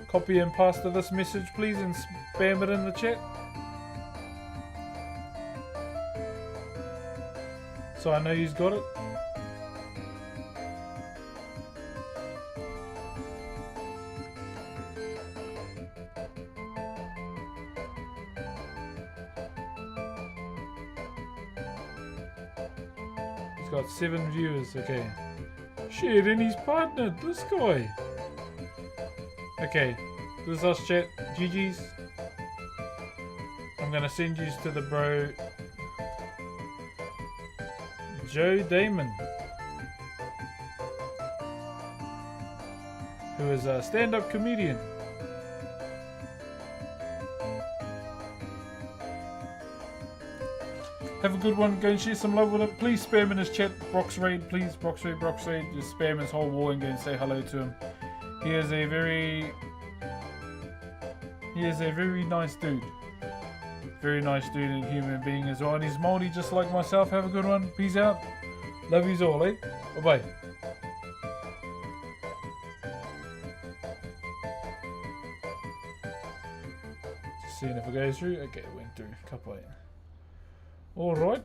Copy and paste this message, please, and spam it in the chat. So I know you've got it. He's got 7 viewers, okay. Shit, and he's partnered, this guy. Okay, this is us chat. GG's. I'm gonna send you to the bro Joe Damon, who is a stand-up comedian. Have a good one. Go and share some love with him. Please spam in his chat. Brox Raid, please. Brox Raid. Just spam his whole wall and go and say hello to him. He is a very nice dude. Very nice dude and human being as well. And he's Maori just like myself. Have a good one. Peace out. Love yous all, eh? Bye-bye. Just seeing if it goes through. Okay, it went through. Kapai. Alright.